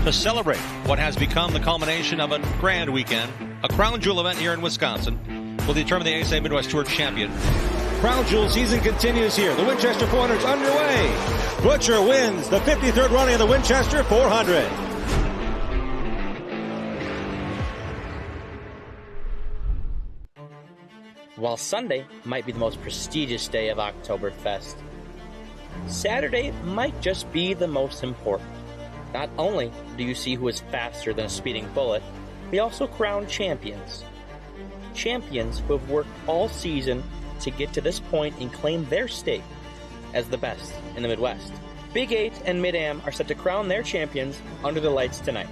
to celebrate what has become the culmination of a grand weekend. A crown jewel event here in Wisconsin will determine the ASA Midwest Tour champion. Crown Jewel season continues here. The Winchester 400 is underway. Butcher wins the 53rd running of the Winchester 400. While Sunday might be the most prestigious day of Oktoberfest, Saturday might just be the most important. Not only do you see who is faster than a speeding bullet, we also crown champions. Champions who have worked all season to get to this point and claim their stake as the best in the Midwest. Big 8 and Mid-Am are set to crown their champions under the lights tonight.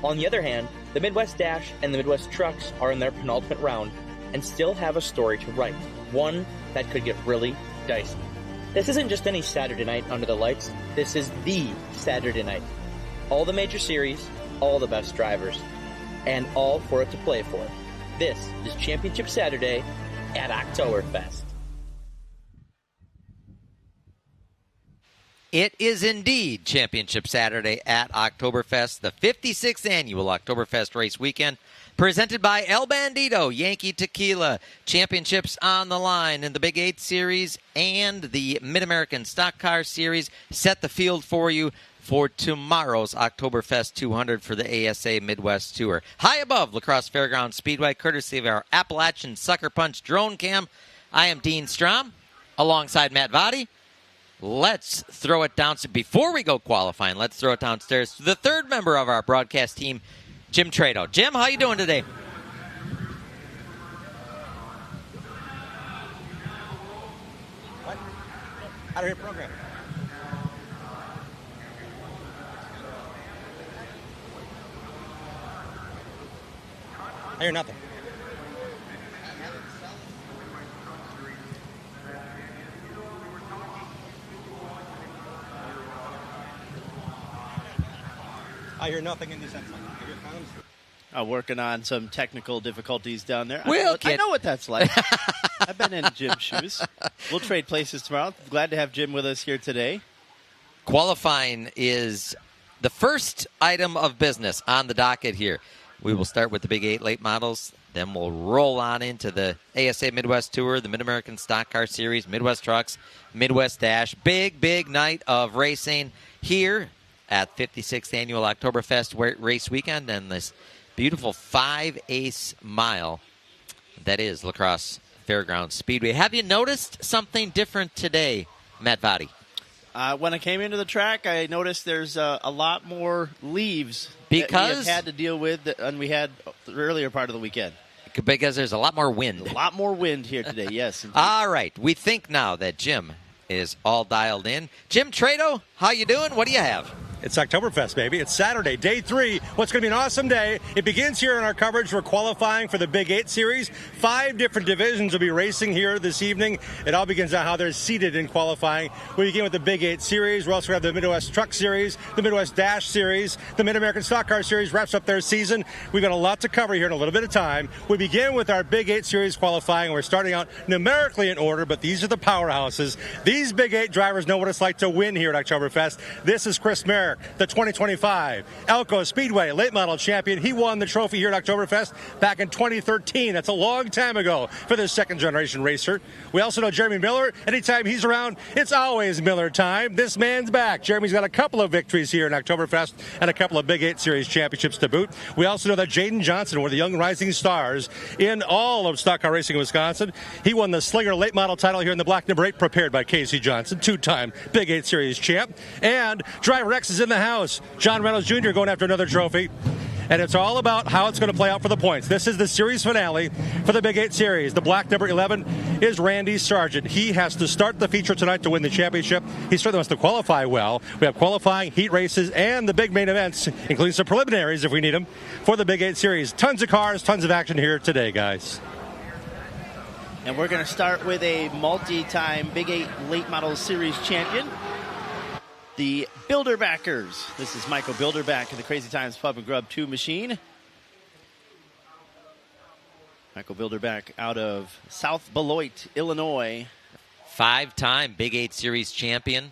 On the other hand, the Midwest Dash and the Midwest Trucks are in their penultimate round and still have a story to write, one that could get really dicey. This isn't just any Saturday night under the lights, this is the Saturday night. All the major series, all the best drivers, and all for it to play for. This is Championship Saturday at Oktoberfest. It is indeed Championship Saturday at Oktoberfest, the 56th annual Oktoberfest race weekend, presented by El Bandido Yankee Tequila. Championships on the line in the Big 8 Series and the Mid-American Stock Car Series set the field for you for tomorrow's Oktoberfest 200 for the ASA Midwest Tour. High above La Crosse Fairgrounds Speedway, courtesy of our Appalachian Sucker Punch drone cam, I am Dean Strom, alongside Matt Vadi. Let's throw it down. So before we go qualifying, let's throw it downstairs to the third member of our broadcast team, Jim Trado. Jim, how you doing today? What? Out of your program. I hear nothing. I hear nothing in these headphones. Working on some technical difficulties down there. I know what that's like. I've been in Jim's shoes. We'll trade places tomorrow. Glad to have Jim with us here today. Qualifying is the first item of business on the docket here. We will start with the Big 8 Late Models. Then we'll roll on into the ASA Midwest Tour, the Mid-American Stock Car Series, Midwest Trucks, Midwest Dash. Big night of racing here at 56th Annual Oktoberfest race weekend and this beautiful 5-ace mile that is La Crosse Fairgrounds Speedway. Have you noticed something different today, Matt Vadi? When I came into the track, I noticed there's a lot more leaves because that we have had to deal with than we had the earlier part of the weekend. Because there's a lot more wind. A lot more wind here today, yes. All right. We think now that Jim is all dialed in. Jim Trado, how you doing? What do you have? It's Oktoberfest, baby. It's Saturday, day 3. What's going to be an awesome day. It begins here in our coverage. We're qualifying for the Big 8 Series. 5 different divisions will be racing here this evening. It all begins on how they're seated in qualifying. We begin with the Big 8 Series. We're also going to have the Midwest Truck Series, the Midwest Dash Series, the Mid-American Stock Car Series wraps up their season. We've got a lot to cover here in a little bit of time. We begin with our Big 8 Series qualifying. We're starting out numerically in order, but these are the powerhouses. These Big 8 drivers know what it's like to win here at Oktoberfest. This is Chris Merrick, the 2025 Elko Speedway Late Model Champion. He won the trophy here at Oktoberfest back in 2013. That's a long time ago for this second-generation racer. We also know Jeremy Miller. Anytime he's around, it's always Miller time. This man's back. Jeremy's got a couple of victories here in Oktoberfest and a couple of Big 8 Series championships to boot. We also know that Jaden Johnson, one of the young rising stars in all of stock car racing in Wisconsin. He won the Slinger Late Model title here in the black number 8, prepared by Casey Johnson, 2-time Big 8 Series champ. And Driver X is in the house. John Reynolds Jr. going after another trophy. And it's all about how it's going to play out for the points. This is the series finale for the Big 8 Series. The black number 11 is Randy Sargent. He has to start the feature tonight to win the championship. He certainly wants to qualify well. We have qualifying, heat races, and the big main events, including some preliminaries if we need them, for the Big 8 Series. Tons of cars, tons of action here today, guys. And we're going to start with a multi-time Big 8 Late Model Series champion, the Bilderbackers. This is Michael Bilderback of the Crazy Times Pub and Grub 2 machine. Michael Bilderback out of South Beloit, Illinois. 5-time Big 8 Series champion.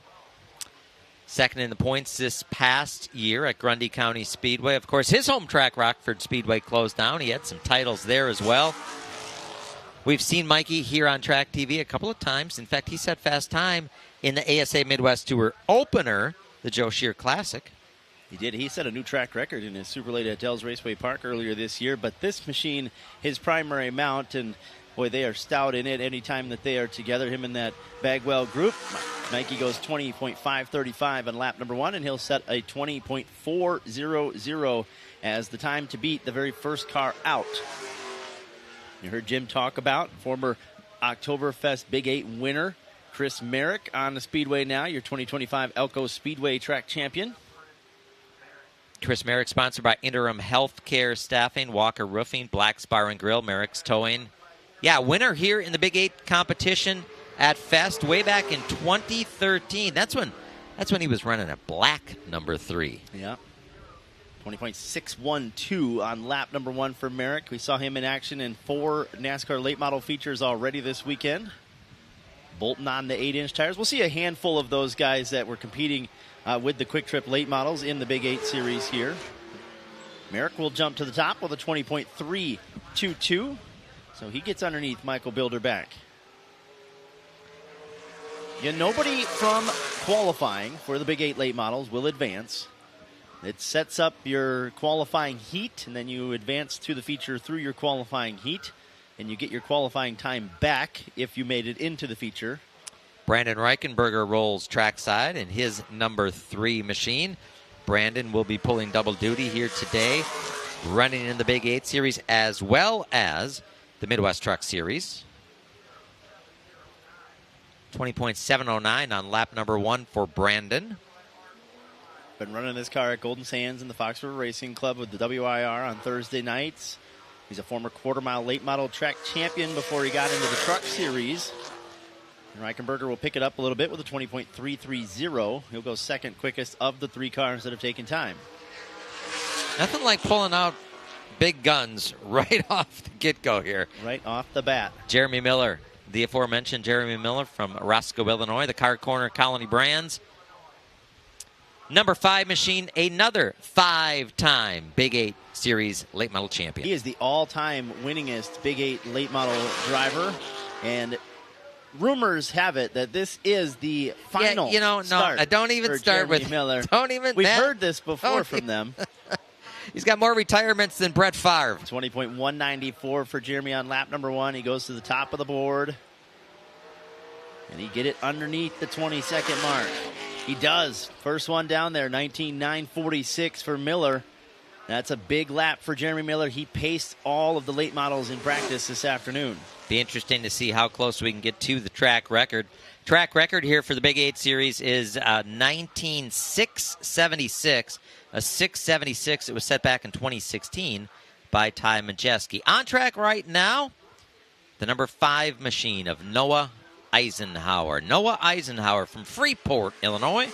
Second in the points this past year at Grundy County Speedway. Of course, his home track, Rockford Speedway, closed down. He had some titles there as well. We've seen Mikey here on Track TV a couple of times. In fact, he set fast time in the ASA Midwest Tour opener, the Joe Shear Classic. He did. He set a new track record in his Super Late at Dells Raceway Park earlier this year. But this machine, his primary mount, and boy, they are stout in it anytime that they are together. Him and that Bagwell group. Mikey goes 20.535 on lap number 1, and he'll set a 20.400 as the time to beat the very first car out. You heard Jim talk about former Oktoberfest Big 8 winner Chris Merrick on the Speedway now, your 2025 Elko Speedway track champion. Chris Merrick, sponsored by Interim Healthcare Staffing, Walker Roofing, Black Spar and Grill, Merrick's Towing. Yeah, winner here in the Big 8 competition at Fest way back in 2013. That's when he was running a black number 3. Yeah. 20.612 on lap number 1 for Merrick. We saw him in action in 4 NASCAR late model features already this weekend. Bolton on the 8-inch tires. We'll see a handful of those guys that were competing with the Quick Trip late models in the Big 8 series here. Merrick will jump to the top with a 20.322. So he gets underneath Michael Bilderback. Yeah, nobody from qualifying for the Big 8 late models will advance. It sets up your qualifying heat, and then you advance to the feature through your qualifying heat, and you get your qualifying time back if you made it into the feature. Brandon Reichenberger rolls trackside in his number 3 machine. Brandon will be pulling double duty here today, running in the Big 8 Series as well as the Midwest Truck Series. 20.709 on lap number 1 for Brandon. Been running this car at Golden Sands in the Fox River Racing Club with the WIR on Thursday nights. He's a former quarter-mile late model track champion before he got into the Truck Series. And Reichenberger will pick it up a little bit with a 20.330. He'll go second quickest of the 3 cars that have taken time. Nothing like pulling out big guns right off the get-go here. Right off the bat. Jeremy Miller, the aforementioned Jeremy Miller from Roscoe, Illinois, the Car Corner Colony Brands. Number 5 machine, another 5-time Big 8 Series late model champion. He is the all-time winningest Big 8 late model driver, and rumors have it that this is the final start. Don't even start Jeremy with Miller. Don't even. We've heard this before from them. He's got more retirements than Brett Favre. 20.194 for Jeremy on lap number 1. He goes to the top of the board, and he get it underneath the 20-second mark. He does. First one down there, 19.946 for Miller. That's a big lap for Jeremy Miller. He paced all of the late models in practice this afternoon. Be interesting to see how close we can get to the track record. Track record here for the Big 8 Series is 19.676. A 6.76. It was set back in 2016 by Ty Majeski. On track right now, the number 5 machine of Noah Eisenhower. Noah Eisenhower from Freeport, Illinois.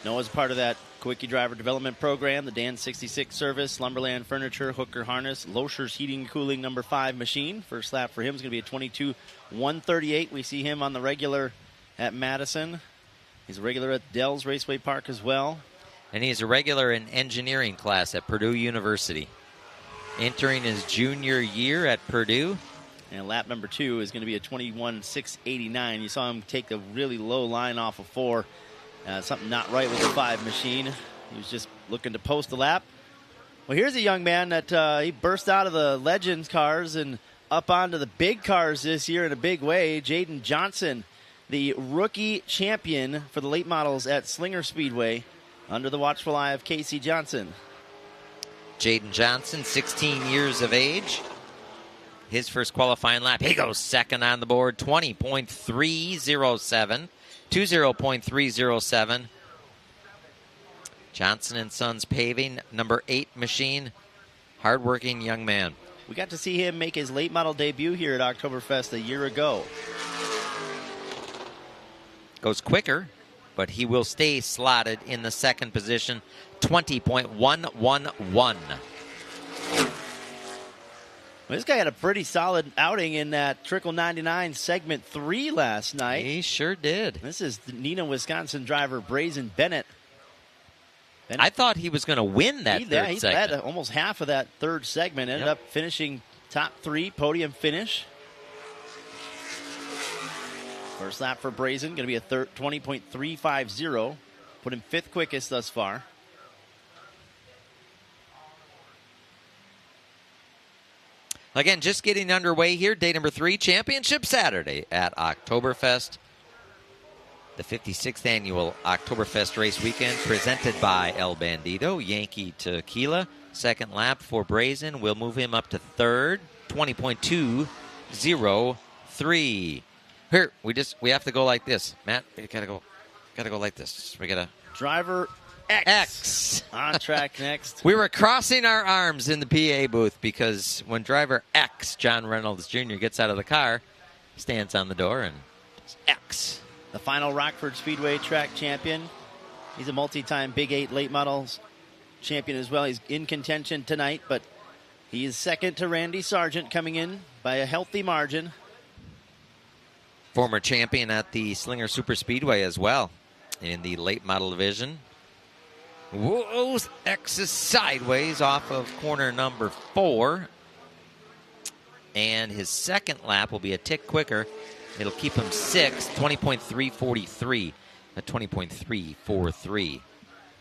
Noah's part of that Quickie Driver Development Program, the Dan 66 service, Lumberland Furniture, Hooker Harness, Loescher's Heating and Cooling number 5 machine. First lap for him is going to be a 22.138. We see him on the regular at Madison. He's a regular at Dells Raceway Park as well. And he's a regular in engineering class at Purdue University. Entering his junior year at Purdue. And lap number 2 is going to be a 21.689. You saw him take the really low line off of 4. Something not right with the 5 machine. He was just looking to post the lap. Well, here's a young man that he burst out of the Legends cars and up onto the big cars this year in a big way. Jaden Johnson, the rookie champion for the late models at Slinger Speedway, under the watchful eye of Casey Johnson. Jaden Johnson, 16 years of age. His first qualifying lap, he goes second on the board, 20.307. 20.307. Johnson & Sons Paving, number 8 machine. Hardworking young man. We got to see him make his late model debut here at Oktoberfest a year ago. Goes quicker, but he will stay slotted in the second position, 20.111. Well, this guy had a pretty solid outing in that Trickle 99 segment 3 last night. He sure did. This is the Neenah, Wisconsin driver Brazen Bennett. I thought he was going to win that third he segment. led almost half of that third segment. Ended up finishing top 3, podium finish. First lap for Brazen, going to be a 20.350. Put him 5th quickest thus far. Again, just getting underway here. Day number 3, Championship Saturday at Oktoberfest. The 56th annual Oktoberfest race weekend presented by El Bandido Yankee Tequila. Second lap for Brazen. We'll move him up to third. 20.203. Here, we have to go like this. Matt, we gotta go like this. We gotta driver X on track next. We were crossing our arms in the PA booth because when driver X, John Reynolds Jr., gets out of the car, stands on the door and does X. The final Rockford Speedway track champion. He's a multi-time Big 8 Late Models champion as well. He's in contention tonight, but he is second to Randy Sargent, coming in by a healthy margin. Former champion at the Slinger Super Speedway as well in the late model division. Whoa, X is sideways off of corner number 4. And his second lap will be a tick quicker. It'll keep him 6th, 20.343. A 20.343.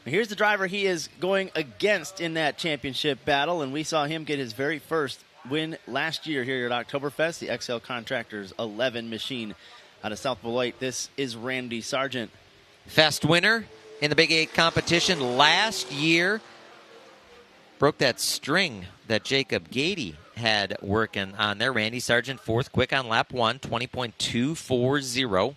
Here's the driver he is going against in that championship battle, and we saw him get his very first win last year here at Oktoberfest, the XL Contractors 11 machine out of South Beloit. This is Randy Sargent. Fest winner in the Big 8 competition last year. Broke that string that Jacob Gady had working on there. Randy Sargent, 4th quick on lap 1, 20.240.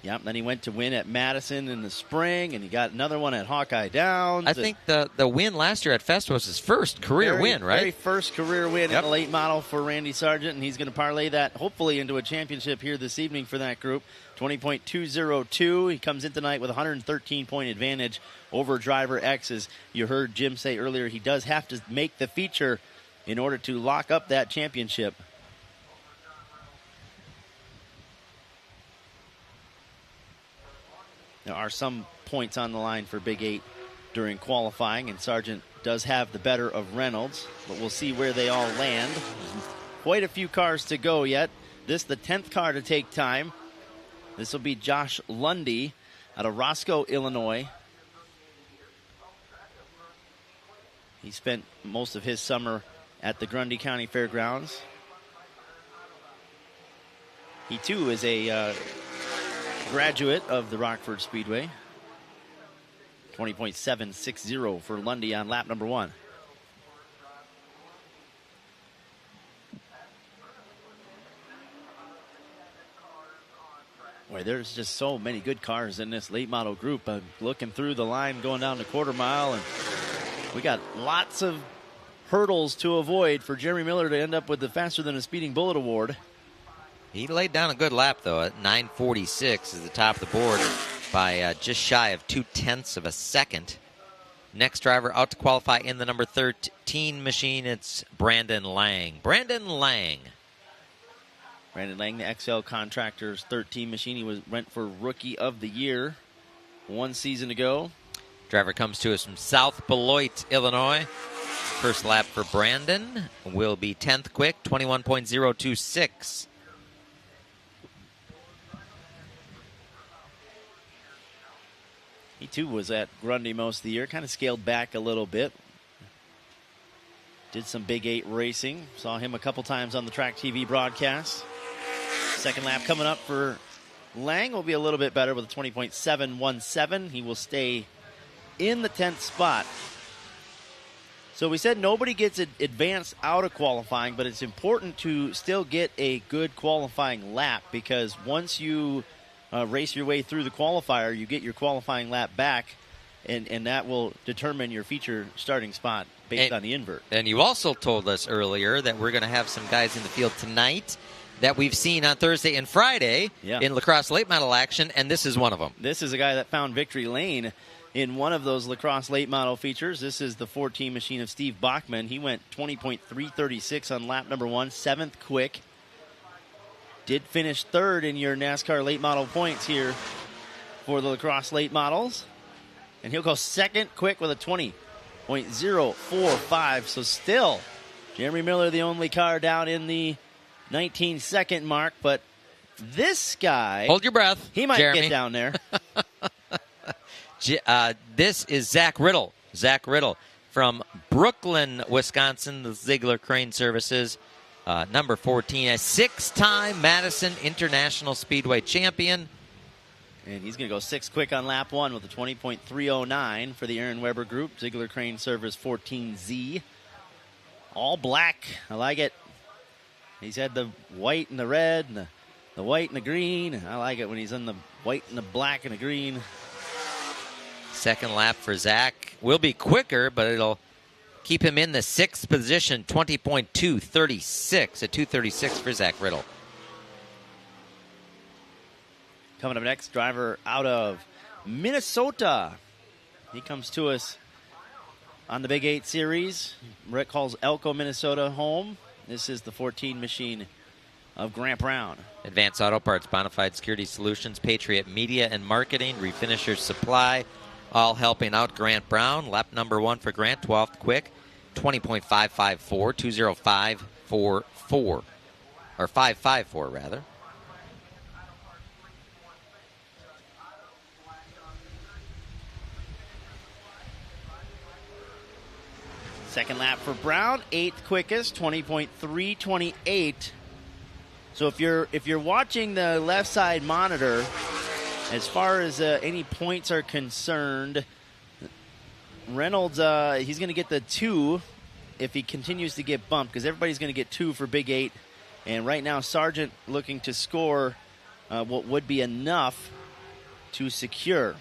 Yep, then he went to win at Madison in the spring, and he got another one at Hawkeye Downs. I think the win last year at Fest was his first career win, right? Very first career win in the late model for Randy Sargent, and he's going to parlay that hopefully into a championship here this evening for that group. 20.202. He comes in tonight with a 113-point advantage over driver X. As you heard Jim say earlier, he does have to make the feature in order to lock up that championship. There are some points on the line for Big 8 during qualifying, and Sargent does have the better of Reynolds, but we'll see where they all land. Quite a few cars to go yet. This the 10th car to take time. This will be Josh Lundy out of Roscoe, Illinois. He spent most of his summer at the Grundy County Fairgrounds. He too is a graduate of the Rockford Speedway. 20.760 for Lundy on lap number 1. Boy, there's just so many good cars in this late model group. I'm looking through the line going down the quarter mile, and we got lots of hurdles to avoid for Jeremy Miller to end up with the Faster Than a Speeding Bullet Award. He laid down a good lap, though, at 9:46 is the top of the board by just shy of 0.2 of a second. Next driver out to qualify in the number 13 machine, it's Brandon Lang. Brandon Lang, the XL Contractors 13 machine. He went for Rookie of the Year 1 season ago. Driver comes to us from South Beloit, Illinois. First lap for Brandon will be 10th quick, 21.026. He too was at Grundy most of the year, kind of scaled back a little bit. Did some Big 8 racing. Saw him a couple times on the Track TV broadcast. Second lap coming up for Lang will be a little bit better with a 20.717. He will stay in the 10th spot. So we said nobody gets advanced out of qualifying, but it's important to still get a good qualifying lap, because once you race your way through the qualifier, you get your qualifying lap back, and that will determine your feature starting spot based on the invert. And you also told us earlier that we're going to have some guys in the field tonight that we've seen on Thursday and Friday in lacrosse late model action, and this is one of them. This is a guy that found victory lane in one of those lacrosse late model features. This is the 14 machine of Steve Bachman. He went 20.336 on lap number 1, 7th quick. Did finish 3rd in your NASCAR late model points here for the lacrosse late models. And he'll go 2nd quick with a 20.045. So still, Jeremy Miller, the only car down in the 19-second mark. But this guy, hold your breath, he might Jeremy. get down there. This is Zach Riddle. Zach Riddle from Brooklyn, Wisconsin, the Ziegler Crane Services. Number 14, a 6-time Madison International Speedway champion. And he's going to go 6th quick on lap 1 with a 20.309 for the Aaron Weber Group. Ziegler Crane Service 14Z. All black. I like it. He's had the white and the red and the white and the green. I like it when he's in the white and the black and the green. Second lap for Zach. Will be quicker, but it'll keep him in the 6th position, 20.236, a 236 for Zach Riddle. Coming up next, driver out of Minnesota. He comes to us on the Big 8 Series. Rick calls Elko, Minnesota home. This is the 14 machine of Grant Brown. Advanced Auto Parts, Bonafide Security Solutions, Patriot Media and Marketing, Refinishers Supply, all helping out Grant Brown. Lap number 1 for Grant, 12th quick, 20.554, 20544, or 554 rather. Second lap for Brown, 8th quickest, 20.328. So if you're watching the left side monitor, as far as any points are concerned, Reynolds, he's going to get the 2 if he continues to get bumped, because everybody's going to get 2 for Big 8. And right now, Sargent looking to score what would be enough to secure.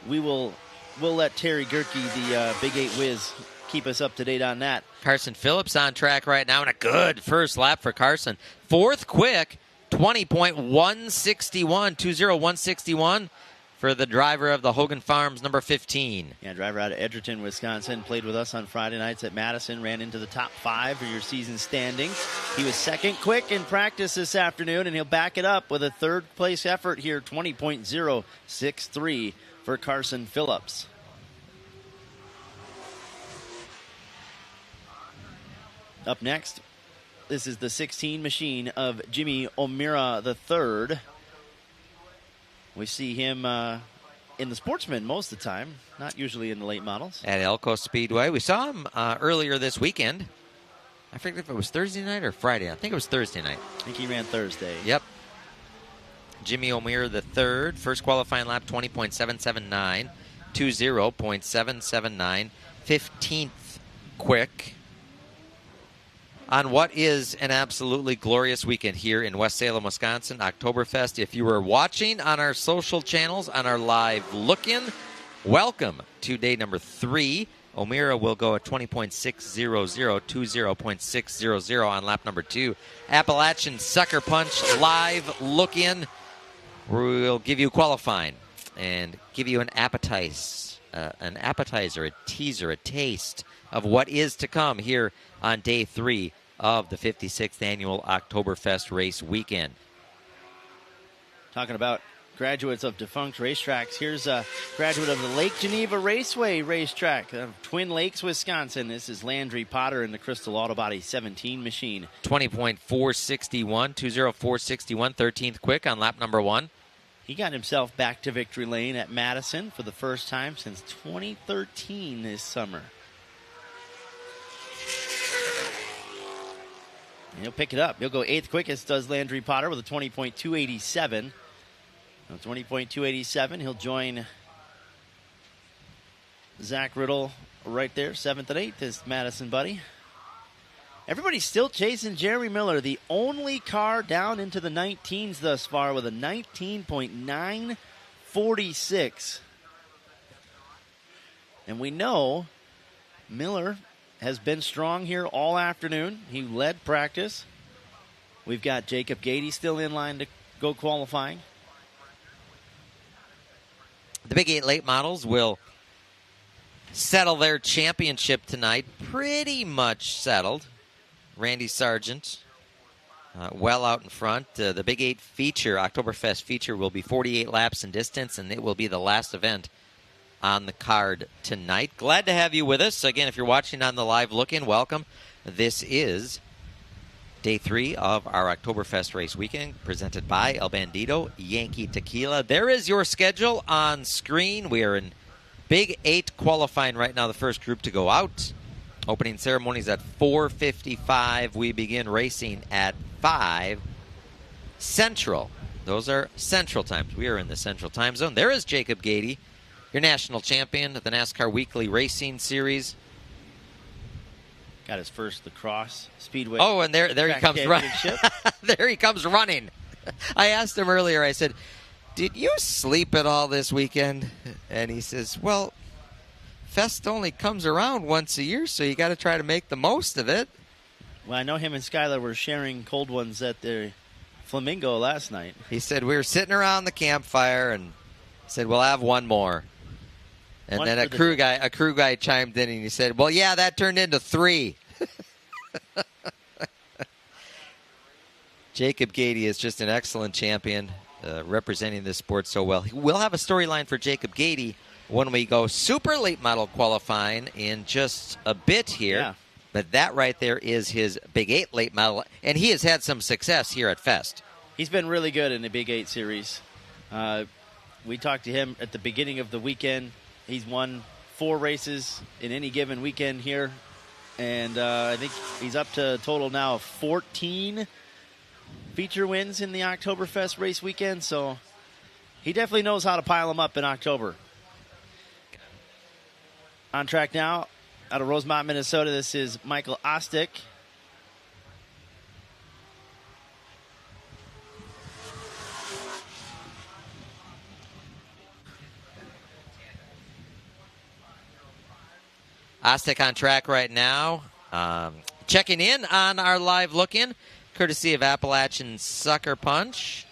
We'll let Terry Gerke, the Big 8 whiz, keep us up to date on that. Carson Phillips on track right now, and a good first lap for Carson. 4th quick, 20.161, 20161 for the driver of the Hogan Farms, number 15. Yeah, driver out of Edgerton, Wisconsin, played with us on Friday nights at Madison, ran into the top 5 for your season standings. He was 2nd quick in practice this afternoon, and he'll back it up with a 3rd place effort here, 20.063 for Carson Phillips. Up next, this is the 16 machine of Jimmy O'Meara III. We see him in the Sportsman most of the time, not usually in the late models. At Elko Speedway. We saw him earlier this weekend. I forget if it was Thursday night or Friday. I think it was Thursday night. I think he ran Thursday. Yep. Jimmy O'Meara III, first qualifying lap, 20.779, 20.779, 15th quick. On what is an absolutely glorious weekend here in West Salem, Wisconsin, Oktoberfest. If you were watching on our social channels, on our live look-in, welcome to day number 3. O'Meara will go at 20.600, 20.600 on lap number 2. Appalachian Sucker Punch live look-in. We'll give you qualifying and give you an appetizer, a teaser, a taste of what is to come here on day 3 of the 56th annual Oktoberfest race weekend. Talking about graduates of defunct racetracks, here's a graduate of the Lake Geneva Raceway racetrack of Twin Lakes, Wisconsin. This is Landry Potter in the Crystal Auto Body 17 machine. 20.461, 20461, 13th quick on lap number 1. He got himself back to victory lane at Madison for the first time since 2013 this summer. And he'll pick it up. He'll go 8th quickest, does Landry Potter, with a 20.287. 20.287. He'll join Zach Riddle right there. 7th and 8th is Madison Buddy. Everybody's still chasing Jeremy Miller, the only car down into the 19s thus far with a 19.946. And we know Miller has been strong here all afternoon. He led practice. We've got Jacob Gady still in line to go qualifying. The Big 8 Late Models will settle their championship tonight. Pretty much settled. Randy Sargent well out in front. The Big 8 feature, Oktoberfest feature, will be 48 laps in distance, and it will be the last event on the card tonight. Glad to have you with us. Again, if you're watching on the live look-in, welcome. This is Day 3 of our Oktoberfest race weekend, presented by El Bandido Yankee Tequila. There is your schedule on screen. We are in Big 8 qualifying right now, the first group to go out. Opening ceremonies at 4:55. We begin racing at 5 Central. Those are Central times. We are in the Central time zone. There is Jacob Gady, your national champion of the NASCAR Weekly Racing Series. Got his first lacrosse speedway. Oh, and there he comes running. There he comes running. I asked him earlier, I said, did you sleep at all this weekend? And he says, well, Fest only comes around once a year, so you got to try to make the most of it. Well, I know him and Skylar were sharing cold ones at the Flamingo last night. He said, we were sitting around the campfire and said, we'll have one more. And then a crew guy chimed in and he said, well, yeah, that turned into 3. Jacob Gady is just an excellent champion, representing this sport so well. We'll have a storyline for Jacob Gady when we go super late model qualifying in just a bit here. Yeah. But that right there is his Big 8 late model, and he has had some success here at Fest. He's been really good in the Big 8 series. We talked to him at the beginning of the weekend. He's won 4 races in any given weekend here. And I think he's up to a total now of 14 feature wins in the Oktoberfest race weekend. So he definitely knows how to pile them up in October. On track now, out of Rosemont, Minnesota, this is Michael Ostick. Ostick on track right now. Checking in on our live look-in, courtesy of Appalachian Sucker Punch.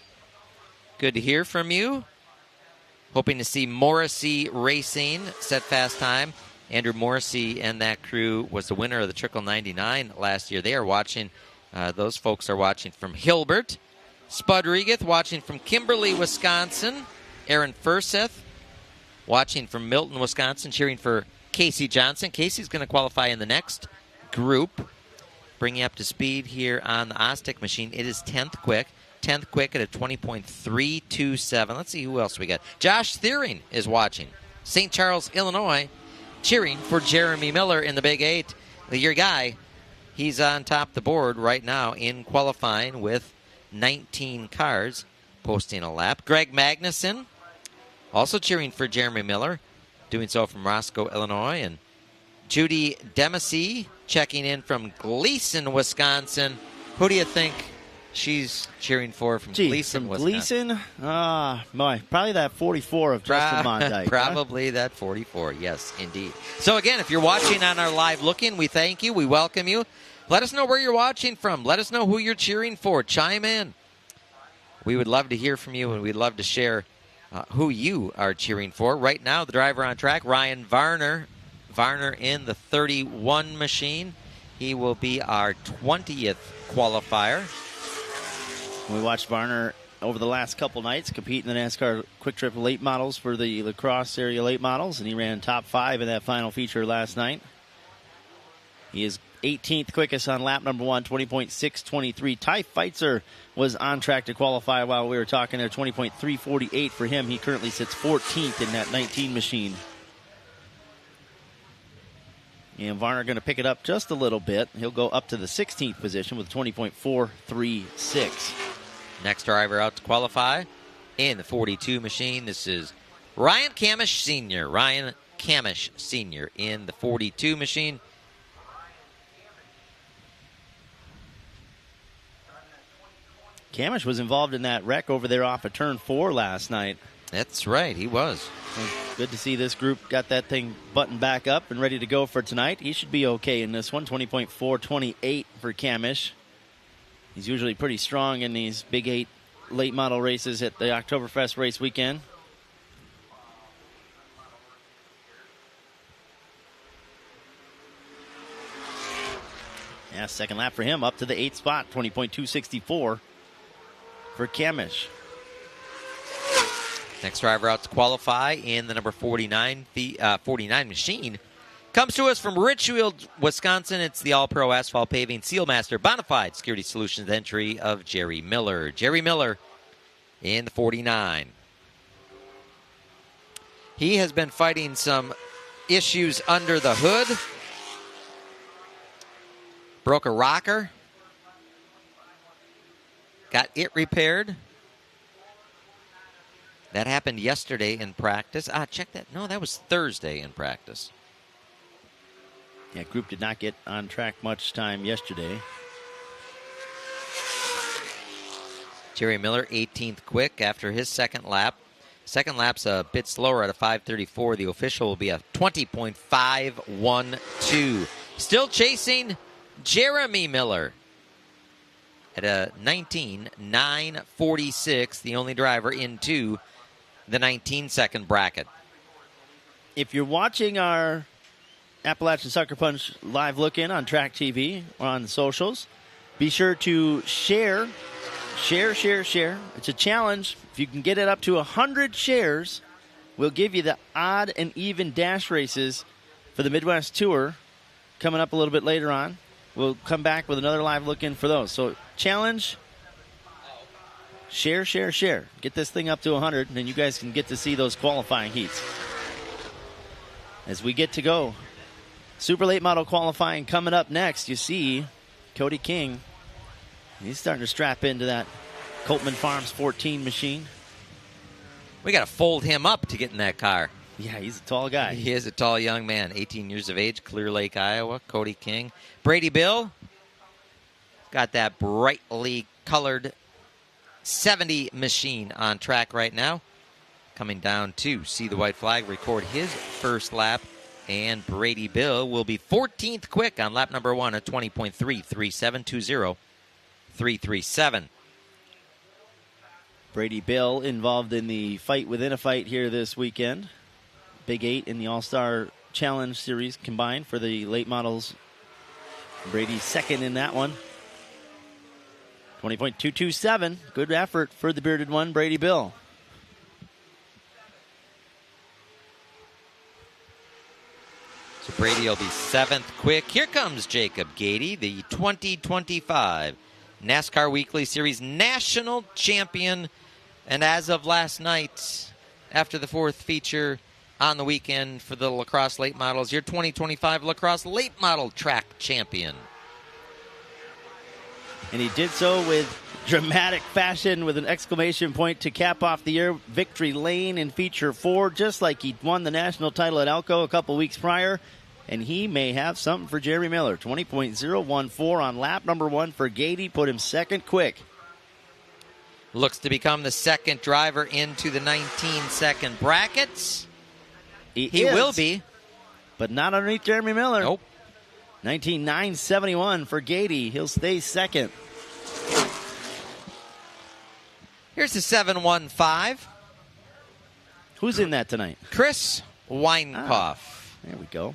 Good to hear from you. Hoping to see Morrissey Racing set fast time. Andrew Morrissey and that crew was the winner of the Trickle 99 last year. They are watching, those folks are watching from Hilbert. Spud Regath watching from Kimberly, Wisconsin. Aaron Furseth watching from Milton, Wisconsin, cheering for Casey Johnson. Casey's going to qualify in the next group. Bring you up to speed here on the Ostick machine. It is 10th quick. 10th quick at a 20.327. Let's see who else we got. Josh Thiering is watching. St. Charles, Illinois, cheering for Jeremy Miller in the Big 8. Your guy, he's on top of the board right now in qualifying with 19 cars, posting a lap. Greg Magnuson, also cheering for Jeremy Miller, doing so from Roscoe, Illinois. And Judy Demasey checking in from Gleason, Wisconsin. Who do you think she's cheering for from Gleason, Wisconsin? Gleason? Probably that 44 of Justin Mondyke. Probably that 44, yes, indeed. So again, if you're watching on our live look-in, we thank you, we welcome you. Let us know where you're watching from. Let us know who you're cheering for. Chime in. We would love to hear from you, and we'd love to share who you are cheering for. Right now, the driver on track, Ryan Varner. Varner in the 31 machine. He will be our 20th qualifier. We watched Varner over the last couple nights compete in the NASCAR Quick Trip Late Models for the lacrosse area late models, and he ran top 5 in that final feature last night. He is 18th quickest on lap number 1, 20.623. Ty Feitzer was on track to qualify while we were talking there, 20.348 for him. He currently sits 14th in that 19 machine. And Varner going to pick it up just a little bit. He'll go up to the 16th position with 20.436. Next driver out to qualify in the 42 machine. This is Ryan Camish Sr. Ryan Camish Sr. in the 42 machine. Camish was involved in that wreck over there off of turn 4 last night. That's right, he was. Good to see this group got that thing buttoned back up and ready to go for tonight. He should be okay in this one, 20.428 for Camish. He's usually pretty strong in these Big 8 late model races at the Oktoberfest race weekend. Fast second lap for him, up to the 8th spot, 20.264 for Kamish. Next driver out to qualify in the number 49 machine comes to us from Richfield, Wisconsin. It's the All-Pro Asphalt Paving Sealmaster Bonafide Security Solutions entry of Jerry Miller. Jerry Miller in the 49. He has been fighting some issues under the hood. Broke a rocker. Got it repaired. That happened yesterday in practice. Check that. No, that was Thursday in practice. Yeah, group did not get on track much time yesterday. Jerry Miller, 18th quick after his second lap. Second lap's a bit slower at a 5:34. The official will be a 20.512. Still chasing Jeremy Miller at a 19.946. The only driver into the 19-second bracket. If you're watching our Appalachian Sucker Punch live look-in on Track TV or on the socials, be sure to share. It's a challenge. If you can get it up to 100 shares, we'll give you the odd and even dash races for the Midwest Tour coming up a little bit later on. We'll come back with another live look-in for those. So challenge, share. Get this thing up to 100, and then you guys can get to see those qualifying heats. As we get to go, Super Late Model qualifying coming up next. You see Cody King. He's starting to strap into that Coltman Farms 14 machine. We got to fold him up to get in that car. Yeah, he's a tall guy. He is a tall young man, 18 years of age, Clear Lake, Iowa. Cody King. Brady Bill got that brightly colored 70 machine on track right now. Coming down to see the white flag, record his first lap. And Brady Bill will be 14th quick on lap number 1 at 20.33720. 337. Brady Bill involved in the fight within a fight here this weekend. Big 8 in the All-Star Challenge Series combined for the late models. Brady second in that one. 20.227. Good effort for the bearded one, Brady Bill. So Brady will be 7th quick. Here comes Jacob Gady, the 2025 NASCAR Weekly Series national champion. And as of last night, after the 4th feature on the weekend for the lacrosse late models, your 2025 lacrosse late model track champion. And he did so with dramatic fashion with an exclamation point to cap off the year. Victory lane in feature 4, just like he won the national title at Elko a couple weeks prior. And he may have something for Jerry Miller. 20.014 on lap number 1 for Gady. Put him 2nd quick. Looks to become the 2nd driver into the 19-second brackets. He will be. But not underneath Jeremy Miller. Nope. 19.971 for Gady. He'll stay 2nd. Here's the 715. Who's in that tonight? Chris Weinkoff. There we go.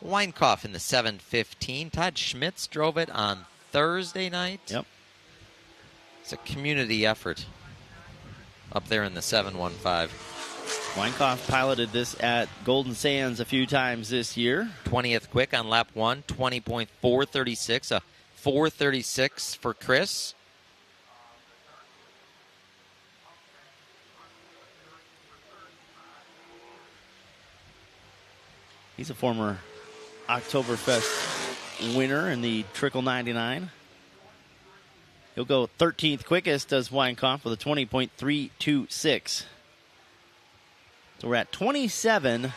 Weinkoff in the 715. Todd Schmitz drove it on Thursday night. Yep. It's a community effort up there in the 715. Weinkoff piloted this at Golden Sands a few times this year. 20th quick on lap 1, 20.436. A 436 for Chris. He's a former Oktoberfest winner in the Trickle 99. He'll go 13th quickest, does Weinkampf, with a 20.326. So we're at 27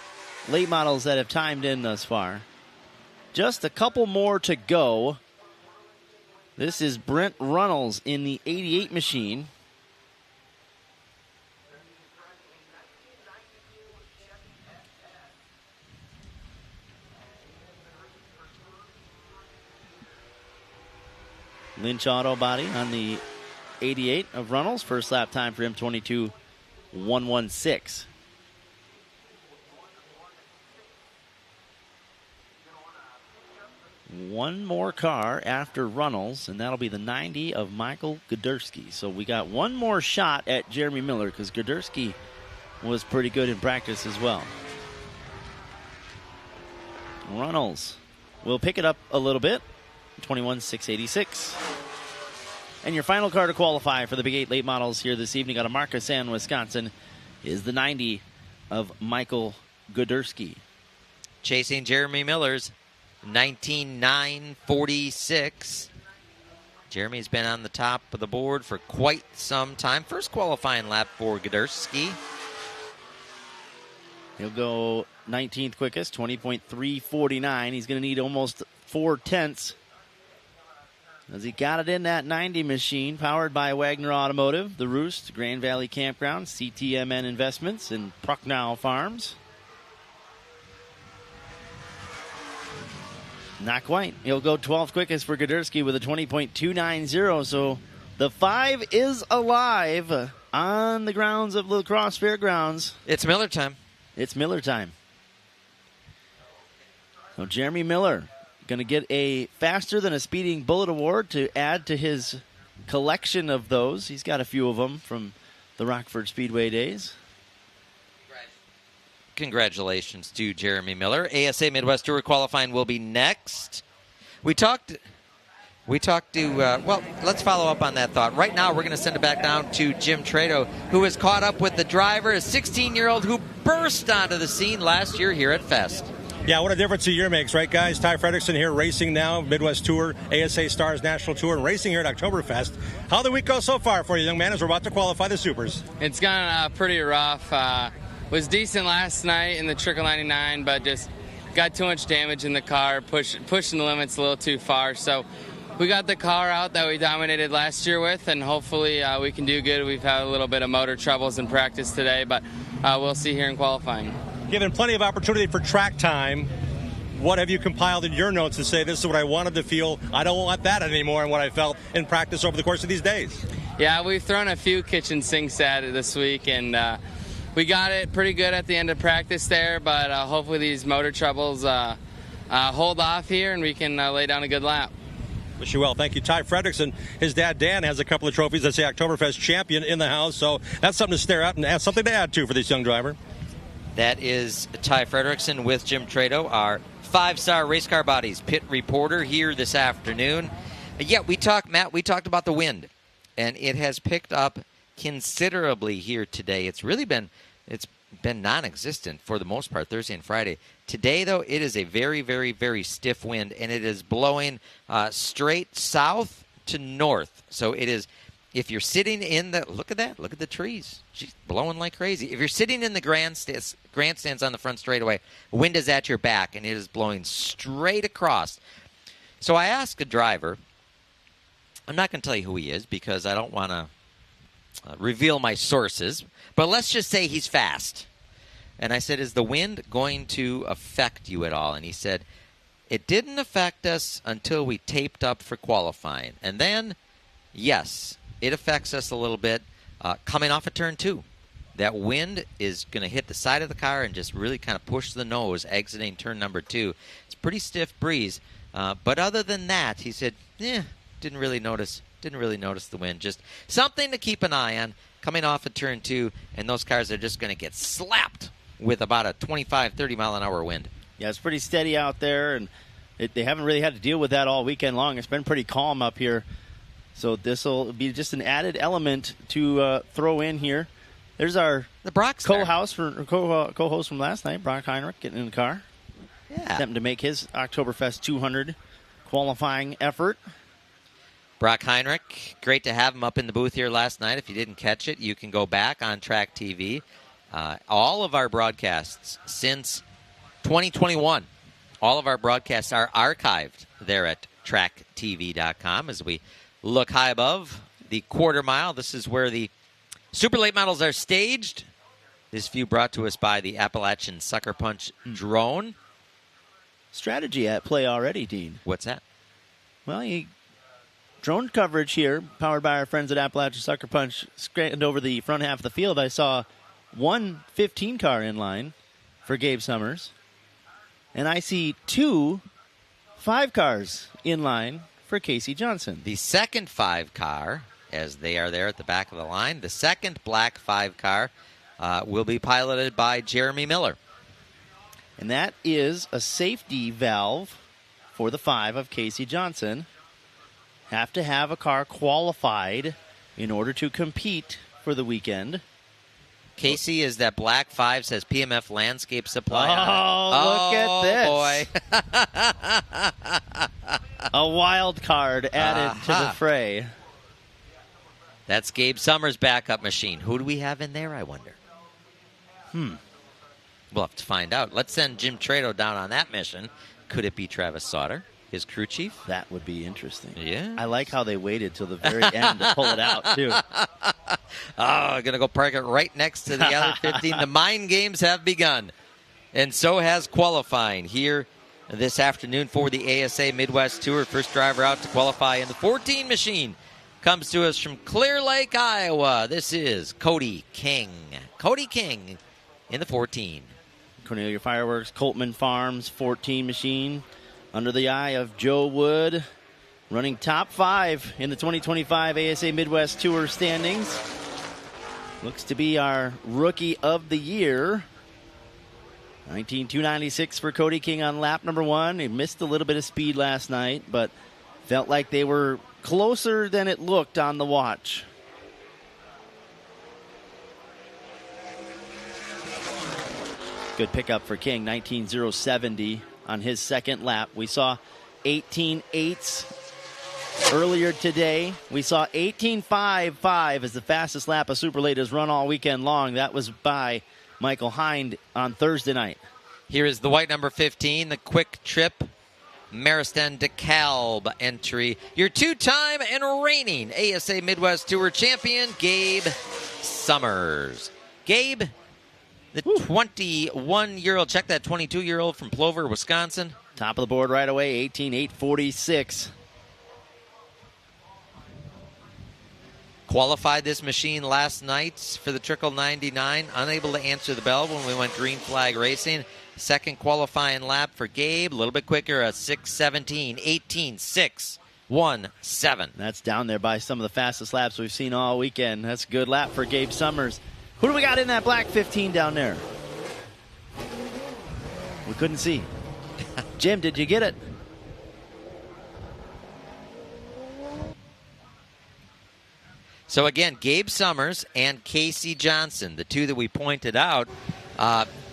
late models that have timed in thus far. Just a couple more to go. This is Brent Runnels in the 88 machine. Lynch Auto Body on the 88 of Runnels. First lap time for him, 22.116. one more car after Runnels, and that'll be the 90 of Michael Gudurski. So we got one more shot at Jeremy Miller because Gudurski was pretty good in practice as well. Runnels will pick it up a little bit, 21,686. And your final car to qualify for the Big 8 Late Models here this evening out of Markesan, Wisconsin, is the 90 of Michael Gudurski. Chasing Jeremy Miller's 19,946. Jeremy's been on the top of the board for quite some time. First qualifying lap for Gudurski. He'll go 19th quickest, 20.349. He's going to need almost 4/10 as he got it in that 90 machine, powered by Wagner Automotive, The Roost, Grand Valley Campground, CTMN Investments, and Prucknow Farms. Not quite. He'll go 12th quickest for Gudurski with a 20.290. So the 5 is alive on the grounds of La Crosse Fairgrounds. It's Miller time. It's Miller time. So Jeremy Miller going to get a Faster Than a Speeding Bullet award to add to his collection of those. He's got a few of them from the Rockford Speedway days. Congratulations to Jeremy Miller. ASA Midwest Tour qualifying will be next. We talked to, well, let's follow up on that thought. Right now, we're going to send it back down to Jim Trado, who has caught up with the driver, a 16-year-old who burst onto the scene last year here at Fest. Yeah, what a difference a year makes, right, guys? Ty Fredrickson here racing now, Midwest Tour, ASA Stars National Tour, and racing here at Oktoberfest. How'd the week go so far for you, young man, as we're about to qualify the Supers? It's gone pretty rough. Was decent last night in the Trickle 99, but just got too much damage in the car, pushing the limits a little too far. So we got the car out that we dominated last year with, and hopefully we can do good. We've had a little bit of motor troubles in practice today, but we'll see here in qualifying. Given plenty of opportunity for track time, what have you compiled in your notes to say this is what I wanted to feel? I don't want that anymore, and what I felt in practice over the course of these days? Yeah, we've thrown a few kitchen sinks at it this week, and we got it pretty good at the end of practice there, but hopefully these motor troubles hold off here and we can lay down a good lap. Wish you well. Thank you. Ty Fredrickson, his dad Dan has a couple of trophies as the Oktoberfest champion in the house, so that's something to stare at and have something to add to for this young driver. That is Ty Fredrickson with Jim Trado, our 5-star race car bodies pit reporter here this afternoon. Yeah, Matt, we talked about the wind, and it has picked up considerably here today. It's been non-existent for the most part Thursday and Friday. Today, though, it is a very, very, very stiff wind, and it is blowing straight south to north. So it is, if you're sitting in the, look at the trees. She's blowing like crazy. If you're sitting in the grandstands on the front straightaway, wind is at your back, and it is blowing straight across. So I asked a driver, I'm not going to tell you who he is because I don't want to reveal my sources, but let's just say he's fast. And I said, is the wind going to affect you at all? And he said, it didn't affect us until we taped up for qualifying. And then, yes, it affects us a little bit coming off of turn 2. That wind is going to hit the side of the car and just really kind of push the nose exiting turn number 2. It's a pretty stiff breeze. But other than that, he said, didn't really notice the wind. Just something to keep an eye on coming off of turn 2, and those cars are just going to get slapped with about a 25, 30 mile an hour wind. Yeah, it's pretty steady out there, and they haven't really had to deal with that all weekend long. It's been pretty calm up here. So this will be just an added element to throw in here. There's the co-host from last night, Brock Heinrich, getting in the car. Yeah. Attempting to make his Oktoberfest 200 qualifying effort. Brock Heinrich, great to have him up in the booth here last night. If you didn't catch it, you can go back on Track TV. All of our broadcasts since 2021, all of our broadcasts are archived there at tracktv.com as we look high above the quarter mile. This is where the Super Late Models are staged. This view brought to us by the Appalachian Sucker Punch drone. Strategy at play already, Dean. What's that? Well, drone coverage here, powered by our friends at Appalachian Sucker Punch, scanned over the front half of the field. I saw one 15 car in line for Gabe Summers, and I see two 5 cars in line for Casey Johnson. The second 5 car, as they are there at the back of the line, the second black 5 car will be piloted by Jeremy Miller. And that is a safety valve for the 5 of Casey Johnson. Have to have a car qualified in order to compete for the weekend. Casey is that black 5 says PMF Landscape Supply. Look at this. Boy. A wild card added to the fray. That's Gabe Summers' backup machine. Who do we have in there, I wonder? We'll have to find out. Let's send Jim Trado down on that mission. Could it be Travis Sauter, his crew chief? That would be interesting. Yeah. I like how they waited till the very end to pull it out, too. I'm going to go park it right next to the other 15. The mind games have begun. And so has qualifying here this afternoon for the ASA Midwest Tour. First driver out to qualify in the 14 machine comes to us from Clear Lake, Iowa. This is Cody King. Cody King in the 14. Cornelia Fireworks, Coltman Farms, 14 machine. Under the eye of Joe Wood, running top 5 in the 2025 ASA Midwest Tour standings. Looks to be our rookie of the year. 19,296 for Cody King on lap number 1. He missed a little bit of speed last night, but felt like they were closer than it looked on the watch. Good pickup for King, 19,070 on his second lap. We saw 18.8s earlier today. We saw 18.55 as the fastest lap a Super Late has run all weekend long. That was by Michael Hind on Thursday night. Here is the white number 15, the Quick Trip Maristan DeKalb entry. Your 2-time and reigning ASA Midwest Tour champion, Gabe Summers. Gabe, the 21-year-old, check that 22-year-old from Plover, Wisconsin. Top of the board right away, 18.846. Qualified this machine last night for the Trickle 99. Unable to answer the bell when we went green flag racing. Second qualifying lap for Gabe. A little bit quicker, a 6:17, 18.617. That's down there by some of the fastest laps we've seen all weekend. That's a good lap for Gabe Summers. Who do we got in that black 15 down there? We couldn't see. Jim, did you get it? So again, Gabe Summers and Casey Johnson, the two that we pointed out,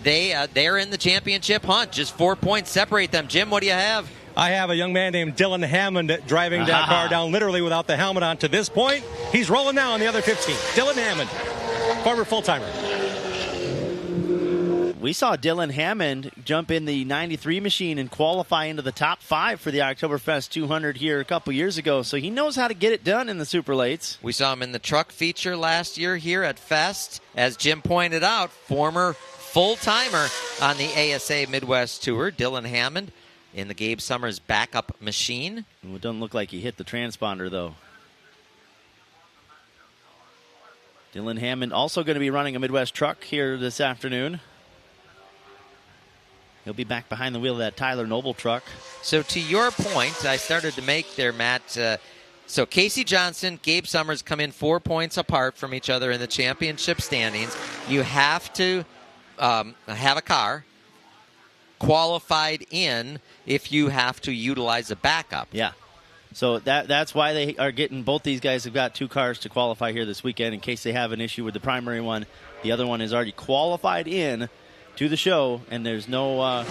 they're in the championship hunt. Just 4 points separate them. Jim, what do you have? I have a young man named Dylan Hammond driving that car down literally without the helmet on to this point. He's rolling now on the other 15. Dylan Hammond, former full-timer. We saw Dylan Hammond jump in the 93 machine and qualify into the top 5 for the Oktoberfest 200 here a couple years ago. So he knows how to get it done in the Super Lates. We saw him in the truck feature last year here at Fest. As Jim pointed out, former full-timer on the ASA Midwest Tour, Dylan Hammond, in the Gabe Summers backup machine. It doesn't look like he hit the transponder, though. Dylan Hammond also going to be running a Midwest truck here this afternoon. He'll be back behind the wheel of that Tyler Noble truck. So to your point, I started to make there, Matt. So Casey Johnson, Gabe Summers come in 4 points apart from each other in the championship standings. You have to have a car qualified in if you have to utilize a backup. Yeah. So that's why they are getting, both these guys have got 2 cars to qualify here this weekend in case they have an issue with the primary one. The other one is already qualified in to the show, and there's no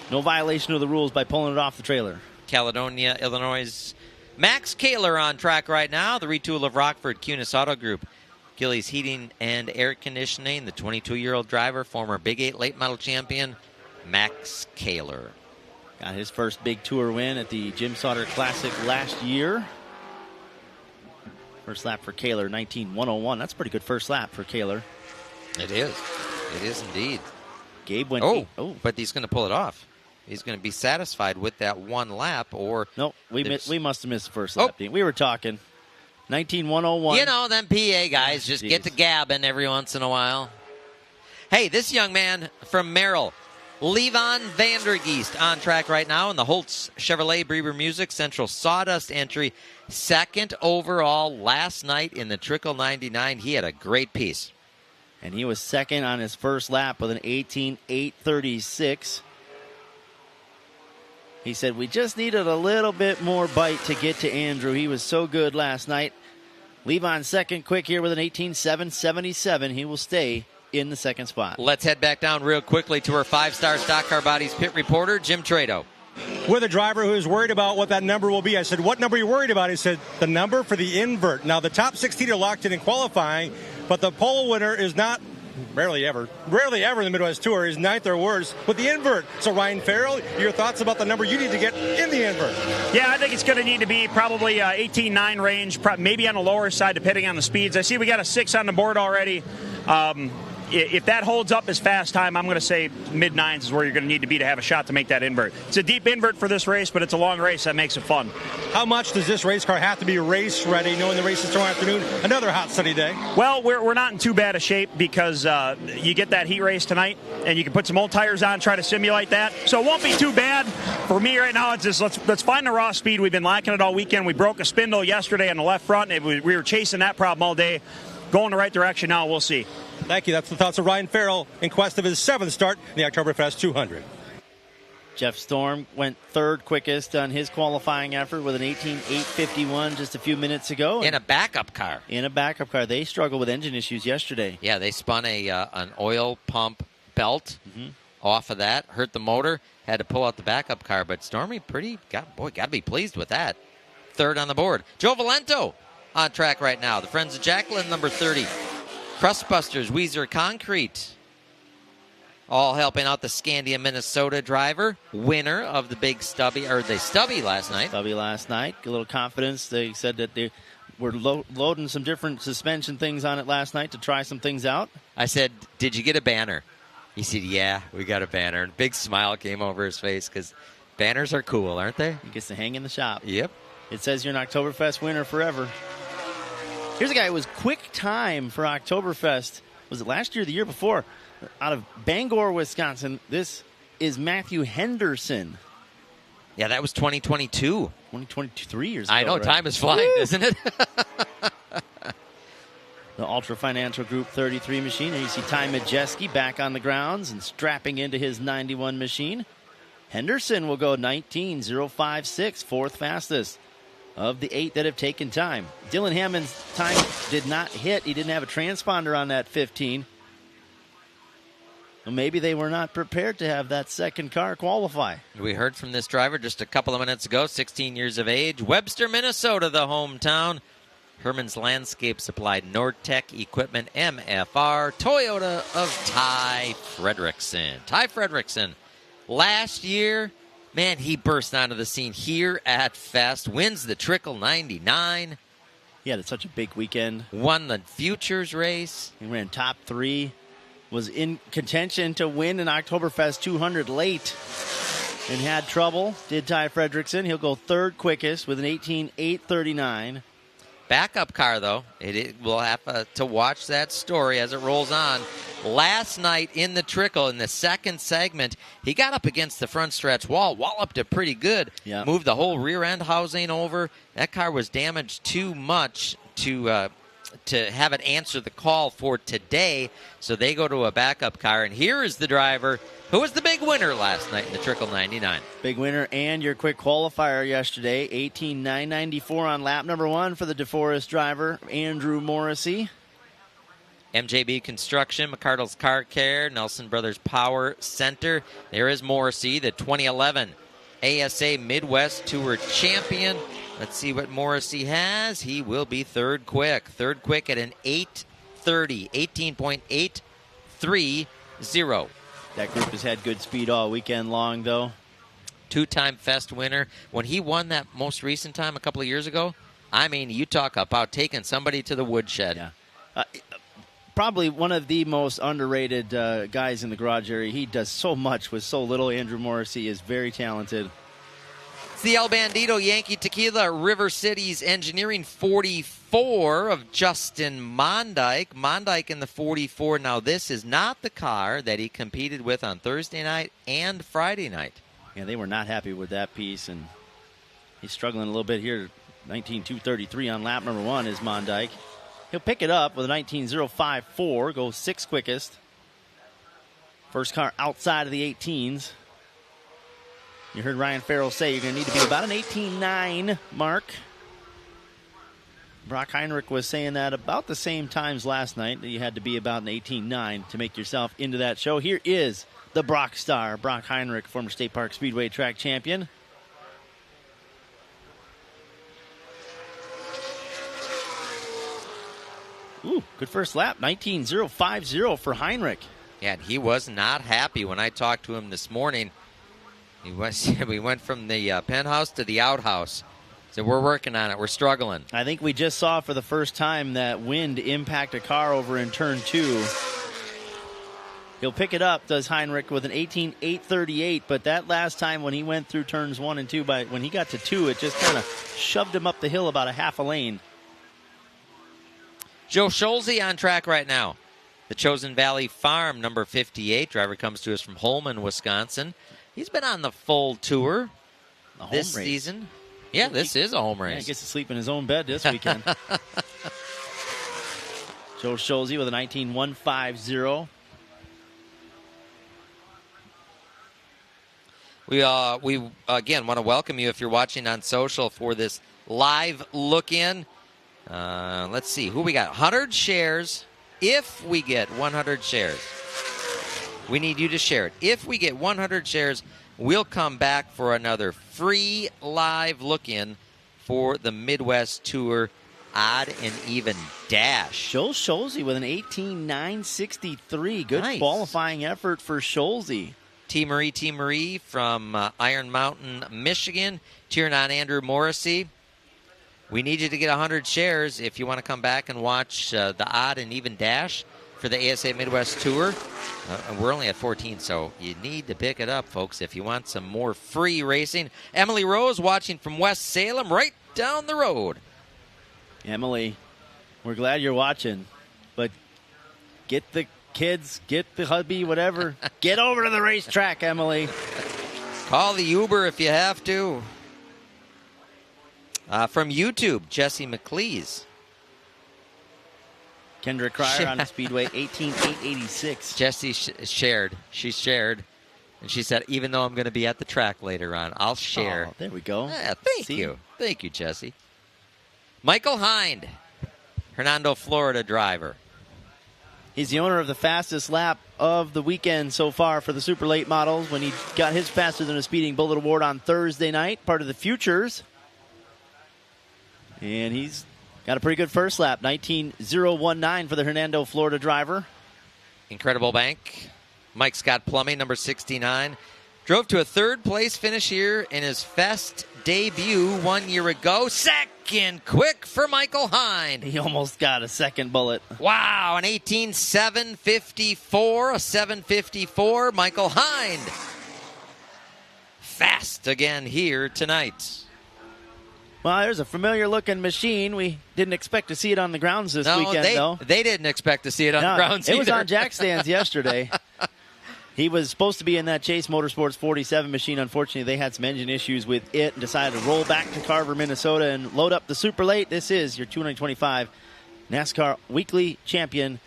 violation of the rules by pulling it off the trailer. Caledonia, Illinois' Max Kaler on track right now. The retool of Rockford Cunis Auto Group. Gillies Heating and Air Conditioning, the 22-year-old driver, former Big 8 late model champion, Max Kaler. Got his first big tour win at the Jim Sauter Classic last year. First lap for Kaler, 19.101. That's a pretty good first lap for Kaler. It is. It is indeed. Gabe went. But he's going to pull it off. He's going to be satisfied with that one lap, or no, we must have missed the first lap. We were talking 19.101. You know, them PA guys just get to gabbing every once in a while. Hey, this young man from Merrill, Levon Vandergeest on track right now in the Holtz Chevrolet Brewer Music Central Sawdust entry. Second overall last night in the Trickle 99. He had a great piece. And he was second on his first lap with an 18.836. He said, we just needed a little bit more bite to get to Andrew. He was so good last night. Levon second quick here with an 18.777. He will stay in the second spot. Let's head back down real quickly to our 5-star Stock Car Bodies pit reporter, Jim Trado. With a driver who's worried about what that number will be. I said, what number are you worried about? He said, the number for the invert. Now, the top 16 are locked in qualifying, but the pole winner is not rarely ever in the Midwest Tour is ninth or worse with the invert. So, Ryan Farrell, your thoughts about the number you need to get in the invert? Yeah, I think it's going to need to be probably 18.9 range, maybe on the lower side, depending on the speeds. I see we got a 6 on the board already. If that holds up as fast time, I'm going to say mid-9s is where you're going to need to be to have a shot to make that invert. It's a deep invert for this race, but it's a long race. That makes it fun. How much does this race car have to be race ready, knowing the race is tomorrow afternoon, another hot sunny day? Well, we're not in too bad a shape because you get that heat race tonight, and you can put some old tires on, try to simulate that. So it won't be too bad. For me right now, it's just let's find the raw speed. We've been lacking it all weekend. We broke a spindle yesterday on the left front. We were chasing that problem all day. Going the right direction now, we'll see. Thank you. That's the thoughts of Ryan Farrell in quest of his 7th start in the Oktoberfest 200. Jeff Storm went third quickest on his qualifying effort with an 18.851 just a few minutes ago. In a backup car. In a backup car. They struggled with engine issues yesterday. Yeah, they spun an oil pump belt off of that, hurt the motor, had to pull out the backup car. But Stormy got to be pleased with that. Third on the board. Joe Valento on track right now. The Friends of Jacqueline, number 30. Crustbusters, Weezer Concrete, all helping out the Scandia, Minnesota driver, winner of the big Stubby last night. Stubby last night, a little confidence. They said that they were loading some different suspension things on it last night to try some things out. I said, did you get a banner? He said, yeah, we got a banner. And a big smile came over his face because banners are cool, aren't they? He gets to hang in the shop. Yep. It says you're an Oktoberfest winner forever. Here's a guy who was quick time for Oktoberfest. Was it last year or the year before? Out of Bangor, Wisconsin. This is Matthew Henderson. Yeah, that was 2022. 2023 years ago. I know, right? time is flying, isn't it? The Ultra Financial Group 33 machine. And you see Ty Majeski back on the grounds and strapping into his 91 machine. Henderson will go 19.056, fourth fastest of the 8 that have taken time. Dylan Hammond's time did not hit. He didn't have a transponder on that 15. Well, maybe they were not prepared to have that second car qualify. We heard from this driver just a couple of minutes ago, 16 years of age. Webster, Minnesota, the hometown. Herman's Landscape Supply, Nordtech Equipment, MFR, Toyota of Ty Fredrickson. Ty Fredrickson, last year, man, he burst onto the scene here at Fest, wins the Trickle 99. He had such a big weekend. Won the Futures race. He ran top 3. Was in contention to win an Oktoberfest 200 late and had trouble. Did Ty Fredrickson. He'll go third quickest with an 18.839. Backup car, though. We'll have to watch that story as it rolls on. Last night in the Trickle, in the second segment, he got up against the front stretch wall, walloped it pretty good, moved the whole rear end housing over. That car was damaged too much to have it answer the call for today, so they go to a backup car. And here is the driver who was the big winner last night in the Trickle 99. Big winner and your quick qualifier yesterday, 18.994 on lap number 1 for the DeForest driver, Andrew Morrissey. MJB Construction, McCardle's Car Care, Nelson Brothers Power Center. There is Morrissey, the 2011 ASA Midwest Tour champion. Let's see what Morrissey has. He will be third quick. Third quick at an 8:30, 18.830. That group has had good speed all weekend long, though. Two-time Fest winner. When he won that most recent time a couple of years ago, I mean, you talk about taking somebody to the woodshed. Yeah. Probably one of the most underrated guys in the garage area. He does so much with so little. Andrew Morrissey is very talented. It's the El Bandido Yankee Tequila, River Cities Engineering 44 of Justin Mondyke. Mondyke in the 44. Now, this is not the car that he competed with on Thursday night and Friday night. Yeah, they were not happy with that piece, and he's struggling a little bit here. 19.233 on lap number 1 is Mondyke. He'll pick it up with a 19.054, go 6th quickest. First car outside of the 18s. You heard Ryan Farrell say you're going to need to be about an 18.9 mark. Brock Heinrich was saying that about the same times last night, that you had to be about an 18.9 to make yourself into that show. Here is the Brock star, Brock Heinrich, former State Park Speedway track champion. Ooh, good first lap, 19.050 for Heinrich. Yeah, and he was not happy when I talked to him this morning. We went from the penthouse to the outhouse. So we're working on it. We're struggling. I think we just saw for the first time that wind impact a car over in turn 2. He'll pick it up, does Heinrich, with an 18.838, but that last time when he went through turns 1 and 2, when he got to 2, it just kind of shoved him up the hill about a half a lane. Joe Scholze on track right now. The Chosen Valley Farm, number 58. Driver comes to us from Holman, Wisconsin. He's been on the full tour this season. Yeah, this is a home race. Yeah, he gets to sleep in his own bed this weekend. Joe Scholze with a 19.150. We again want to welcome you if you're watching on social for this live look-in. Let's see who we got. 100 shares. If we get 100 shares, we need you to share it. If we get 100 shares, we'll come back for another free live look-in for the Midwest Tour Odd and Even Dash. Joe Scholze with an 18.963. Good Nice. qualifying effort for Scholze. T. Marie from Iron Mountain, Michigan, cheering on Andrew Morrissey. We need you to get 100 shares if you want to come back and watch the Odd and Even Dash for the ASA Midwest Tour. We're only at 14, so you need to pick it up, folks, if you want some more free racing. Emily Rose watching from West Salem, right down the road. Emily, we're glad you're watching, but get the kids, get the hubby, whatever. Get over to the racetrack, Emily. Call the Uber if you have to. From YouTube, Jesse McLeese. Kendra Cryer on the Speedway, 18.886. Jesse shared. She shared. And she said, even though I'm going to be at the track later on, I'll share. Oh, there we go. Yeah, thank you. Thank you, Jesse. Michael Hind, Hernando, Florida driver. He's the owner of the fastest lap of the weekend so far for the Super Late Models when he got his Faster Than a Speeding Bullet Award on Thursday night, part of the Futures. And he's got a pretty good first lap, 19.019 for the Hernando, Florida driver. Incredible Bank. Mike Scott Plumbing, number 69. Drove to a third-place finish here in his Fest debut 1 year ago. Second quick for Michael Hind. He almost got a second bullet. Wow, an 18.754, a 754. Michael Hind. Fast again here tonight. Well, there's a familiar-looking machine. We didn't expect to see it on the grounds this weekend, though. They didn't expect to see it on the grounds either. It was on jack stands yesterday. He was supposed to be in that Chase Motorsports 47 machine. Unfortunately, they had some engine issues with it and decided to roll back to Carver, Minnesota, and load up the Super Late. This is your 225 NASCAR Weekly Champion,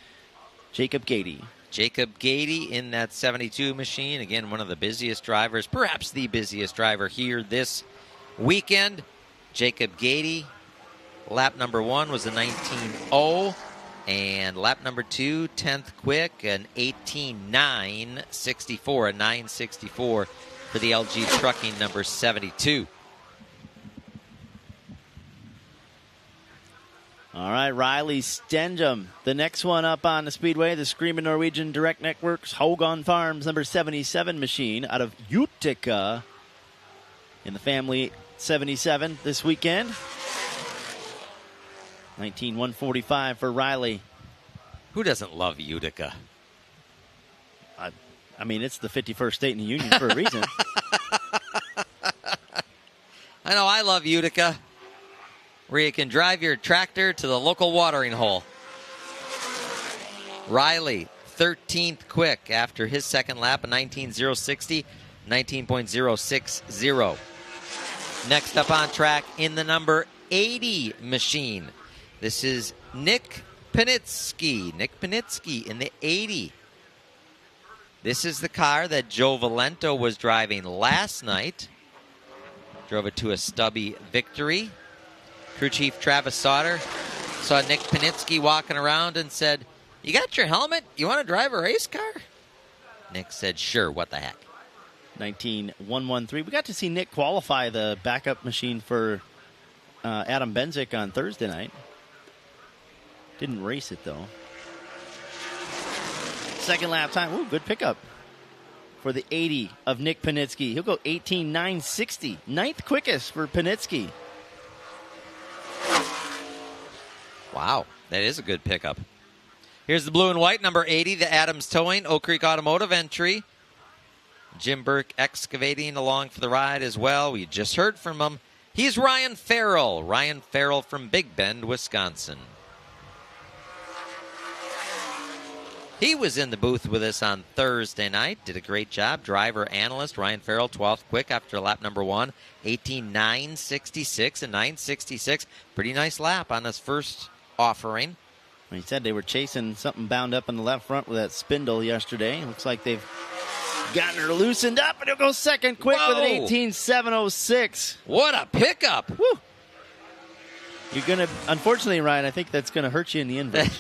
Jacob Gady. Jacob Gady in that 72 machine. Again, one of the busiest drivers, perhaps the busiest driver here this weekend. Jacob Gady, lap number 1 was a 19.0, and lap number 2, 10th quick, an 18.964, a 964 for the LG Trucking number 72. All right, Riley Stenjum, the next one up on the Speedway, the Screaming Norwegian Direct Networks Hogan Farms number 77 machine out of Utica in the family 77 this weekend. 19.145 for Riley. Who doesn't love Utica? I mean, it's the 51st state in the union for a reason. I know I love Utica, where you can drive your tractor to the local watering hole. Riley, 13th quick after his second lap, a 19.060, 19.060. Next up on track in the number 80 machine. This is Nick Panitsky. Nick Panitsky in the 80. This is the car that Joe Valento was driving last night. Drove it to a stubby victory. Crew Chief Travis Sauter saw Nick Panitsky walking around and said, "You got your helmet? You want to drive a race car?" Nick said, "Sure, what the heck." 19.113. We got to see Nick qualify the backup machine for Adam Benzik on Thursday night. Didn't race it, though. Second lap time. Ooh, good pickup for the 80 of Nick Panitsky. He'll go 18.960. Ninth quickest for Panitsky. Wow, that is a good pickup. Here's the blue and white, number 80, the Adams Towing, Oak Creek Automotive entry. Jim Burke excavating along for the ride as well. We just heard from him. He's Ryan Farrell. Ryan Farrell from Big Bend, Wisconsin. He was in the booth with us on Thursday night. Did a great job. Driver analyst Ryan Farrell, 12th quick after lap number 1. 18.966 and 9.66. Pretty nice lap on his first offering. He said they were chasing something bound up in the left front with that spindle yesterday. Looks like they've gotten her loosened up, and he'll go second quick with an 18.706. What a pickup. Woo. You're going to, unfortunately, Ryan, I think that's going to hurt you in the inverse.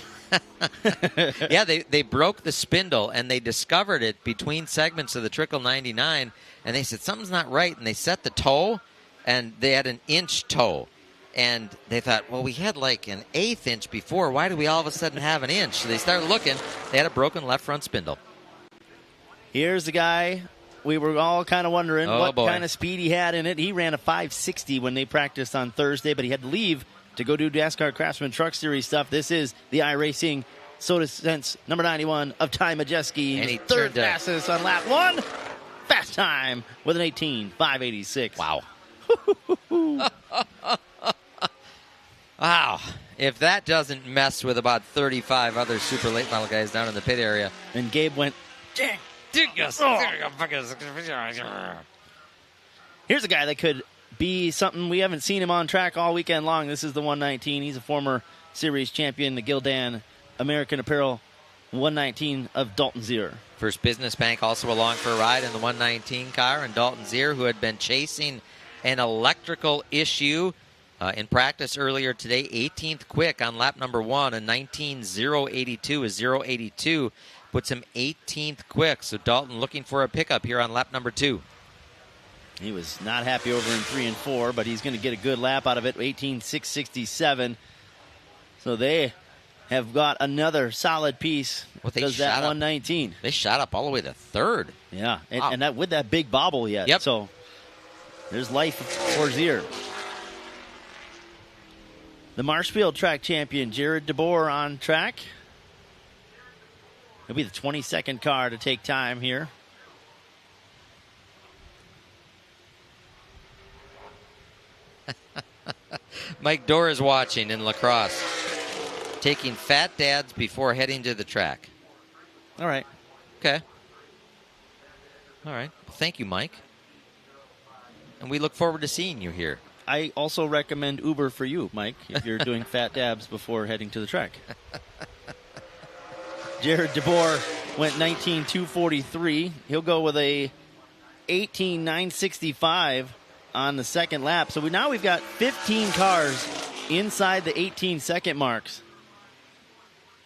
Yeah, they broke the spindle, and they discovered it between segments of the Trickle 99, and they said something's not right, and they set the toe, and they had an inch toe. And they thought, well, we had like an 1/8 inch before. Why do we all of a sudden have an inch? So they started looking. They had a broken left front spindle. Here's the guy we were all kind of wondering what kind of speed he had in it. He ran a 5.60 when they practiced on Thursday, but he had to leave to go do NASCAR Craftsman Truck Series stuff. This is the iRacing Soda Sense number 91 of Ty Majeski. And he third fastest on lap 1. Fast time with an 18.586. Wow. Wow. If that doesn't mess with about 35 other super late model guys down in the pit area. And Gabe went, dang. Here's a guy that could be something. We haven't seen him on track all weekend long. This is the 119. He's a former series champion, the Gildan American Apparel 119 of Dalton Zier. First Business Bank also along for a ride in the 119 car, and Dalton Zier, who had been chasing an electrical issue in practice earlier today, 18th quick on lap number 1, a 19.082, a 0.82 puts him 18th quick. So Dalton looking for a pickup here on lap number 2. He was not happy over in 3 and 4, but he's going to get a good lap out of it, 18.667. So they have got another solid piece. Does that 119? They shot up all the way to 3rd. Yeah, and that with that big bobble yet. Yep. So there's life for Zier. The Marshfield track champion, Jared DeBoer, on track. He'll be the 22nd car to take time here. Mike Dorr is watching in lacrosse, taking fat dads before heading to the track. All right. Okay. All right. Well, thank you, Mike. And we look forward to seeing you here. I also recommend Uber for you, Mike, if you're doing fat dabs before heading to the track. Jared DeBoer went 19.243. He'll go with a 18.965 on the second lap. So now we've got 15 cars inside the 18-second marks.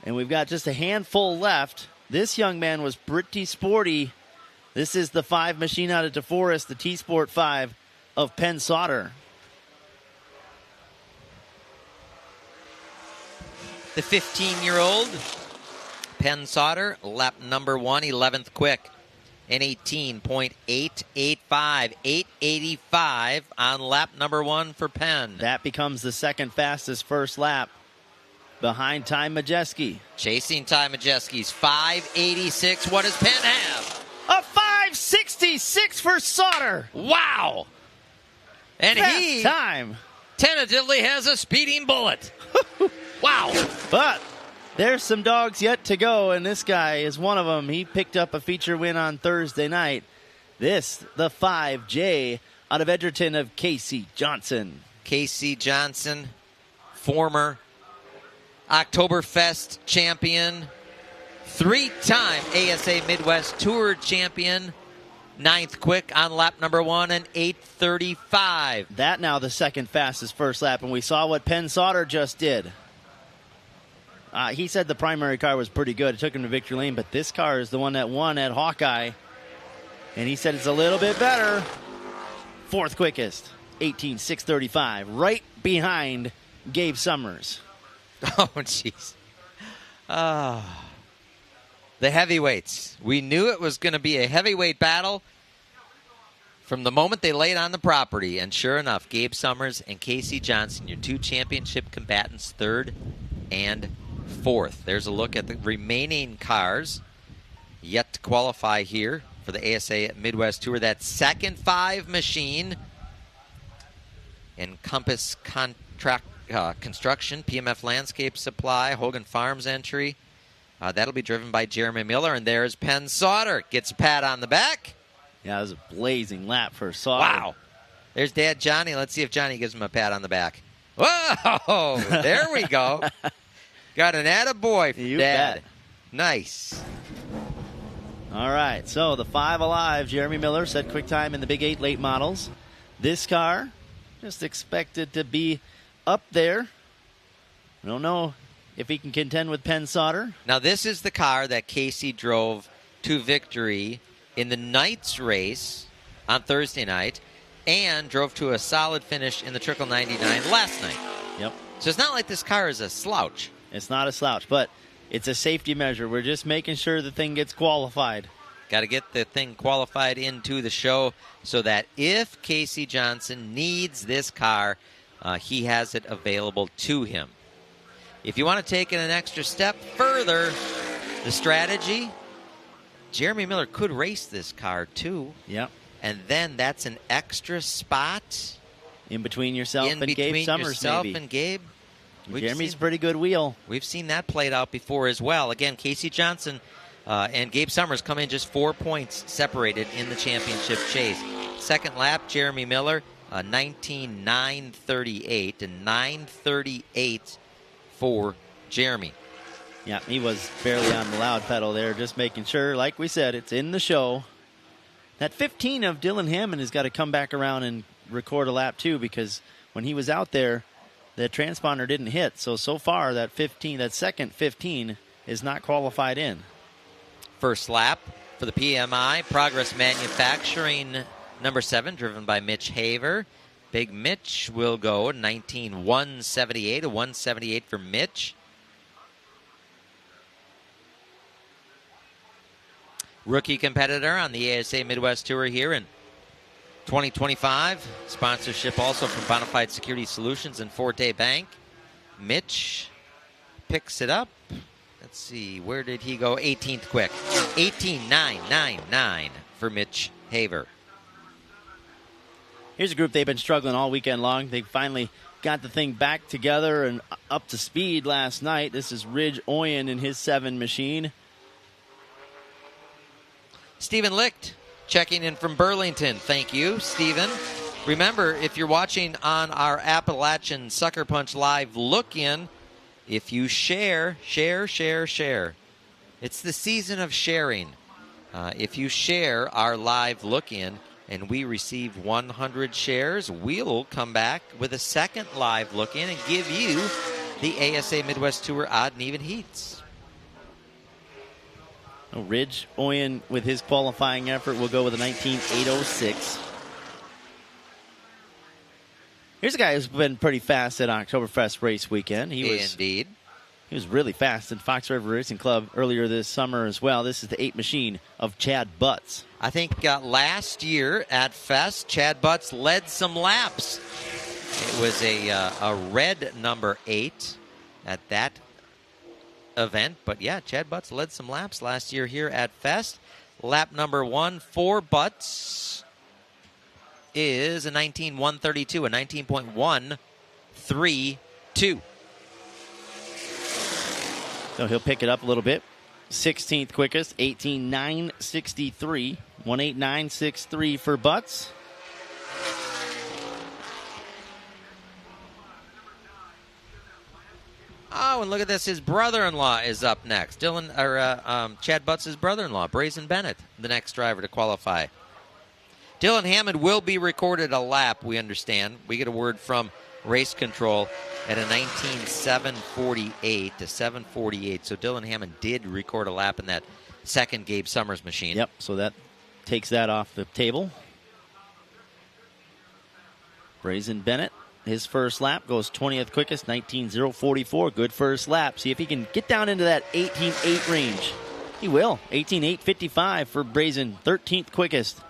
And we've got just a handful left. This young man was pretty sporty. This is the 5 machine out of DeForest, the T-Sport 5 of Penn Sauter. The 15-year-old Penn Sauter, lap number 1, 11th quick. An 18.885, 885 on lap number 1 for Penn. That becomes the second fastest first lap behind Ty Majeski. Chasing Ty Majeski's 586. What does Penn have? A 566 for Sauter. Wow. And he time. tentatively has a speeding bullet. Wow. But there's some dogs yet to go, and this guy is one of them. He picked up a feature win on Thursday night. This, the 5J out of Edgerton of Casey Johnson. Casey Johnson, former Oktoberfest champion, 3-time ASA Midwest Tour champion, 9th quick on lap number 1 and 8:35. That now the second fastest first lap, and we saw what Penn Sauter just did. He said the primary car was pretty good. It took him to victory lane, but this car is the one that won at Hawkeye, and he said it's a little bit better. 4th quickest, 18.635, right behind Gabe Summers. Oh, jeez. The heavyweights. We knew it was going to be a heavyweight battle from the moment they laid on the property. And sure enough, Gabe Summers and Casey Johnson, your 2 championship combatants, 3rd and 4th. There's a look at the remaining cars yet to qualify here for the ASA Midwest Tour. That second 5 machine, Encompass Construction, PMF Landscape Supply, Hogan Farms entry. That'll be driven by Jeremy Miller, and there's Penn Sauter. Gets a pat on the back. Yeah, it was a blazing lap for Sauter. Wow. There's Dad Johnny. Let's see if Johnny gives him a pat on the back. Whoa! There we go. Got an attaboy from You Dad. bet. Nice. All right, so the 5 alive, Jeremy Miller set quick time in the Big 8 late models. This car just expected to be up there. I don't know if he can contend with Penn Sauter. Now, this is the car that Casey drove to victory in the Knights race on Thursday night and drove to a solid finish in the Trickle 99 last night. Yep. So it's not like this car is a slouch. It's not a slouch, but it's a safety measure. We're just making sure the thing gets qualified. Got to get the thing qualified into the show so that if Casey Johnson needs this car, he has it available to him. If you want to take it an extra step further, the strategy, Jeremy Miller could race this car too. Yep. And then that's an extra spot In between yourself in and between Gabe Summers, yourself maybe. and Gabe. Jeremy's a pretty good wheel. We've seen that played out before as well. Again, Casey Johnson and Gabe Summers come in just 4 points separated in the championship chase. Second lap, Jeremy Miller, 19.938 and 9:38 for Jeremy. Yeah, he was barely on the loud pedal there, just making sure, like we said, it's in the show. That 15 of Dylan Hammond has got to come back around and record a lap too, because when he was out there, the transponder didn't hit. So far, that second 15 is not qualified in. First lap for the PMI, Progress Manufacturing, number 7, driven by Mitch Haver. Big Mitch will go 19.178, a 178 for Mitch. Rookie competitor on the ASA Midwest Tour here in 2025. Sponsorship also from Bonafide Security Solutions and Forte Bank. Mitch picks it up. Let's see, where did he go? 18th quick. 18.999 for Mitch Haver. Here's a group they've been struggling all weekend long. They finally got the thing back together and up to speed last night. This is Ridge Oyen in his 7 machine. Stephen Licht checking in from Burlington. Thank you, Stephen. Remember, if you're watching on our Appalachian Sucker Punch Live look-in, if you share. It's the season of sharing. If you share our live look-in and we receive 100 shares, we'll come back with a second live look-in and give you the ASA Midwest Tour odd and even heats. Ridge Oyen with his qualifying effort will go with a 19.806. Here's a guy who's been pretty fast at Oktoberfest race weekend. Indeed. He was really fast in Fox River Racing Club earlier this summer as well. This is the 8 machine of Chad Butts. I think last year at Fest, Chad Butts led some laps. It was a red number 8 at that event. But yeah, Chad Butts led some laps last year here at Fest. Lap number 1 for Butts. is a 19.132, a 19.132. So he'll pick it up a little bit. 16th quickest, 18.963. 18963 for Butts. Oh, and look at this. His brother-in-law is up next. Chad Butts' brother-in-law, Brazen Bennett, the next driver to qualify. Dylan Hammond will be recorded a lap, we understand. We get a word from race control at a 19.748 to 7:48. So Dylan Hammond did record a lap in that second Gabe Summers machine. Yep, so that takes that off the table. Brazen Bennett, his first lap goes 20th quickest, 19.044. Good first lap. See if he can get down into that 18.8 range. He will. 18.855 for Brazen, 13th quickest.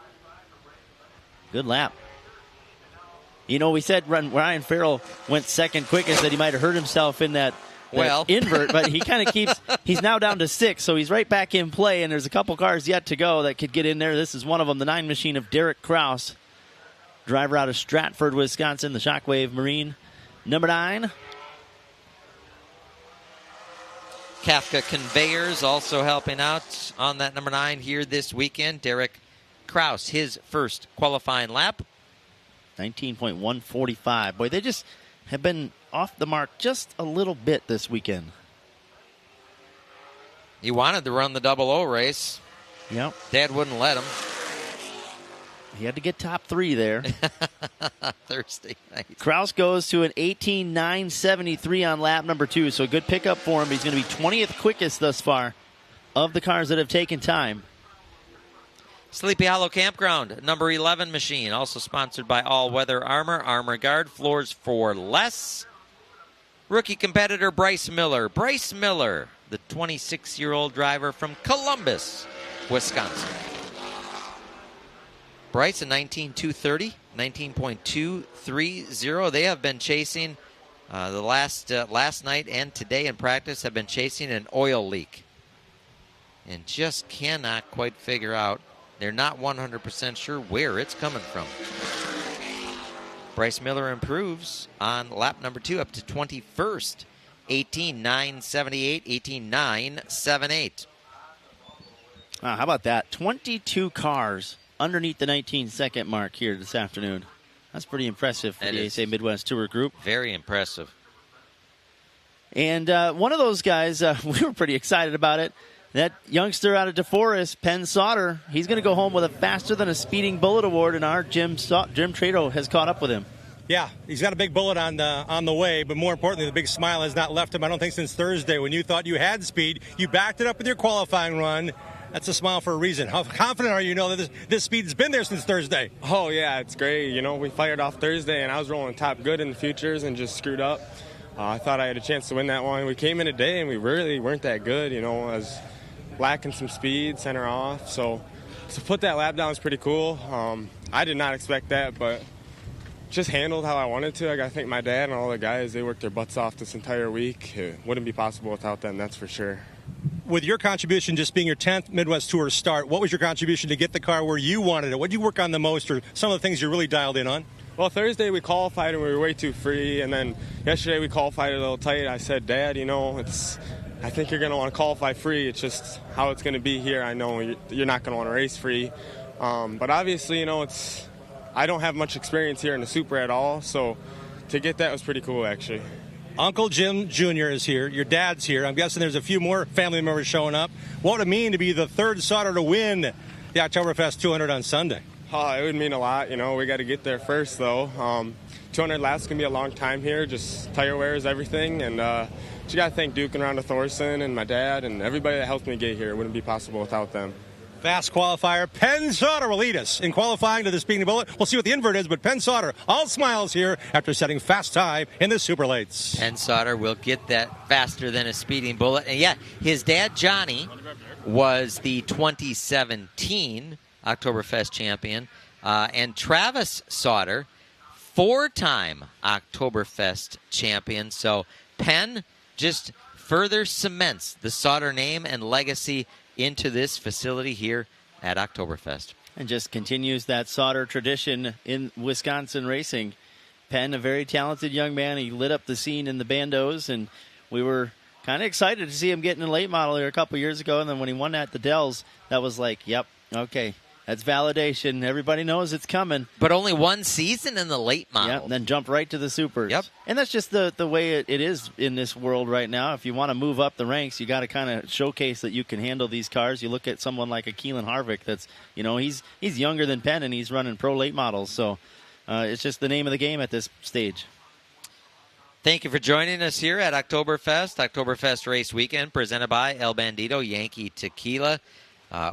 Good lap. You know, we said Ryan Farrell went second quickest that he might have hurt himself in that invert, but he kind of he's now down to 6, so he's right back in play, and there's a couple cars yet to go that could get in there. This is one of them, the 9 machine of Derek Kraus, driver out of Stratford, Wisconsin, the Shockwave Marine, number 9. Kafka Conveyors also helping out on that number 9 here this weekend. Derek Kraus, his first qualifying lap. 19.145. Boy, they just have been off the mark just a little bit this weekend. He wanted to run the 00 race. Yep. Dad wouldn't let him. He had to get top 3 there. Thursday night. Kraus goes to an 18.973 on lap number 2, so a good pickup for him. He's going to be 20th quickest thus far of the cars that have taken time. Sleepy Hollow Campground, number 11 machine, also sponsored by All Weather Armor, Armor Guard, floors for less. Rookie competitor Bryce Miller. Bryce Miller, the 26-year-old driver from Columbus, Wisconsin. Bryce, a 19.230, 19.230. They have been chasing, the last night and today in practice, have been chasing an oil leak. And just cannot quite figure out. They're not 100% sure where it's coming from. Bryce Miller improves on lap number 2 up to 21st. 18.978, 18.978. How about that? 22 cars underneath the 19-second mark here this afternoon. That's pretty impressive for the ASA Midwest Tour group. Very impressive. And one of those guys, we were pretty excited about it. That youngster out of DeForest, Penn Sauter, he's going to go home with a faster than a speeding bullet award, and our Jim Trado has caught up with him. Yeah, he's got a big bullet on the way, but more importantly, the big smile has not left him, I don't think, since Thursday. When you thought you had speed, you backed it up with your qualifying run. That's a smile for a reason. How confident are you that this speed's been there since Thursday? Oh, yeah, it's great. You know, we fired off Thursday, and I was rolling top good in the futures and just screwed up. I thought I had a chance to win that one. We came in today, and we really weren't that good, you know, as lacking some speed, center off. So to put that lap down was pretty cool. I did not expect that, but just handled how I wanted to. I got to thank my dad and all the guys. They worked their butts off this entire week. It wouldn't be possible without them, that's for sure. With your contribution just being your 10th Midwest Tour start, what was your contribution to get the car where you wanted it? What did you work on the most, or some of the things you really dialed in on? Well, Thursday we qualified and we were way too free, and then yesterday we qualified a little tight. I said, Dad, you know, I think you're going to want to qualify free. It's just how it's going to be here. I know you're not going to want to race free. But obviously, you know, I don't have much experience here in the Super at all, so to get that was pretty cool, actually. Uncle Jim Jr. is here. Your dad's here. I'm guessing there's a few more family members showing up. What would it mean to be the third Sauter to win the Oktoberfest 200 on Sunday? Oh, it would mean a lot. You know, we got to get there first, though. 200 laps can be a long time here, just tire wears, everything. And you got to thank Duke and Rhonda Thorson and my dad and everybody that helped me get here. It wouldn't be possible without them. Fast qualifier. Penn Sauter will lead us in qualifying to the speeding bullet. We'll see what the invert is, but Penn Sauter, all smiles here after setting fast time in the Super Lates. Penn Sauter will get that faster than a speeding bullet. And yeah, his dad, Johnny, was the 2017 Oktoberfest champion. And Travis Sauter, 4-time Oktoberfest champion. So Penn just further cements the Sauter name and legacy into this facility here at Oktoberfest. And just continues that solder tradition in Wisconsin racing. Penn, a very talented young man. He lit up the scene in the bandos, and we were kind of excited to see him get in a late model here a couple years ago. And then when he won at the Dells, that was like, yep, okay, that's validation. Everybody knows it's coming. But only one season in the late model. Yep, and then jump right to the supers. Yep. And that's just the way it is in this world right now. If you want to move up the ranks, you got to kind of showcase that you can handle these cars. You look at someone like a Keelan Harvick that's, he's younger than Penn, and he's running pro late models. So it's just the name of the game at this stage. Thank you for joining us here at Oktoberfest Race Weekend, presented by El Bandido Yankee Tequila.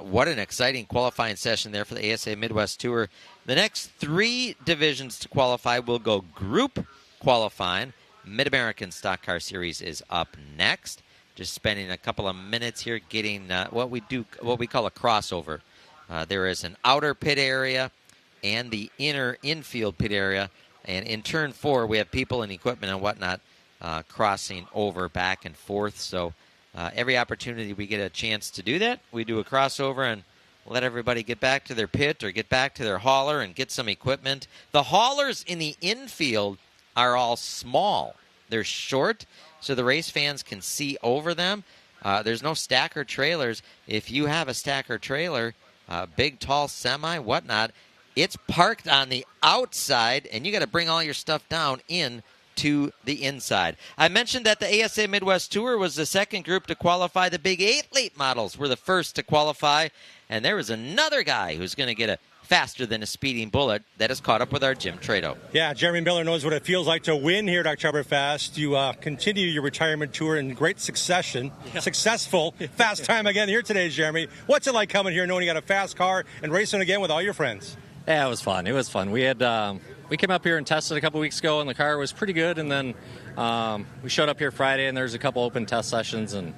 What an exciting qualifying session there for the ASA Midwest Tour. The next 3 divisions to qualify will go group qualifying. Mid-American Stock Car Series is up next. Just spending a couple of minutes here getting what we call a crossover. There is an outer pit area and the inner infield pit area. And in turn 4, we have people and equipment and whatnot crossing over back and forth. So every opportunity we get a chance to do that, we do a crossover and let everybody get back to their pit or get back to their hauler and get some equipment. The haulers in the infield are all small. They're short, so the race fans can see over them. There's no stacker trailers. If you have a stacker trailer, big, tall semi, whatnot, it's parked on the outside, and you got to bring all your stuff down in to the inside. I mentioned that the ASA Midwest Tour was the second group to qualify. The Big 8 Late Models were the first to qualify, and there was another guy who's going to get a faster than a speeding bullet that has caught up with our Jim Trado. Yeah, Jeremy Miller knows what it feels like to win here at Oktoberfest. You continue your retirement tour in great succession. Yeah. Successful. Fast time again here today, Jeremy. What's it like coming here knowing you got a fast car and racing again with all your friends? Yeah, it was fun. It was fun. We had we came up here and tested a couple weeks ago, and the car was pretty good. And then we showed up here Friday, and there's a couple open test sessions, and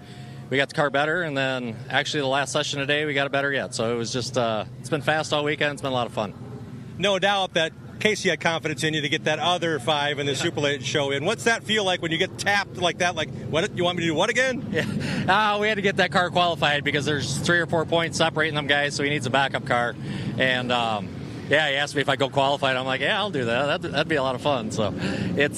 we got the car better. And then actually the last session today, we got it better yet. So it was just it's been fast all weekend. It's been a lot of fun. No doubt that Casey had confidence in you to get that other 5 in the Super Late show in. What's that feel like when you get tapped like that? Like, what, you want me to do what again? Yeah, we had to get that car qualified because there's 3 or 4 points separating them guys, so he needs a backup car. And yeah, he asked me if I go qualified. I'm like, yeah, I'll do that. That'd be a lot of fun. So it's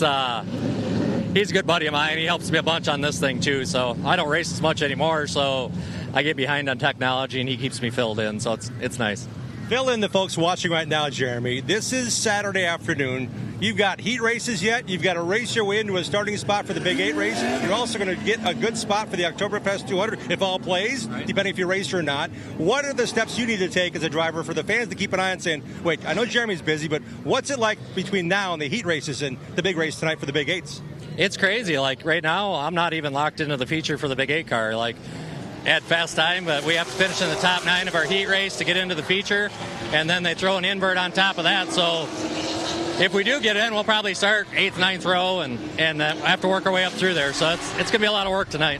he's a good buddy of mine. He helps me a bunch on this thing too. So I don't race as much anymore, so I get behind on technology, and he keeps me filled in. So it's nice. Fill in the folks watching right now, Jeremy. This is Saturday afternoon. You've got heat races yet. You've got to race your way into a starting spot for the Big 8 race. You're also going to get a good spot for the Oktoberfest 200 if all plays, depending if you race or not. What are the steps you need to take as a driver for the fans to keep an eye on saying, wait, I know Jeremy's busy, but what's it like between now and the heat races and the big race tonight for the Big 8s? It's crazy. Like right now, I'm not even locked into the feature for the Big 8 car. Like, at fast time, but we have to finish in the top 9 of our heat race to get into the feature, and then they throw an invert on top of that. So if we do get in, we'll probably start 8th, 9th row and have to work our way up through there. So it's going to be a lot of work tonight.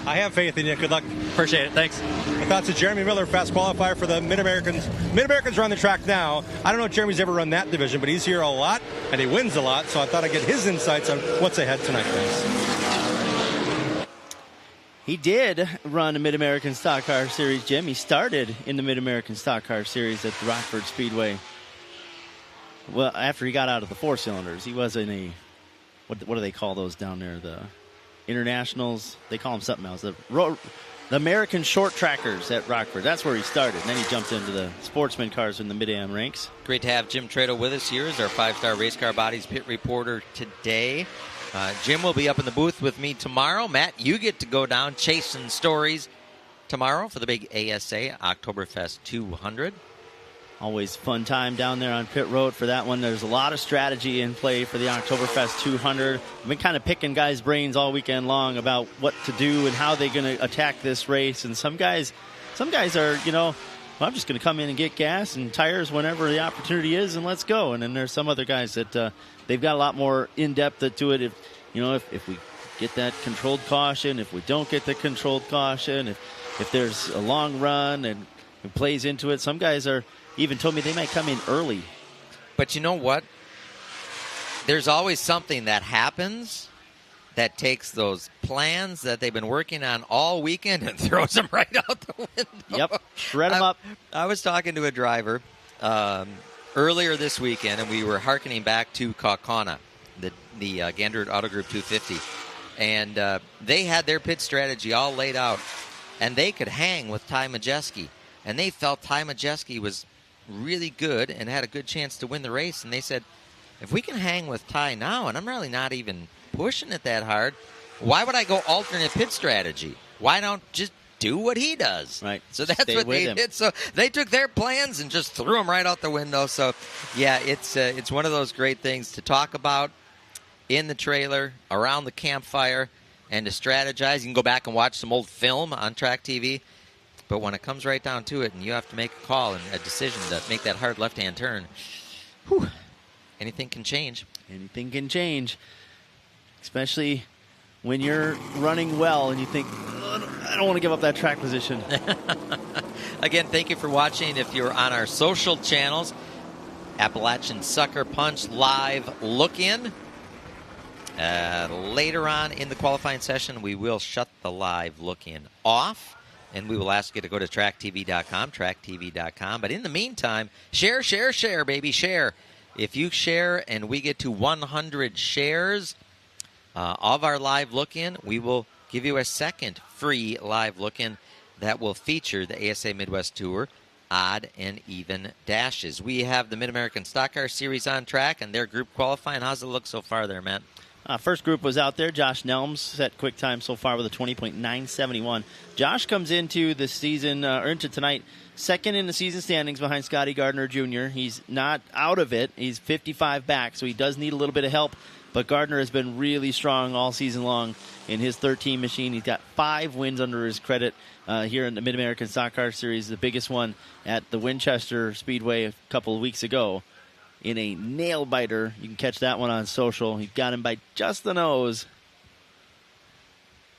I have faith in you. Good luck. Appreciate it. Thanks. The thoughts of Jeremy Miller, fast qualifier for the Mid-Americans. Mid-Americans are on the track now. I don't know if Jeremy's ever run that division, but he's here a lot, and he wins a lot, so I thought I'd get his insights on what's ahead tonight. Thanks. He did run a Mid-American Stock Car Series, Jim. He started in the Mid-American Stock Car Series at the Rockford Speedway. Well, after he got out of the 4-cylinders, he was in a, what do they call those down there? The Internationals? They call them something else. The American Short Trackers at Rockford. That's where he started. And then he jumped into the sportsman cars in the Mid-Am ranks. Great to have Jim Trado with us here as our 5-star Race Car Bodies pit reporter today. Jim will be up in the booth with me tomorrow. Matt, you get to go down chasing stories tomorrow for the big ASA Oktoberfest 200. Always fun time down there on pit road for that one. There's a lot of strategy in play for the Oktoberfest 200. I've been kind of picking guys' brains all weekend long about what to do and how they're going to attack this race. And some guys are, well, I'm just going to come in and get gas and tires whenever the opportunity is, and let's go. And then there's some other guys that they've got a lot more in-depth to it. If we get that controlled caution, if we don't get the controlled caution, if there's a long run and it plays into it. Some guys are even told me they might come in early. But you know what? There's always something that happens that takes those plans that they've been working on all weekend and throws them right out the window. Yep, shred them up. I was talking to a driver earlier this weekend, and we were hearkening back to Kaukauna, the Gander Auto Group 250. And they had their pit strategy all laid out, and they could hang with Ty Majeski. And they felt Ty Majeski was really good and had a good chance to win the race. And they said, if we can hang with Ty now, and I'm really not even pushing it that hard, why would I go alternate pit strategy? Why don't just do what he does? Right. So that's what they did. So they took their plans and just threw them right out the window. So, yeah, it's one of those great things to talk about in the trailer, around the campfire, and to strategize. You can go back and watch some old film on Track TV. But when it comes right down to it and you have to make a call and a decision to make that hard left-hand turn, anything can change. Anything can change, especially when you're running well and you think, I don't want to give up that track position. Again, thank you for watching. If you're on our social channels, Appalachian Sucker Punch live look-in. Later on in the qualifying session, we will shut the live look-in off. And we will ask you to go to tracktv.com, tracktv.com. But in the meantime, share, baby, share. If you share and we get to 100 shares of our live look-in, we will give you a second free live look-in that will feature the ASA Midwest Tour odd and even dashes. We have the Mid-American Stock Car Series on track and their group qualifying. How's it look so far there, Matt? First group was out there. Josh Nelms set quick time so far with a 20.971. Josh comes into the season, or into tonight, second in the season standings behind Scotty Gardner Jr. He's not out of it. He's 55 back, so he does need a little bit of help. But Gardner has been really strong all season long in his 13 machine. He's got 5 wins under his credit here in the Mid-American Stock Car Series, the biggest one at the Winchester Speedway a couple of weeks ago. In a nail-biter. You can catch that one on social. He got him by just the nose.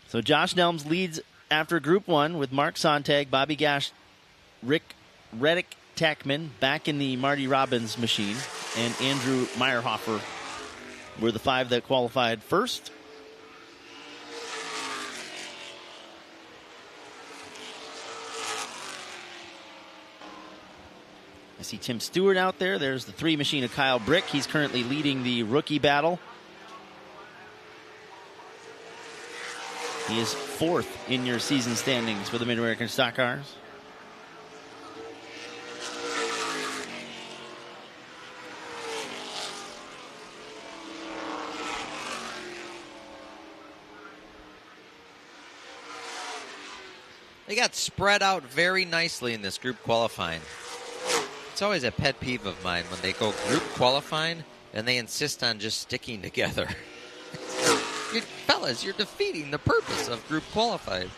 So Josh Nelms leads after Group 1 with Mark Sontag, Bobby Gash, Rick Reddick Tackman back in the Marty Robbins machine, and Andrew Meyerhofer were the 5 that qualified first. I see Tim Stewart out there. There's the 3 machine of Kyle Brick. He's currently leading the rookie battle. He is 4th in your season standings for the Mid-American Stock Cars. They got spread out very nicely in this group qualifying. It's always a pet peeve of mine when they go group qualifying and they insist on just sticking together. Fellas, you're defeating the purpose of group qualifying.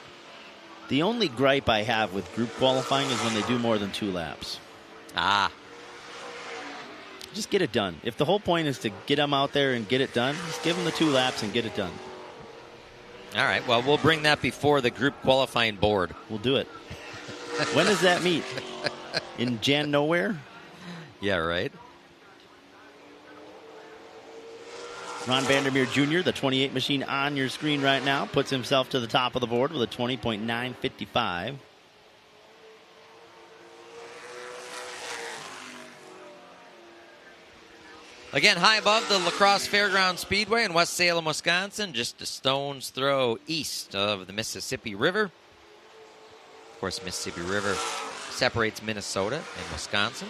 The only gripe I have with group qualifying is when they do more than 2 laps. Just get it done. If the whole point is to get them out there and get it done, just give them the 2 laps and get it done. All right, well, we'll bring that before the group qualifying board. We'll do it. When does that meet? In Jan Nowhere? Yeah, right. Ron Vandermeer Jr., the 28 machine on your screen right now, puts himself to the top of the board with a 20.955. Again, high above the La Crosse Fairground Speedway in West Salem, Wisconsin, just a stone's throw east of the Mississippi River. Of course, Mississippi River separates Minnesota and Wisconsin.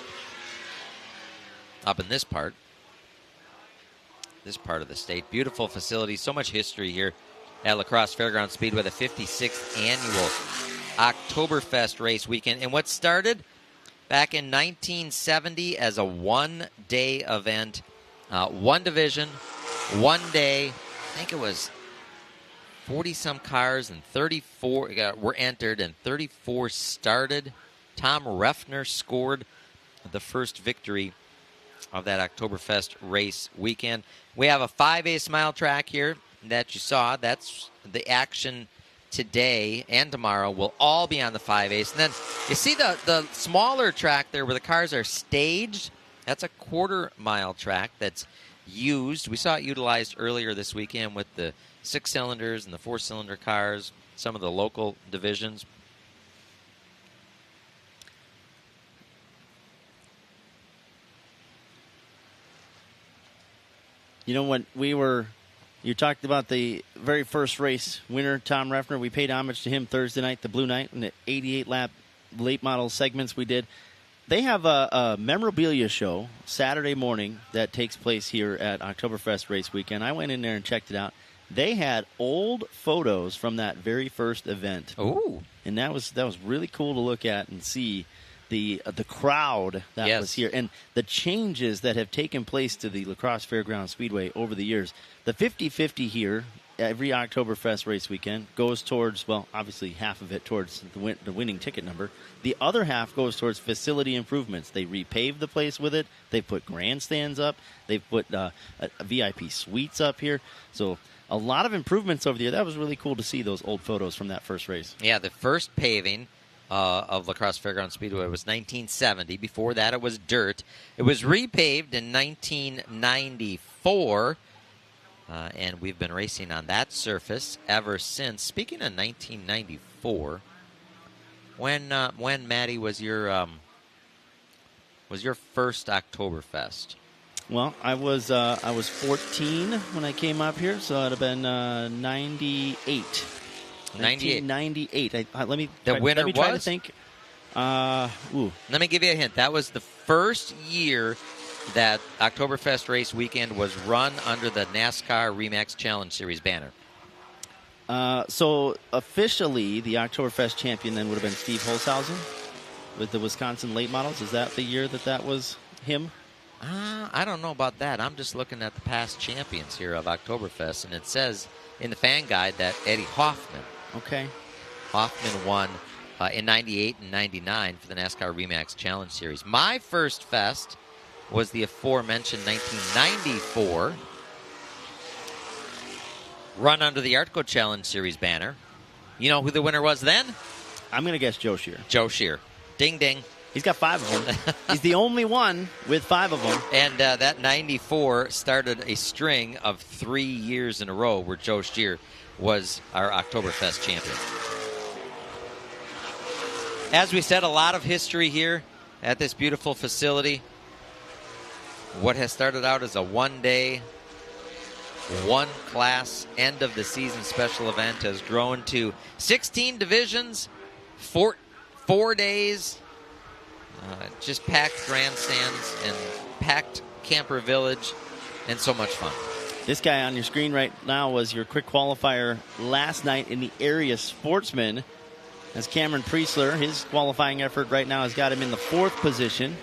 Up in this part of the state. Beautiful facility, so much history here at La Crosse Fairground Speedway, the 56th annual Oktoberfest race weekend. And what started back in 1970 as a one-day event, one division, one day. I think it was 40-some cars and 34 were entered and 34 started. Tom Refner scored the first victory of that Oktoberfest race weekend. We have a 5-ace mile track here that you saw. That's the action today and tomorrow will all be on the 5-ace. And then you see the smaller track there where the cars are staged. That's a quarter-mile track that's used. We saw it utilized earlier this weekend with the 6-cylinders and the 4-cylinder cars, some of the local divisions. You know, when you talked about the very first race winner, Tom Reffner. We paid homage to him Thursday night, the Blue Night, and the 88-lap late model segments we did. They have a memorabilia show Saturday morning that takes place here at Oktoberfest race weekend. I went in there and checked it out. They had old photos from that very first event. Ooh. And that was really cool to look at and see the crowd that was here and the changes that have taken place to the La Crosse Fairgrounds Speedway over the years. The 50-50 here every Oktoberfest race weekend goes towards, well, obviously half of it towards the winning ticket number. The other half goes towards facility improvements. They repaved the place with it. They put grandstands up. They put VIP suites up here. So a lot of improvements over there. That was really cool to see those old photos from that first race. Yeah, the first paving of La Crosse Fairgrounds Speedway was 1970. Before that, it was dirt. It was repaved in 1994, and we've been racing on that surface ever since. Speaking of 1994, when Maddie was your first Oktoberfest? Well, I was 14 when I came up here, so it'd have been 98. 1998. Let me try to think. Let me give you a hint. That was the first year that Oktoberfest race weekend was run under the NASCAR REMAX Challenge Series banner. So officially, the Oktoberfest champion then would have been Steve Holshausen with the Wisconsin Late Models. Is that the year that was him? I don't know about that. I'm just looking at the past champions here of Oktoberfest, and it says in the fan guide that Eddie Hoffman. Okay. Hoffman won in 98 and 99 for the NASCAR REMAX Challenge Series. My first fest was the aforementioned 1994, run under the Artco Challenge Series banner. You know who the winner was then? I'm going to guess Joe Shear. Joe Shear. Ding, ding. He's got 5 of them. He's the only one with 5 of them. And that 94 started a string of 3 years in a row where Joe Shear was our Oktoberfest champion. As we said, a lot of history here at this beautiful facility. What has started out as a one-day, one-class, end-of-the-season special event has grown to 16 divisions, 4 days, just packed grandstands and packed camper village, and so much fun. This guy on your screen right now was your quick qualifier last night in the area sportsman. As Cameron Priesler, his qualifying effort right now has got him in the 4th position.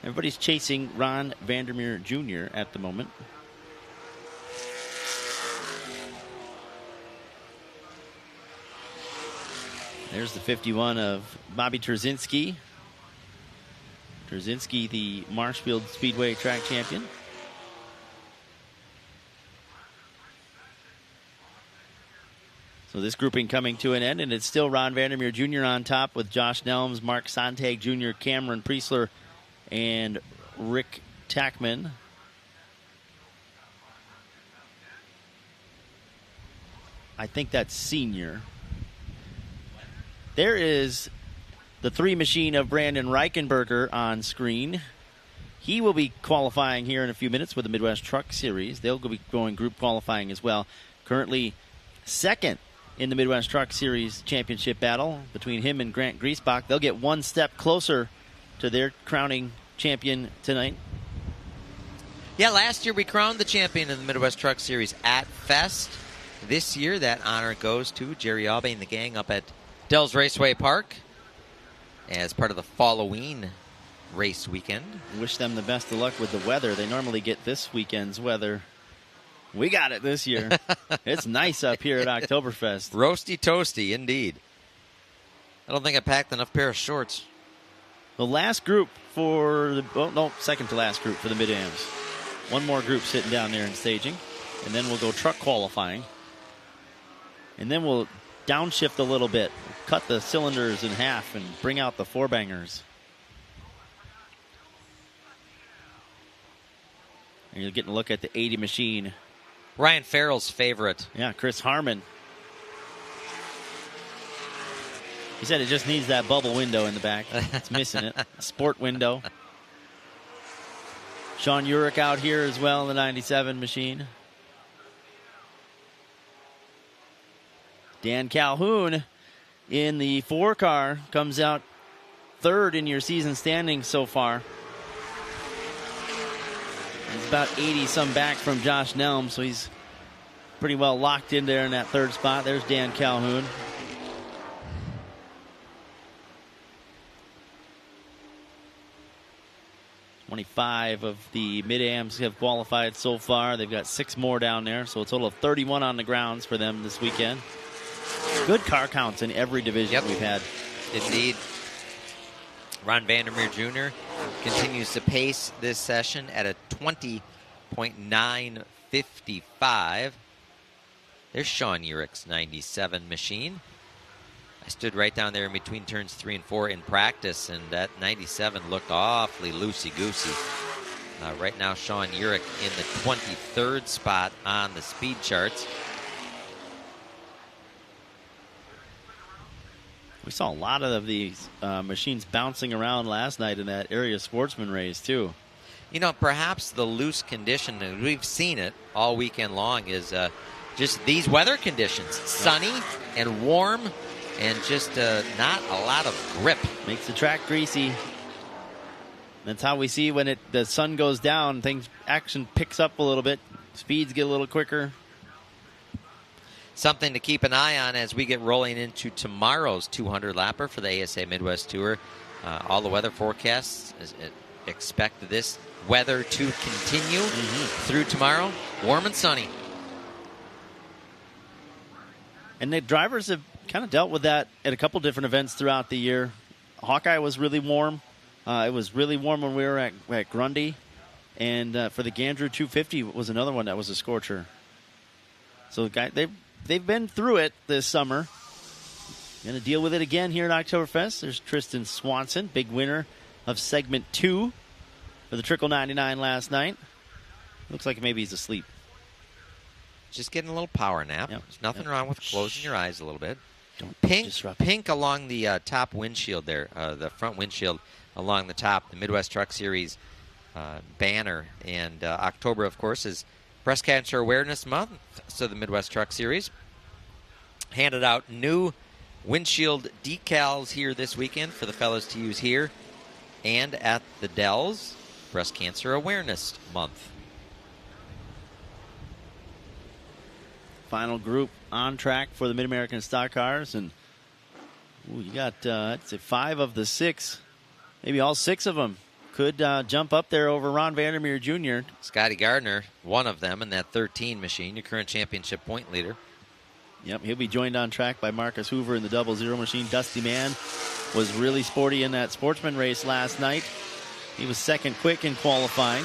Everybody's chasing Ron Vandermeer Jr. at the moment. There's the 51 of Bobby Trzynski. Trzynski, the Marshfield Speedway track champion. So this grouping coming to an end, and it's still Ron Vandermeer Jr. on top with Josh Nelms, Mark Sontag Jr., Cameron Priesler, and Rick Tackman. I think that's senior. There is the 3 machine of Brandon Reichenberger on screen. He will be qualifying here in a few minutes with the Midwest Truck Series. They'll be going group qualifying as well. Currently 2nd in the Midwest Truck Series championship battle between him and Grant Griesbach. They'll get one step closer to their crowning champion tonight. Yeah, last year we crowned the champion in the Midwest Truck Series at Fest. This year that honor goes to Jerry Aube and the gang up at Dells Raceway Park as part of the Halloween race weekend. Wish them the best of luck with the weather. They normally get this weekend's weather. We got it this year. It's nice up here at Oktoberfest. Roasty toasty, indeed. I don't think I packed enough pair of shorts. The last group for the, second to last group for the Mid-Ams. One more group sitting down there and staging. And then we'll go truck qualifying. And then we'll downshift a little bit. Cut the cylinders in half and bring out the 4-bangers. And you're getting a look at the 80 machine Ryan Farrell's favorite. Yeah, Chris Harmon. He said it just needs that bubble window in the back. It's missing it. Sport window. Sean Urich out here as well in the 97 machine. Dan Calhoun in the 4 car comes out third in your season standings so far. He's about 80-some back from Josh Nelm, so he's pretty well locked in there in that 3rd spot. There's Dan Calhoun. $25 of the mid-ams have qualified so far. They've got 6 more down there, so a total of 31 on the grounds for them this weekend. Good car counts in every division we've had. Indeed. Ron Vandermeer Jr. continues to pace this session at a 20.955. There's Sean Urich's 97 machine. I stood right down there in between turns 3 and 4 in practice, and that 97 looked awfully loosey-goosey. Right now, Sean Urich in the 23rd spot on the speed charts. We saw a lot of these machines bouncing around last night in that area sportsman race, too. You know, perhaps the loose condition, and we've seen it all weekend long, is just these weather conditions. Sunny and warm and just not a lot of grip. Makes the track greasy. That's how we see when the sun goes down, action picks up a little bit. Speeds get a little quicker. Something to keep an eye on as we get rolling into tomorrow's 200-lapper for the ASA Midwest Tour. All the weather forecasts expect this weather to continue through tomorrow. Warm and sunny. And the drivers have kind of dealt with that at a couple different events throughout the year. Hawkeye was really warm. It was really warm when we were at Grundy. And for the Gandrew 250 was another one that was a scorcher. So they've been through it this summer. Going to deal with it again here at Oktoberfest. There's Tristan Swanson, big winner of segment 2 for the Trickle 99 last night. Looks like maybe he's asleep. Just getting a little power nap. Yep. There's nothing wrong with closing your eyes a little bit. Don't Pink along the top windshield there, the front windshield along the top, the Midwest Truck Series banner. And October, of course, is Breast Cancer Awareness Month, so the Midwest Truck Series handed out new windshield decals here this weekend for the fellas to use here and at the Dells, Breast Cancer Awareness Month. Final group on track for the Mid-American Stock Cars. And you got, I'd say 5 of the 6, maybe all 6 of them could jump up there over Ron Vandermeer Jr. Scotty Gardner, one of them in that 13 machine, your current championship point leader. Yep, he'll be joined on track by Marcus Hoover in the 00 machine. Dusty Mann was really sporty in that sportsman race last night. He was second quick in qualifying.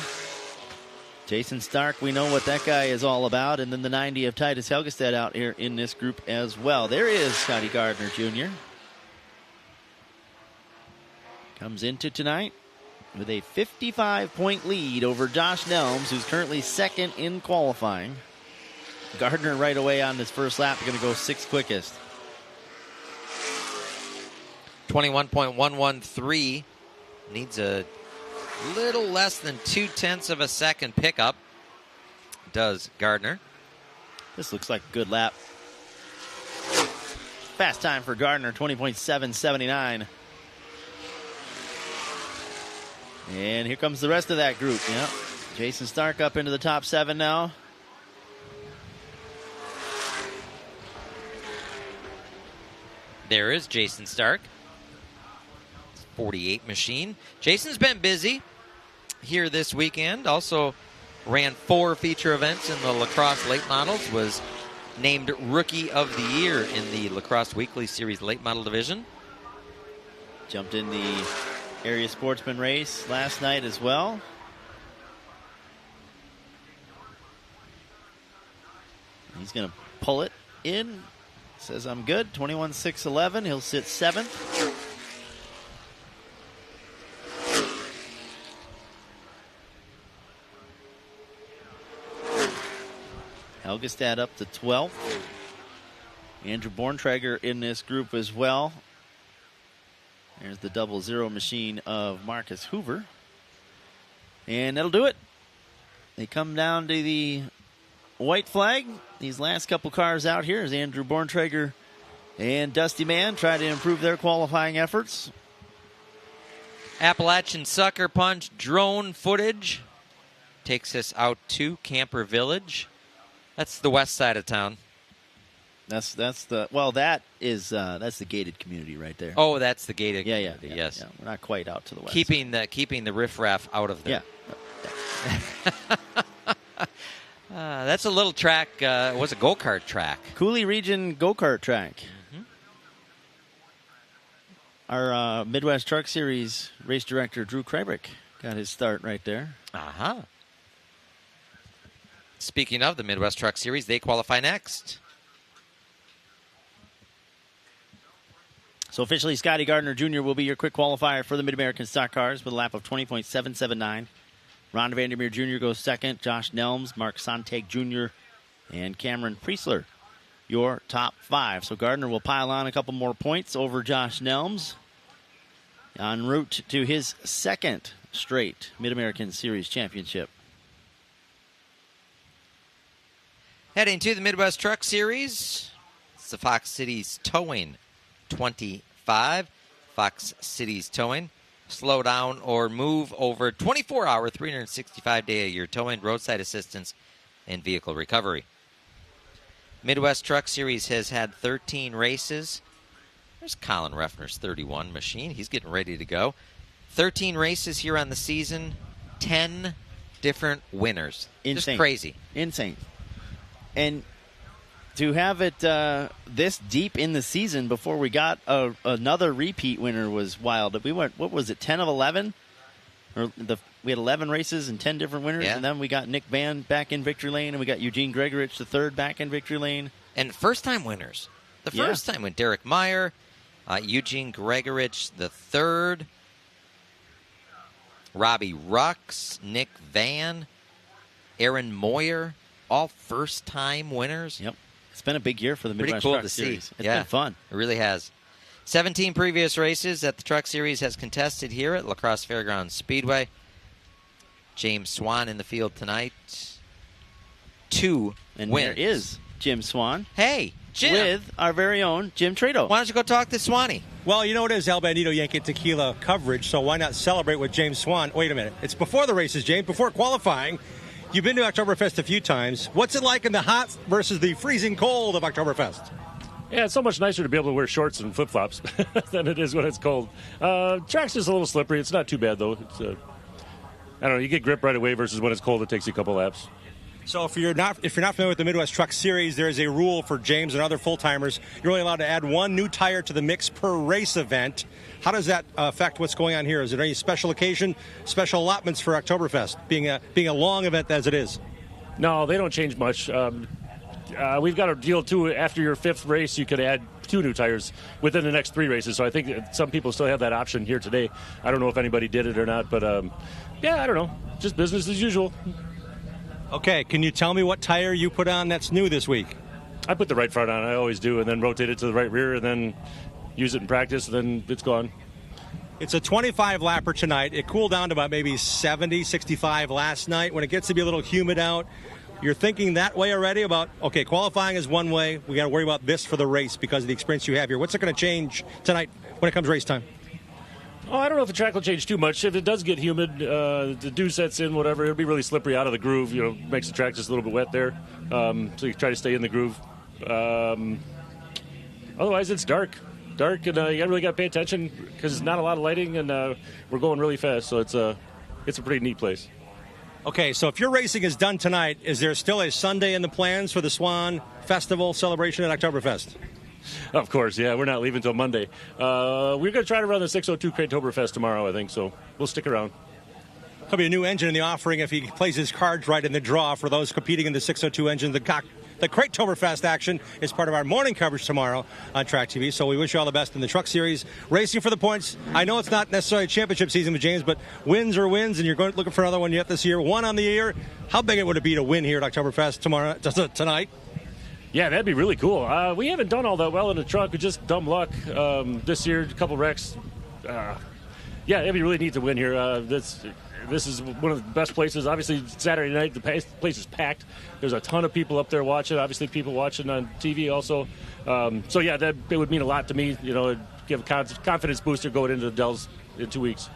Jason Stark, we know what that guy is all about. And then the 90 of Titus Helgestad out here in this group as well. There is Scotty Gardner Jr. Comes into tonight with a 55-point lead over Josh Nelms, who's currently second in qualifying. Gardner right away on his first lap, going to go 6th quickest. 21.113. Needs a little less than 0.2 of a second pickup. Does Gardner. This looks like a good lap. Fast time for Gardner, 20.779. And here comes the rest of that group. Yep. Jason Stark up into the top 7 now. There is Jason Stark. 48 machine. Jason's been busy here this weekend. Also ran 4 feature events in the Lacrosse Late Models. Was named Rookie of the Year in the Lacrosse Weekly Series Late Model Division. Jumped in the area sportsman race last night as well. He's going to pull it in. Says I'm good. 21.611. He'll sit 7th. Helgestad up to 12th. Andrew Borntrager in this group as well. There's the 00 machine of Marcus Hoover. And that'll do it. They come down to the white flag. These last couple cars out here as Andrew Borntrager and Dusty Mann try to improve their qualifying efforts. Appalachian Sucker Punch drone footage takes us out to Camper Village. That's the west side of town. That's the gated community right there. Oh, that's the gated community. Yeah, yes. Yeah, we're not quite out to the west. Keeping the riffraff out of there. Yeah. That's a little track. Was a go-kart track. Cooley Region go-kart track. Mm-hmm. Our Midwest Truck Series race director, Drew Krabrick, got his start right there. Uh-huh. Speaking of the Midwest Truck Series, they qualify next. So officially, Scotty Gardner Jr. will be your quick qualifier for the Mid-American Stock Cars with a lap of 20.779. Ron Vandermeer Jr. goes second. Josh Nelms, Mark Sontag Jr., and Cameron Priestler, your top 5. So Gardner will pile on a couple more points over Josh Nelms en route to his second straight Mid-American Series championship. Heading to the Midwest Truck Series, it's the Fox Cities Towing 25. Fox Cities Towing. Slow down or move over 24-hour, 365-day-a-year towing, roadside assistance, and vehicle recovery. Midwest Truck Series has had 13 races. There's Colin Reffner's 31 machine. He's getting ready to go. 13 races here on the season, 10 different winners. Insane. Just crazy. Insane. And to have it this deep in the season before we got another repeat winner was wild. We went, what was it, 10 of 11? We had 11 races and 10 different winners, and then we got Nick Van back in victory lane, and we got Eugene Gregorich the third back in victory lane. And first-time winners. The first time went Derek Meyer, Eugene Gregorich the third, Robbie Rux, Nick Van, Aaron Moyer, all first-time winners. Yep. It's been a big year for the Midwest Truck Truck Series. See. It's been fun. It really has. 17 previous races that the Truck Series has contested here at La Crosse Fairgrounds Speedway. James Swan in the field tonight. 2 and wins. There is Jim Swan. Hey, Jim. With our very own Jim Trado. Why don't you go talk to Swanee? Well, you know it is El Bandido Yankee Tequila coverage, so why not celebrate with James Swan? Wait a minute. It's before the races, James, before qualifying. You've been to Oktoberfest a few times. What's it like in the hot versus the freezing cold of Oktoberfest? Yeah, it's so much nicer to be able to wear shorts and flip-flops than it is when it's cold. Track's just a little slippery. It's not too bad, though. It's, I don't know, you get grip right away versus when it's cold, it takes you a couple laps. So if you're not familiar with the Midwest Truck Series, there is a rule for James and other full-timers. You're only allowed to add 1 new tire to the mix per race event. How does that affect what's going on here? Is there any special occasion, special allotments for Oktoberfest, being a long event as it is? No, they don't change much. We've got a deal, too. After your 5th race, you could add 2 new tires within the next 3 races. So I think some people still have that option here today. I don't know if anybody did it or not, but, yeah, I don't know. Just business as usual. Okay, can you tell me what tire you put on that's new this week? I put the right front on. I always do, and then rotate it to the right rear, and then use it in practice, and then it's gone. It's a 25-lapper tonight. It cooled down to about maybe 70, 65 last night. When it gets to be a little humid out, you're thinking that way already about, okay, qualifying is one way. We got to worry about this for the race because of the experience you have here. What's it going to change tonight when it comes race time? Oh, I don't know if the track will change too much. If it does get humid, the dew sets in, whatever, it'll be really slippery out of the groove. You know, makes the track just a little bit wet there. So you try to stay in the groove. Otherwise, it's dark, and you really got to pay attention because there's not a lot of lighting, and we're going really fast. So it's a pretty neat place. Okay, so if your racing is done tonight, is there still a Sunday in the plans for the Swan Festival celebration at Oktoberfest? Of course, yeah. We're not leaving until Monday. We're going to try to run the 602 Oktoberfest tomorrow, I think, so we'll stick around. Could be a new engine in the offering if he plays his cards right in the draw for those competing in the 602 engine. The The Oktoberfest action is part of our morning coverage tomorrow on Track TV. So we wish you all the best in the Truck Series. Racing for the points. I know it's not necessarily a championship season with James, but wins are wins, and you're looking for another one yet this year. One on the year. How big would it be to win here at Oktoberfest tonight? Yeah, that'd be really cool. We haven't done all that well in the truck. We just dumb luck this year, a couple wrecks. Yeah, it'd be really neat to win here. This is one of the best places. Obviously, Saturday night, the place is packed. There's a ton of people up there watching. Obviously, people watching on TV also. So, yeah, it would mean a lot to me. You know, it'd give a confidence booster going into the Dells in 2 weeks.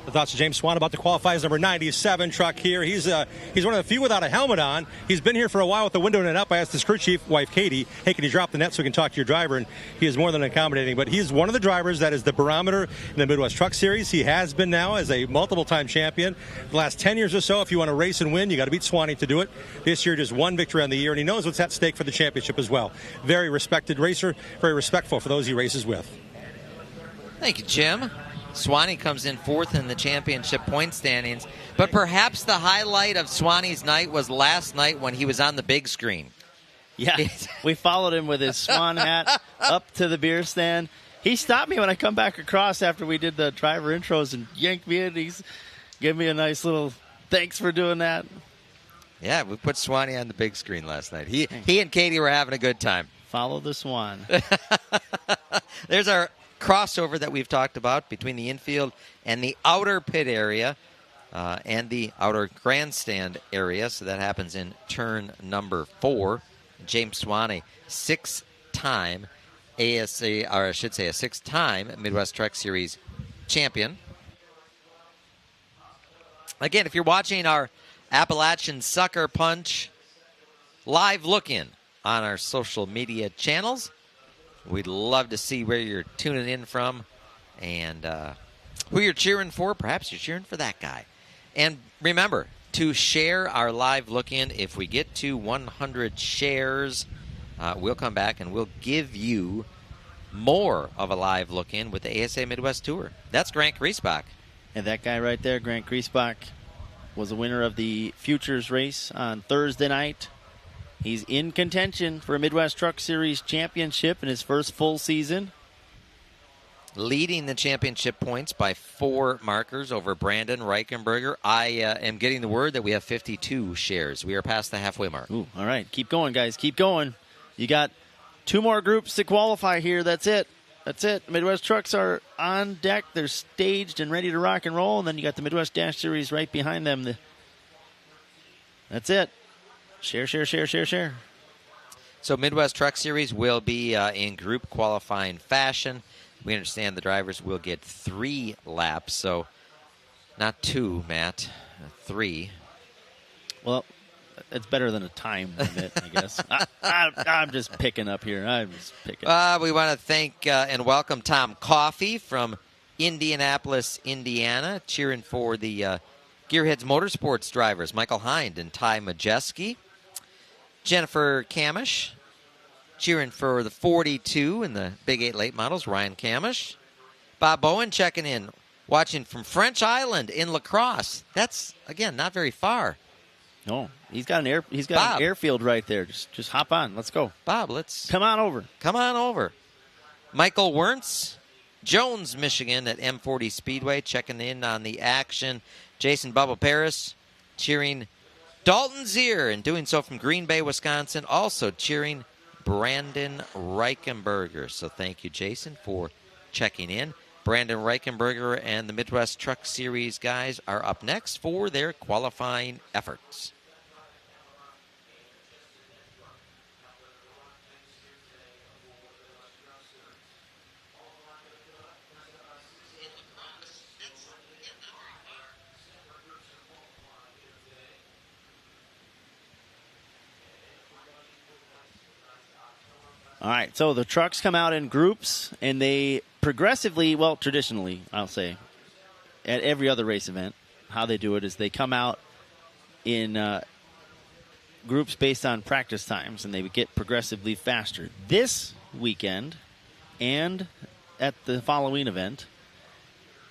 The thoughts of James Swan about the qualifiers number 97 truck here. He's one of the few without a helmet on. He's been here for a while with the window net up. I asked his crew chief wife, Katie, hey, can you drop the net so we can talk to your driver? And he is more than accommodating. But he's one of the drivers that is the barometer in the Midwest Truck Series. He has been now as a multiple-time champion. The last 10 years or so, if you want to race and win, you got to beat Swanee to do it. This year, just one victory on the year, and he knows what's at stake for the championship as well. Very respected racer, very respectful for those he races with. Thank you, Jim. Swanee comes in fourth in the championship point standings, but perhaps the highlight of Swanee's night was last night when he was on the big screen. Yeah, we followed him with his swan hat up to the beer stand. He stopped me when I come back across after we did the driver intros and yanked me in. He's gave me a nice little thanks for doing that. Yeah, we put Swanee on the big screen last night. He and Katie were having a good time. Follow the swan. There's our crossover that we've talked about between the infield and the outer pit area and the outer grandstand area. So that happens in turn number 4. James Swanee, six-time ASA, or I should say a six-time Midwest Truck Series champion. Again, if you're watching our Appalachian Sucker Punch live look-in on our social media channels, we'd love to see where you're tuning in from and who you're cheering for. Perhaps you're cheering for that guy. And remember to share our live look-in. If we get to 100 shares, we'll come back and we'll give you more of a live look-in with the ASA Midwest Tour. That's Grant Griesbach. And that guy right there, Grant Griesbach, was the winner of the Futures race on Thursday night. He's in contention for a Midwest Truck Series championship in his first full season. Leading the championship points by 4 markers over Brandon Reichenberger. I am getting the word that we have 52 shares. We are past the halfway mark. Ooh, all right. Keep going, guys. Keep going. You got 2 more groups to qualify here. That's it. That's it. Midwest Trucks are on deck. They're staged and ready to rock and roll. And then you got the Midwest Dash Series right behind them. That's it. Share. So Midwest Truck Series will be in group qualifying fashion. We understand the drivers will get 3 laps, so not 2, Matt, 3. Well, it's better than a time limit, I guess. I'm just picking up here. We want to thank and welcome Tom Coffey from Indianapolis, Indiana, cheering for the Gearheads Motorsports drivers, Michael Hind and Ty Majeski. Jennifer Camish, cheering for the 42 in the Big 8 Late Models, Ryan Camish. Bob Bowen checking in, watching from French Island in La Crosse. That's, again, not very far. No, he's got an airfield right there. Just hop on. Let's go. Bob, let's come on over. Come on over. Michael Wernz, Jones, Michigan at M40 Speedway, checking in on the action. Jason Bubba Paris cheering Dalton Zier, and doing so from Green Bay, Wisconsin, also cheering Brandon Reichenberger. So thank you, Jason, for checking in. Brandon Reichenberger and the Midwest Truck Series guys are up next for their qualifying efforts. All right, so the trucks come out in groups, and they progressively, well, traditionally, I'll say, at every other race event, how they do it is they come out in groups based on practice times, and they get progressively faster. This weekend and at the following event,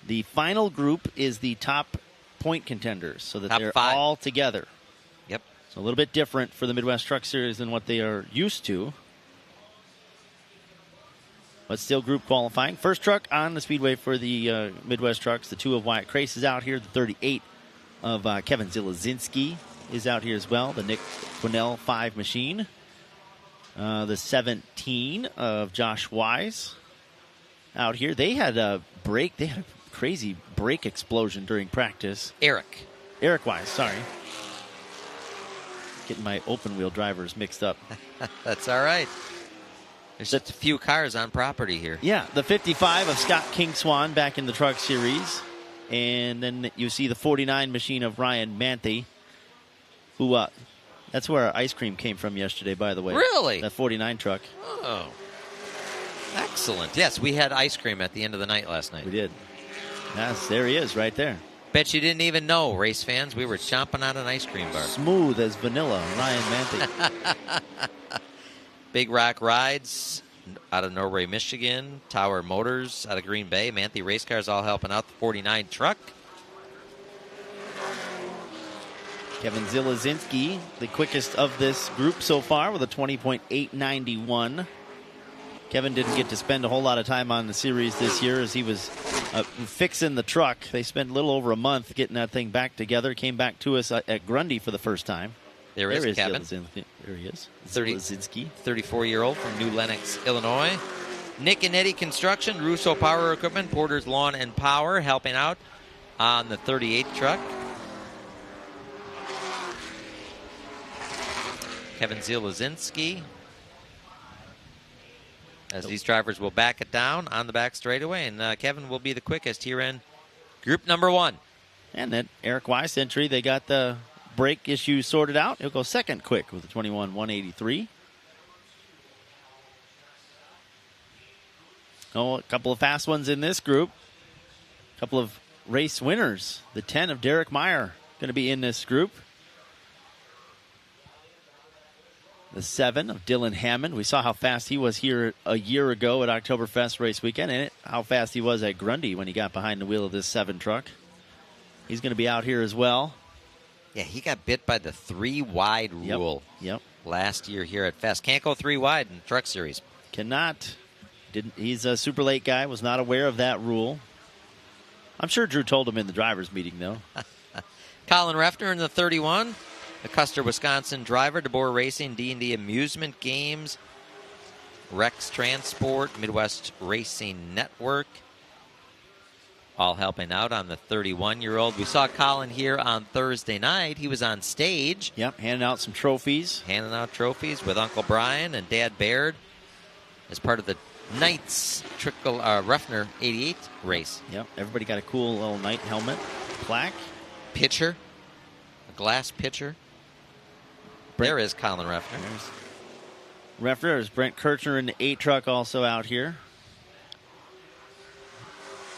the final group is the top point contenders, so that top they're 5. all together. Yep. So a little bit different for the Midwest Truck Series than what they are used to. But still group qualifying. First truck on the speedway for the Midwest Trucks. The 2 of Wyatt Crace is out here. The 38 of Kevin Zielazinski is out here as well. The Nick Quinnell 5 machine. The 17 of Josh Wise out here. They had a brake. They had a crazy brake explosion during practice. Eric Wise, sorry. Getting my open wheel drivers mixed up. That's all right. There's just a few cars on property here. Yeah, the 55 of Scott Kingswan back in the Truck Series. And then you see the 49 machine of Ryan Manthe, who, that's where our ice cream came from yesterday, by the way. Really? That 49 truck. Oh. Excellent. Yes, we had ice cream at the end of the night last night. We did. Yes, there he is right there. Bet you didn't even know, race fans. We were chomping on an ice cream bar. Smooth as vanilla, Ryan Manthe. Big Rock Rides out of Norway, Michigan. Tower Motors out of Green Bay. Manthe Race Cars all helping out the 49 truck. Kevin Zielazinski, the quickest of this group so far with a 20.891. Kevin didn't get to spend a whole lot of time on the series this year as he was fixing the truck. They spent a little over a month getting that thing back together. Came back to us at Grundy for the first time. There is Kevin. There he is. 34-year-old from New Lenox, Illinois. Nick and Eddie Construction, Russo Power Equipment, Porter's Lawn and Power helping out on the 38 truck. Kevin Zielazinski, as these drivers will back it down on the back straightaway, and Kevin will be the quickest here in group number 1. And that Eric Weiss entry, they got the brake issue sorted out. He'll go second quick with a 21.183. Oh, a couple of fast ones in this group. A couple of race winners. The 10 of Derek Meyer going to be in this group. The 7 of Dylan Hammond. We saw how fast he was here a year ago at Oktoberfest race weekend, and how fast he was at Grundy when he got behind the wheel of this 7 truck. He's going to be out here as well. Yeah, he got bit by the 3 wide rule last year here at Fest. Can't go 3 wide in the Truck Series. Cannot. He's a super late guy, was not aware of that rule. I'm sure Drew told him in the driver's meeting, though. Colin Refner in the 31. The Custer, Wisconsin driver, DeBoer Racing, D&D Amusement Games, Rex Transport, Midwest Racing Network, all helping out on the 31-year-old. We saw Colin here on Thursday night. He was on stage. Yep, handing out some trophies. Handing out trophies with Uncle Brian and Dad Baird as part of the Knights Refner 88 race. Yep, everybody got a cool little Knight helmet, plaque. Pitcher, a glass pitcher. There is Colin Refner. There's Brent Kirchner in the 8 truck also out here.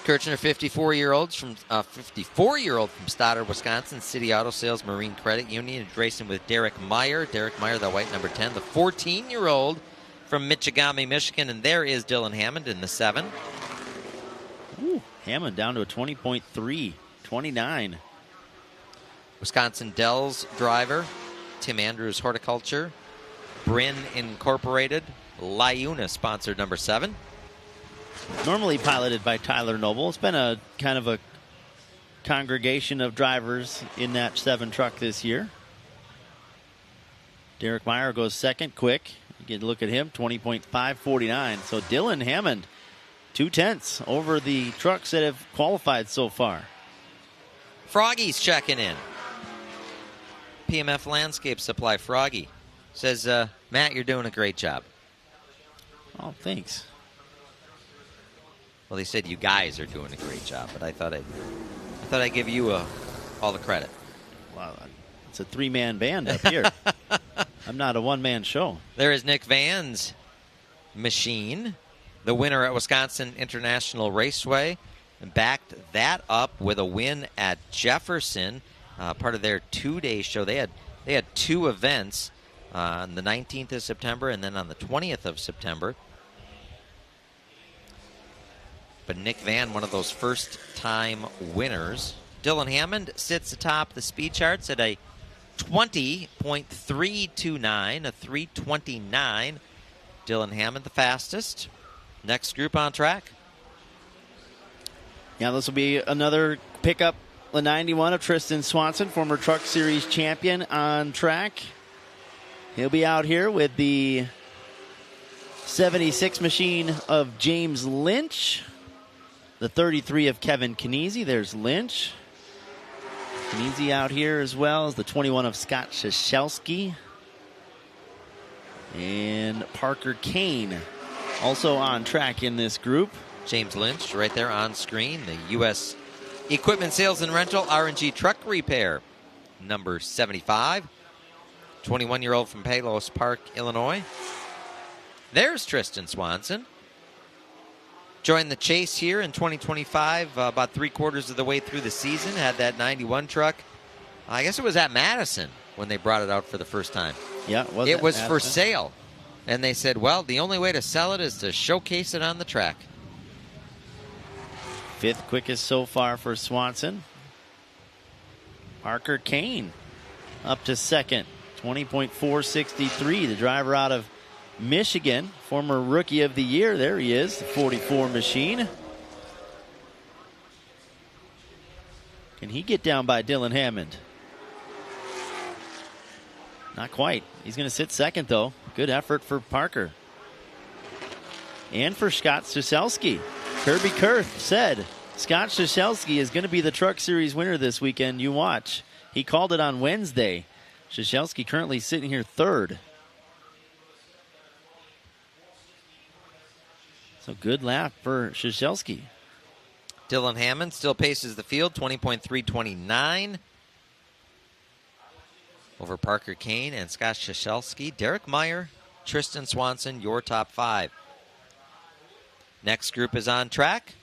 Kirchner, 54-year-old from Stoddard, Wisconsin. City Auto Sales Marine Credit Union, racing with Derek Meyer. Derek Meyer, the white number 10. The 14-year-old from Michigami, Michigan. And there is Dylan Hammond in the 7. Ooh, Hammond down to a 20.3, 29. Wisconsin Dells driver. Tim Andrews Horticulture. Bryn Incorporated. Lyuna sponsored number 7. Normally piloted by Tyler Noble. It's been a kind of a congregation of drivers in that 7 truck this year. Derek Meyer goes second quick. You get a look at him, 20.549. So Dylan Hammond, 2/10 over the trucks that have qualified so far. Froggy's checking in. PMF Landscape Supply, Froggy, says, Matt, you're doing a great job. Oh, thanks. Well, they said you guys are doing a great job, but I thought I'd give you all the credit. Wow, it's a 3-man band up here. I'm not a one-man show. There is Nick Van's machine, the winner at Wisconsin International Raceway, and backed that up with a win at Jefferson, part of their 2-day show. They had 2 events on the 19th of September and then on the 20th of September. But Nick Van, one of those first-time winners. Dylan Hammond sits atop the speed charts at a 3:20.329, a 3:29. Dylan Hammond the fastest. Next group on track. Yeah, this will be another pickup, the 91 of Tristan Swanson, former Truck Series champion, on track. He'll be out here with the 76 machine of James Lynch, the 33 of Kevin Knieze. There's Lynch. Knieze out here as well as the 21 of Scott Shieszelski. And Parker Kane also on track in this group. James Lynch right there on screen. The U.S. Equipment Sales and Rental R&G Truck Repair, number 75. 21-year-old from Palos Park, Illinois. There's Tristan Swanson. Joined the chase here in 2025, about 3/4 of the way through the season. Had that 91 truck. I guess it was at Madison when they brought it out for the first time. Yeah, it was for sale. And they said, well, the only way to sell it is to showcase it on the track. 5th quickest so far for Swanson. Parker Kane up to 2nd. 20.463. The driver out of Michigan, former Rookie of the Year. There he is, the 44 machine. Can he get down by Dylan Hammond? Not quite. He's going to sit 2nd, though. Good effort for Parker. And for Scott Shieszelski. Kirby Kurth said Scott Shieszelski is going to be the Truck Series winner this weekend. You watch. He called it on Wednesday. Shieszelski currently sitting here 3rd. So good lap for Shieszelski. Dylan Hammond still paces the field, 20.329. Over Parker Kane and Scott Shieszelski. Derek Meyer, Tristan Swanson, your top 5. Next group is on track.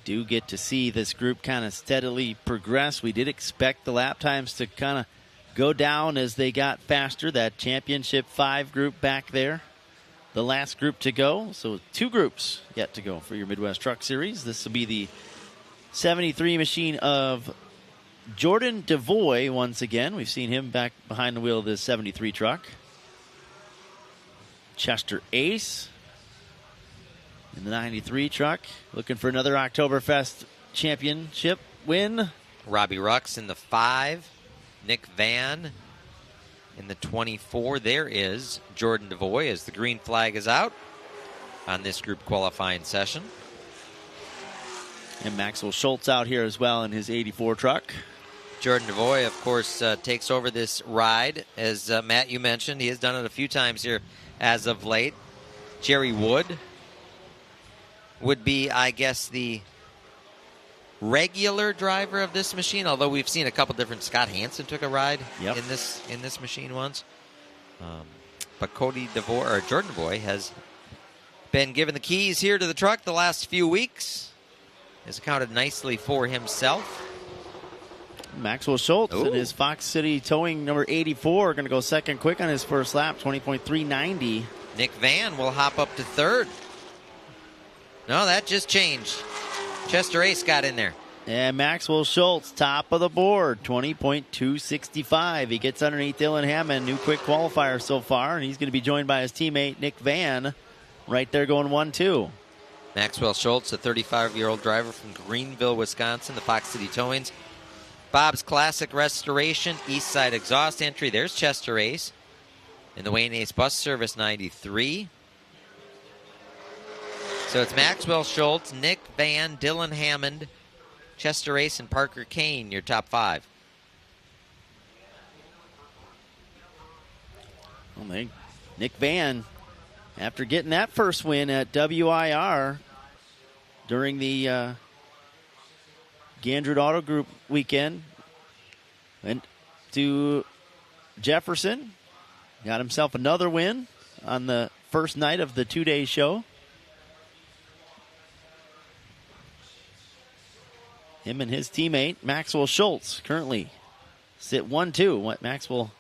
Do get to see this group kind of steadily progress. We did expect the lap times to kind of go down as they got faster. That Championship 5 group back there, the last group to go. So 2 groups yet to go for your Midwest Truck Series. This will be the 73 machine of Jordan DeVoy once again. We've seen him back behind the wheel of this 73 truck. Chester Ace in the 93 truck, looking for another Oktoberfest championship win. Robbie Rux in the 5. Nick Van in the 24. There is Jordan DeVoy as the green flag is out on this group qualifying session. And Maxwell Schultz out here as well in his 84 truck. Jordan DeVoy, of course, takes over this ride. As Matt, you mentioned, he has done it a few times here as of late. Jerry Wood would be, I guess, the regular driver of this machine, although we've seen a couple different. Scott Hansen took a ride in this machine once. But Jordan DeVoy has been given the keys here to the truck the last few weeks. Has accounted nicely for himself. Maxwell Schultz in his Fox City Towing number 84 going to go 2nd quick on his first lap, 20.390. Nick Van will hop up to 3rd. No, that just changed. Chester Ace got in there. And Maxwell Schultz, top of the board, 20.265. He gets underneath Dylan Hammond, new quick qualifier so far, and he's going to be joined by his teammate Nick Van right there going 1-2. Maxwell Schultz, a 35-year-old driver from Greenville, Wisconsin, the Fox City Towings. Bob's Classic Restoration, East Side Exhaust Entry. There's Chester Ace in the Wayne Ace Bus Service 93. So it's Maxwell Schultz, Nick Van, Dylan Hammond, Chester Ace, and Parker Kane, your top 5. Well, Nick Van, after getting that first win at WIR during the Gandred Auto Group weekend, went to Jefferson, got himself another win on the first night of the 2-day show. Him and his teammate, Maxwell Schultz, currently sit 1-2. Maxwell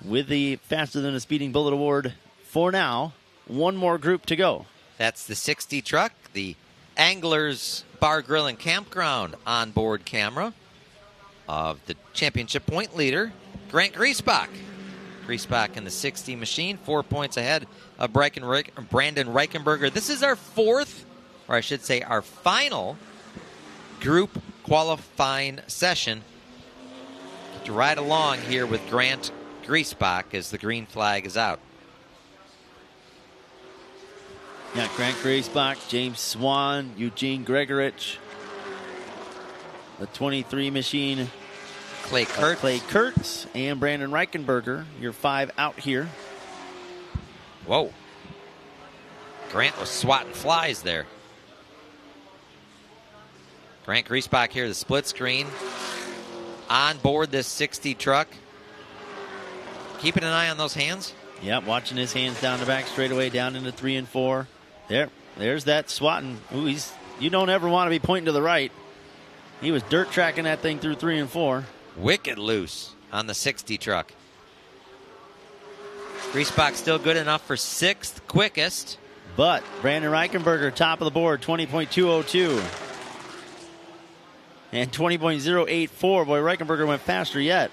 with the Faster Than a Speeding Bullet Award for now. One more group to go. That's the 60 truck, the Anglers Bar Grill and Campground onboard camera of the championship point leader, Grant Griesbach. Griesbach in the 60 machine, 4 points ahead of Brandon Reichenberger. This is our fourth, or I should say our final group qualifying session. To ride along here with Grant Griesbach as the green flag is out. Yeah, Grant Griesbach, James Swan, Eugene Gregorich, the 23 machine, Clay Kurtz, and Brandon Reichenberger. Your 5 out here. Whoa. Grant was swatting flies there. Grant Griesbach here, the split screen. On board this 60 truck. Keeping an eye on those hands. Yep, watching his hands down the back straightaway, down into 3 and 4. There's that swatting. Ooh, you don't ever want to be pointing to the right. He was dirt tracking that thing through 3 and 4. Wicked loose on the 60 truck. Griesbach still good enough for 6th quickest. But Brandon Reichenberger, top of the board, 20.202. And 20.084. Boy, Reichenberger went faster yet.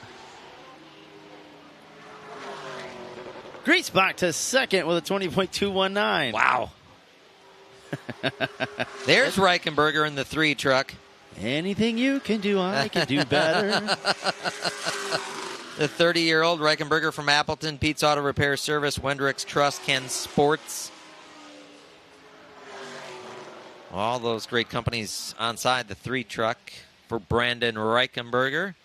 Griesbach to second with a 20.219. Wow. There's Reichenberger in the 3 truck. Anything you can do, I can do better. The 30-year-old Reichenberger from Appleton, Pete's Auto Repair Service, Wendrick's Trust, Ken Sports. All those great companies on side the 3 truck for Brandon Reichenberger.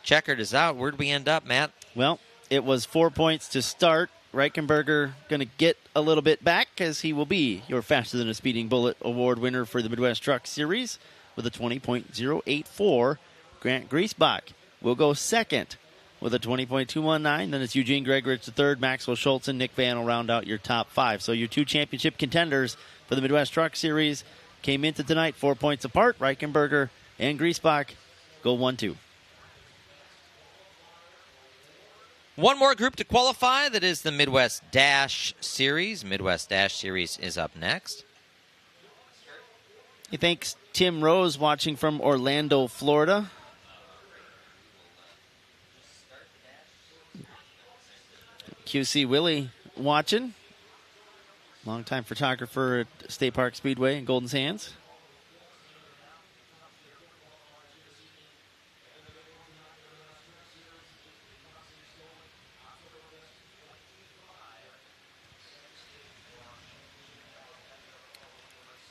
Checkered is out. Where'd we end up, Matt? Well, it was 4 points to start. Reichenberger going to get a little bit back as he will be your Faster Than a Speeding Bullet Award winner for the Midwest Truck Series with a 20.084. Grant Griesbach will go second with a 20.219. Then it's Eugene Gregorich the third, Maxwell Schultz, and Nick Van will round out your top 5. So your 2 championship contenders for the Midwest Truck Series came into tonight 4 points apart. Reichenberger and Griesbach go 1-2. One more group to qualify. That is the Midwest Dash Series. Midwest Dash Series is up next. He thanks Tim Rose watching from Orlando, Florida. QC Willie watching. Longtime photographer at State Park Speedway in Golden Sands.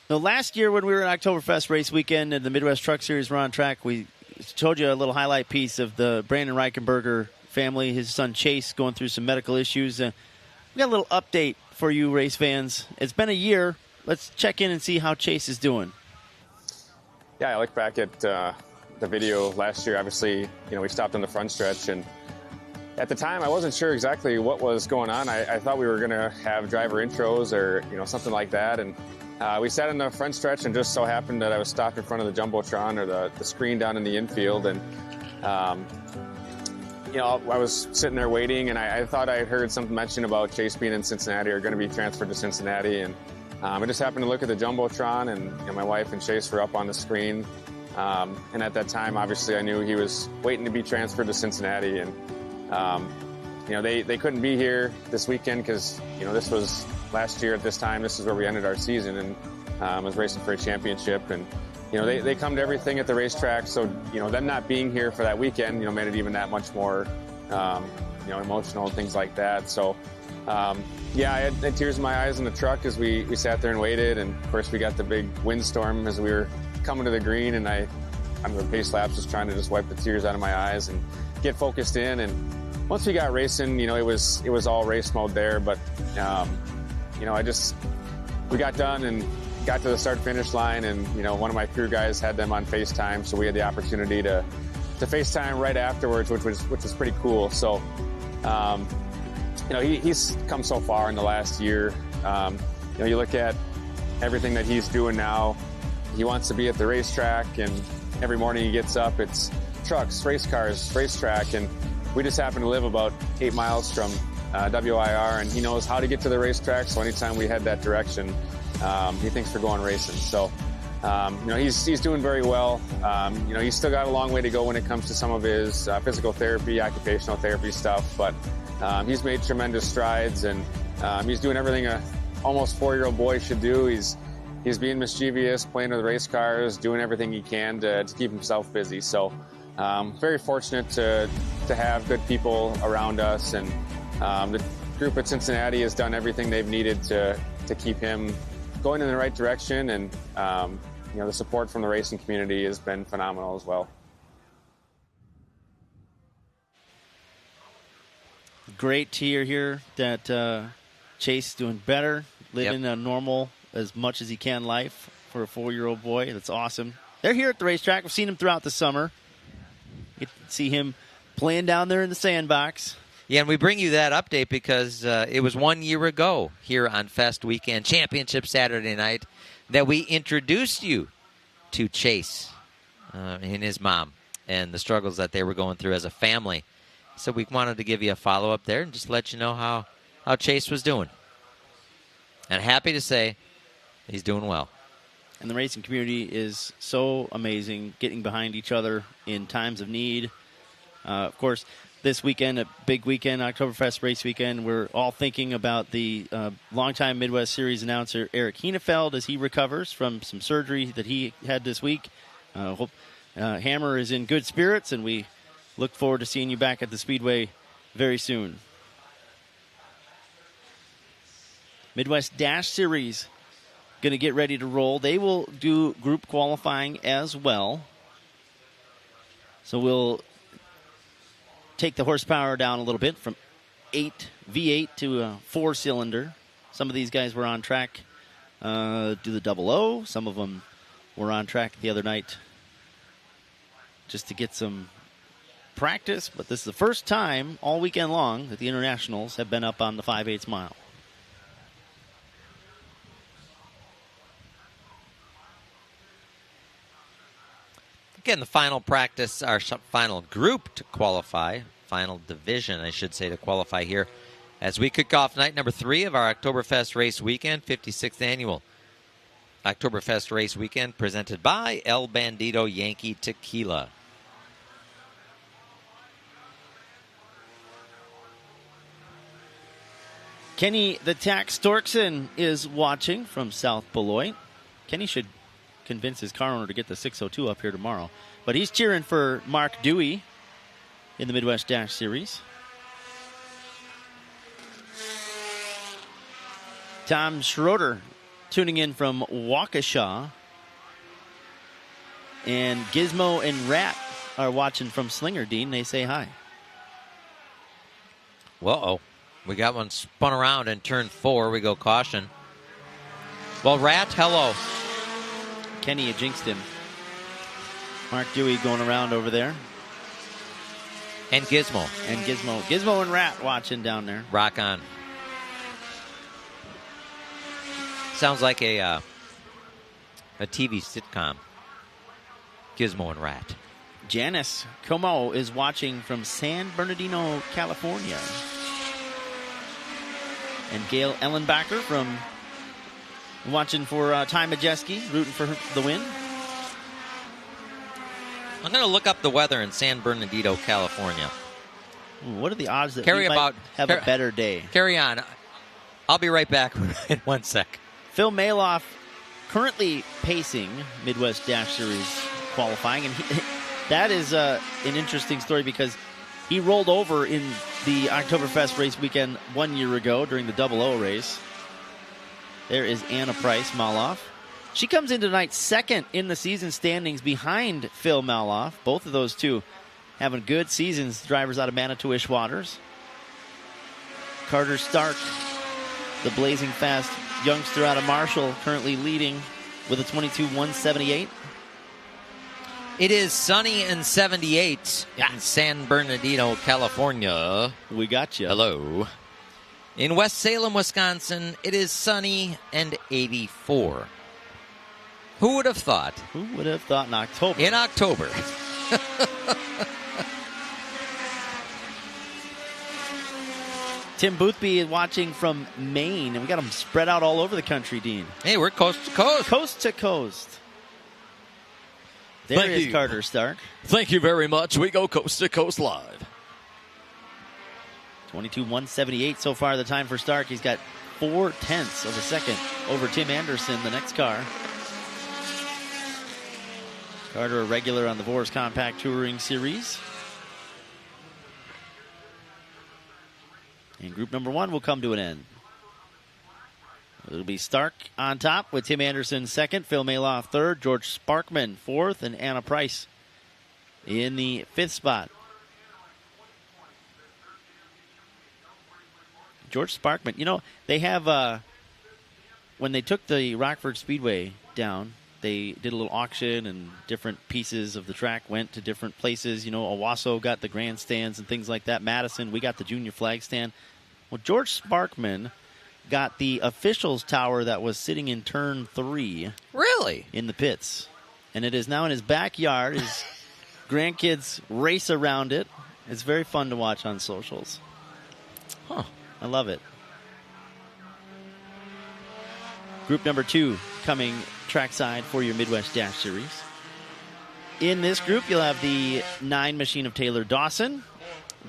So last year when we were at Oktoberfest race weekend and the Midwest Truck Series were on track, we showed you a little highlight piece of the Brandon Reichenberger family, his son Chase going through some medical issues. We got a little update for you race fans. It's been a year. Let's check in and see how Chase is doing. Yeah, I look back at the video last year. Obviously, we stopped on the front stretch, and at the time I wasn't sure exactly what was going on. I thought we were going to have driver intros or something like that, and we sat in the front stretch, and just so happened that I was stopped in front of the Jumbotron or the screen down in the infield, and I was sitting there waiting, and I thought I had heard something mentioned about Chase being in Cincinnati or going to be transferred to Cincinnati, and I just happened to look at the Jumbotron, and my wife and Chase were up on the screen, and at that time, obviously, I knew he was waiting to be transferred to Cincinnati, and they couldn't be here this weekend because this was last year at this time. This is where we ended our season, and was racing for a championship, and they come to everything at the racetrack, so them not being here for that weekend made it even that much more emotional and things like that. So I had tears in my eyes in the truck as we sat there and waited, and of course we got the big windstorm as we were coming to the green, and I'm the pace laps just trying to just wipe the tears out of my eyes and get focused in. And once we got racing, it was all race mode there, but we got done and got to the start-finish line, and one of my crew guys had them on FaceTime, so we had the opportunity to FaceTime right afterwards, which was pretty cool. So, he's come so far in the last year. You look at everything that he's doing now. He wants to be at the racetrack, and every morning he gets up, it's trucks, race cars, racetrack, and we just happen to live about 8 miles from WIR, and he knows how to get to the racetrack. So anytime we head that direction, he thinks they're going racing. So, he's doing very well. He's still got a long way to go when it comes to some of his physical therapy, occupational therapy stuff, but he's made tremendous strides, and he's doing everything a almost 4-year-old boy should do. He's being mischievous, playing with race cars, doing everything he can to keep himself busy. So very fortunate to have good people around us, and the group at Cincinnati has done everything they've needed to keep him going in the right direction, and the support from the racing community has been phenomenal as well. Great to hear here that Chase is doing better, living a normal, as much as he can, life for a 4-year-old boy. That's awesome. They're here at the racetrack. We've seen him throughout the summer. You can see him playing down there in the sandbox. Yeah, and we bring you that update because it was 1 year ago here on Fest Weekend Championship Saturday night that we introduced you to Chase and his mom and the struggles that they were going through as a family. So we wanted to give you a follow-up there and just let you know how Chase was doing. And happy to say he's doing well. And the racing community is so amazing, getting behind each other in times of need. Of course, this weekend, a big weekend, Oktoberfest race weekend, we're all thinking about the longtime Midwest Series announcer Eric Heinefeld as he recovers from some surgery that he had this week. Hope Hammer is in good spirits, and we look forward to seeing you back at the Speedway very soon. Midwest Dash Series going to get ready to roll. They will do group qualifying as well. So we'll take the horsepower down a little bit from V8 to a 4-cylinder. Some of these guys were on track do the 00. Some of them were on track the other night just to get some practice. But this is the first time all weekend long that the internationals have been up on the 5/8 mile. Again, the final practice, our final group to qualify, final division, I should say, to qualify here as we kick off night number 3 of our Oktoberfest race weekend, 56th annual Oktoberfest race weekend, presented by El Bandido Yankee Tequila. Kenny the Tack Storkson is watching from South Beloit. Kenny should convince his car owner to get the 602 up here tomorrow. But he's cheering for Mark Dewey in the Midwest Dash Series. Tom Schroeder tuning in from Waukesha. And Gizmo and Rat are watching from Slingerdine. They say hi. Whoa. We got one spun around in turn 4. We go caution. Well, Rat, hello. Kenny had jinxed him. Mark Dewey going around over there. And Gizmo. Gizmo and Rat watching down there. Rock on. Sounds like a TV sitcom. Gizmo and Rat. Janice Como is watching from San Bernardino, California. And Gail Ellenbacher from watching for Ty Majeski, rooting for the win. I'm going to look up the weather in San Bernardino, California. What are the odds that we might have a better day? Carry on. I'll be right back in 1 sec. Phil Maloff currently pacing Midwest Dash Series qualifying, and that is an interesting story because he rolled over in the Oktoberfest race weekend 1 year ago during the 00 race. There is Anna Price Maloff. She comes in tonight second in the season standings behind Phil Maloff. Both of those two having good seasons, drivers out of Manitowish Waters. Carter Stark, the blazing fast youngster out of Marshall, currently leading with a 22.178. It is sunny and 78 in San Bernardino, California. We got you. Hello. In West Salem, Wisconsin, it is sunny and 84. Who would have thought? Who would have thought in October? In October. Tim Boothby watching from Maine, and we got them spread out all over the country, Dean. Hey, we're coast to coast. Coast to coast. There Thank is you. Carter Stark. Thank you very much. We go coast to coast live. 22-178 so far the time for Stark. He's got 0.4 of a second over Tim Anderson, the next car. Carter a regular on the Vors Compact Touring Series. And group number 1 will come to an end. It'll be Stark on top with Tim Anderson second, Phil Maloff third, George Sparkman fourth, and Anna Price in the 5th spot. George Sparkman, you know, they have, when they took the Rockford Speedway down, they did a little auction and different pieces of the track went to different places. You know, Owasso got the grandstands and things like that. Madison, we got the junior flag stand. Well, George Sparkman got the officials tower that was sitting in turn 3. Really? In the pits. And it is now in his backyard. His grandkids race around it. It's very fun to watch on socials. Huh. I love it. Group number 2 coming trackside for your Midwest Dash Series. In this group, you'll have the 9 machine of Taylor Dawson,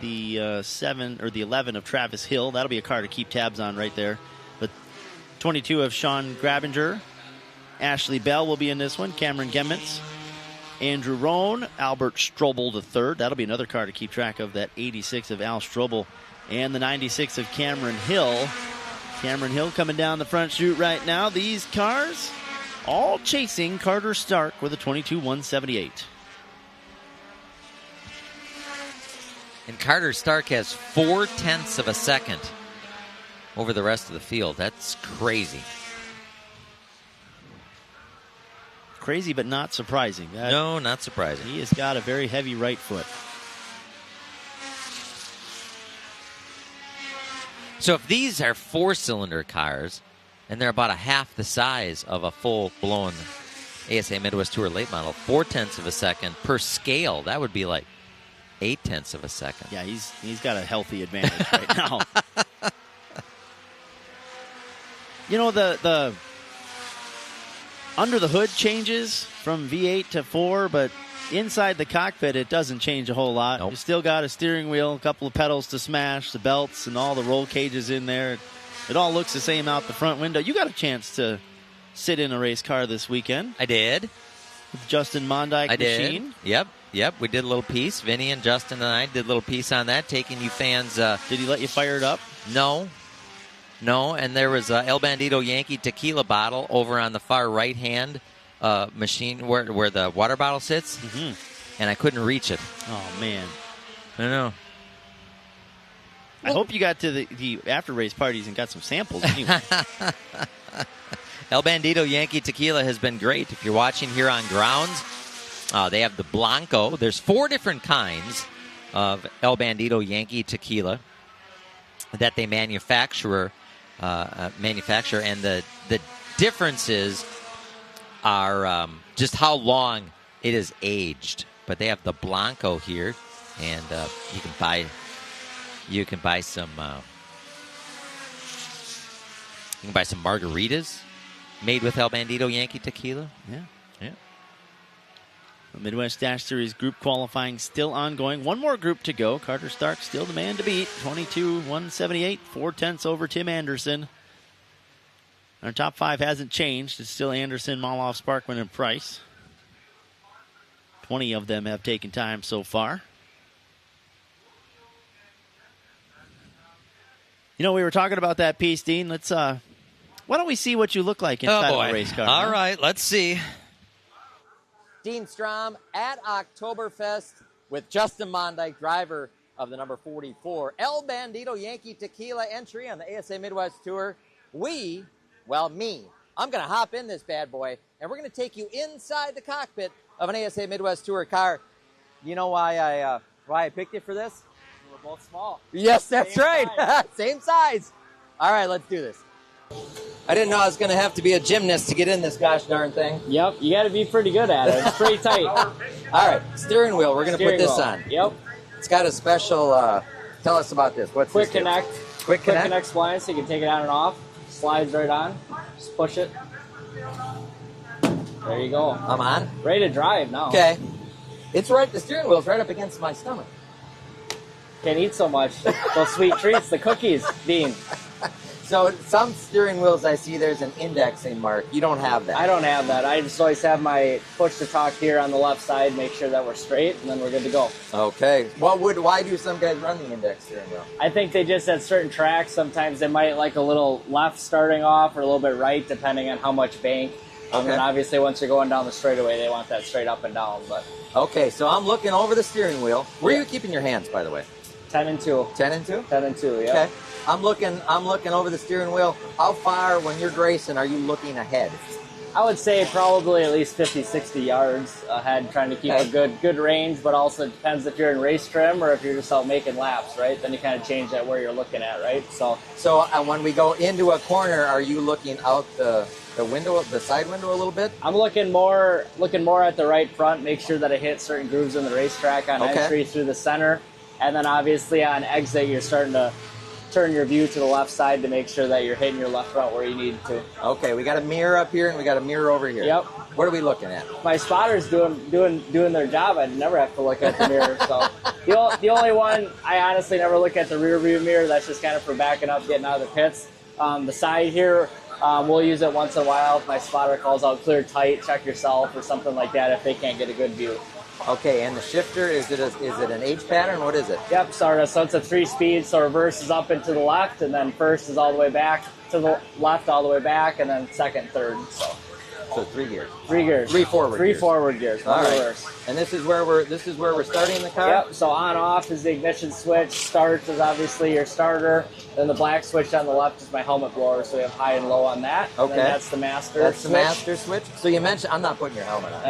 the 7 or the 11 of Travis Hill. That'll be a car to keep tabs on right there. The 22 of Sean Grabinger. Ashley Bell will be in this one. Cameron Gemmitz. Andrew Rohn. Albert Strobel III. That'll be another car to keep track of. That 86 of Al Strobel. And the 96 of Cameron Hill. Cameron Hill coming down the front chute right now. These cars all chasing Carter Stark with a 22-178. And Carter Stark has 0.4 of a second over the rest of the field. That's crazy. Crazy, but not surprising. No, not surprising. He has got a very heavy right foot. So if these are 4-cylinder cars, and they're about a half the size of a full-blown ASA Midwest Tour late model, 0.4 of a second per scale, that would be like 0.8 of a second. Yeah, he's got a healthy advantage right now. You know, the under the hood changes from V8 to 4, but inside the cockpit it doesn't change a whole lot. Nope. You still got a steering wheel, a couple of pedals to smash, the belts and all the roll cages in there. It all looks the same out the front window. You got a chance to sit in a race car this weekend. I did. With Justin Mondyke machine. Yep. We did a little piece. Vinny and Justin and I did a little piece on that, taking you fans. Did he let you fire it up? No. And there was a El Bandido Yankee Tequila bottle over on the far right-hand machine where the water bottle sits, and I couldn't reach it. Oh, man. I know. I hope you got to the after-race parties and got some samples anyway. El Bandido Yankee Tequila has been great. If you're watching here on grounds, they have the Blanco. There's 4 different kinds of El Bandido Yankee Tequila that they manufacture, and the differences are just how long it is aged. But they have the Blanco here, and you can buy some margaritas made with El Bandido Yankee Tequila. Yeah. The Midwest Dash Series group qualifying still ongoing. One more group to go. Carter Stark still the man to beat. 22-178, 0.4 over Tim Anderson. Our top 5 hasn't changed. It's still Anderson, Maloff, Sparkman, and Price. 20 of them have taken time so far. You know, we were talking about that piece, Dean. Let's why don't we see what you look like inside of a race car? All right, let's see. Dean Strom at Oktoberfest with Justin Mondyke, driver of the number 44 El Bandido Yankee Tequila entry on the ASA Midwest Tour. Me, I'm going to hop in this bad boy, and we're going to take you inside the cockpit of an ASA Midwest Tour car. You know why I picked it for this? We're both small. Yes, that's right. Same size. All right, let's do this. I didn't know I was going to have to be a gymnast to get in this gosh darn thing. Yep, you got to be pretty good at it. It's pretty tight. All right, steering wheel. We're going to put this on. Yep. It's got a special, tell us about this. What's Quick this do? connect. Quick Quick connect? connect spline, so you can take it on and off. Slides right on. Just push it. There you go. I'm on. Ready to drive now. Okay. It's right, the steering wheel's right up against my stomach. Can't eat so much. Those sweet treats, the cookies, Dean. So some steering wheels I see there's an indexing mark. You don't have that. I don't have that. I just always have my push to talk here on the left side, make sure that we're straight, and then we're good to go. Okay. Why do some guys run the index steering wheel? I think they just at certain tracks, sometimes they might like a little left starting off or a little bit right, depending on how much bank. And then obviously once you're going down the straightaway, they want that straight up and down. But okay, so I'm looking over the steering wheel. Where are you keeping your hands, by the way? 10 and 2. 10 and 2? 10 and 2, yeah. Okay. I'm looking over the steering wheel. How far, when you're racing, are you looking ahead? I would say probably at least 50, 60 yards ahead, trying to keep a good range, but also it depends if you're in race trim or if you're just out making laps, right? Then you kind of change that where you're looking at, right? So when we go into a corner, are you looking out the window, the side window a little bit? I'm looking more at the right front, make sure that I hit certain grooves in the racetrack on entry through the center. And then obviously on exit, you're starting to turn your view to the left side to make sure that you're hitting your left front where you need to. Okay, we got a mirror up here and we got a mirror over here. Yep. What are we looking at? My spotter's doing their job. I never have to look at the mirror. So the only one I honestly never look at the rear view mirror. That's just kind of for backing up, getting out of the pits. The side here, we'll use it once in a while. If my spotter calls out clear tight, check yourself or something like that if they can't get a good view. Okay, and the shifter, is it an H pattern? What is it? Yep, so it's a 3-speed, so reverse is up and to the left, and then first is all the way back to the left, all the way back, and then second, third. So 3 gears. 3 gears. 3 forward. 3 gears. forward gears. All right. Reverse. And this is where we're starting the car. Yep. So on off is the ignition switch. Start is obviously your starter. Then the black switch on the left is my helmet blower. So we have high and low on that. Okay. And then that's the master. That's switch. the master switch. So you mentioned I'm not putting your helmet on.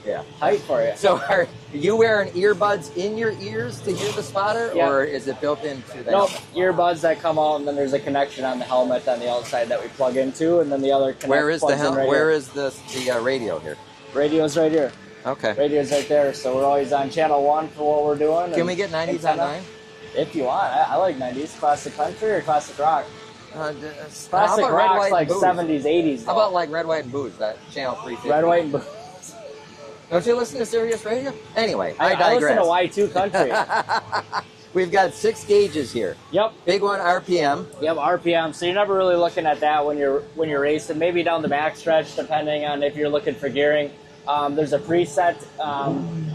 Yeah. Tight for you. So are you wearing earbuds in your ears to hear the spotter, or is it built into the Nope, helmet? earbuds that come out, and then there's a connection on the helmet on the outside that we plug into, and then the other connect. Where is the right Where here. is the radio here? Radio's right here. Okay. Radio's right there, so we're always on channel 1 for what we're doing. Can we get 90s on 9? If you want. I like 90s. Classic country or classic rock? Classic Classic rock's like 70s, 80s. How about like Red, White, and Booze, that channel 350? Red, White, and Booze. Don't you listen to Sirius Radio? Anyway, I digress. listen to Y2 country. We've got 6 gauges here. Yep. Big one, RPM. Yep, RPM. So you're never really looking at that when you're racing. Maybe down the backstretch, depending on if you're looking for gearing. There's a preset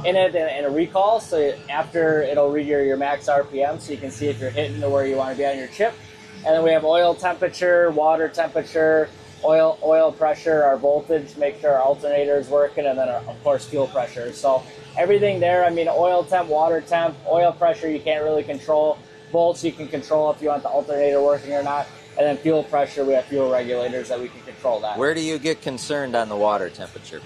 in it and a recall. So after it'll read your max RPM, so you can see if you're hitting to where you want to be on your chip. And then we have oil temperature, water temperature, oil pressure, our voltage, make sure our alternator is working, and then of course fuel pressure. So everything there, I mean, oil temp, water temp, oil pressure you can't really control. Volts you can control if you want the alternator working or not. And then fuel pressure, we have fuel regulators that we can control that. Where do you get concerned on the water temperature?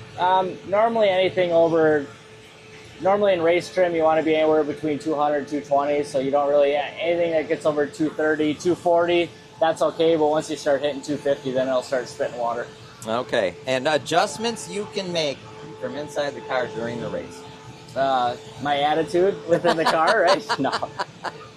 Normally in race trim, you want to be anywhere between 200 and 220, so you don't really, anything that gets over 230, 240, that's okay, but once you start hitting 250, then it'll start spitting water. Okay, and adjustments you can make from inside the car during the race? My attitude within the car, right? No.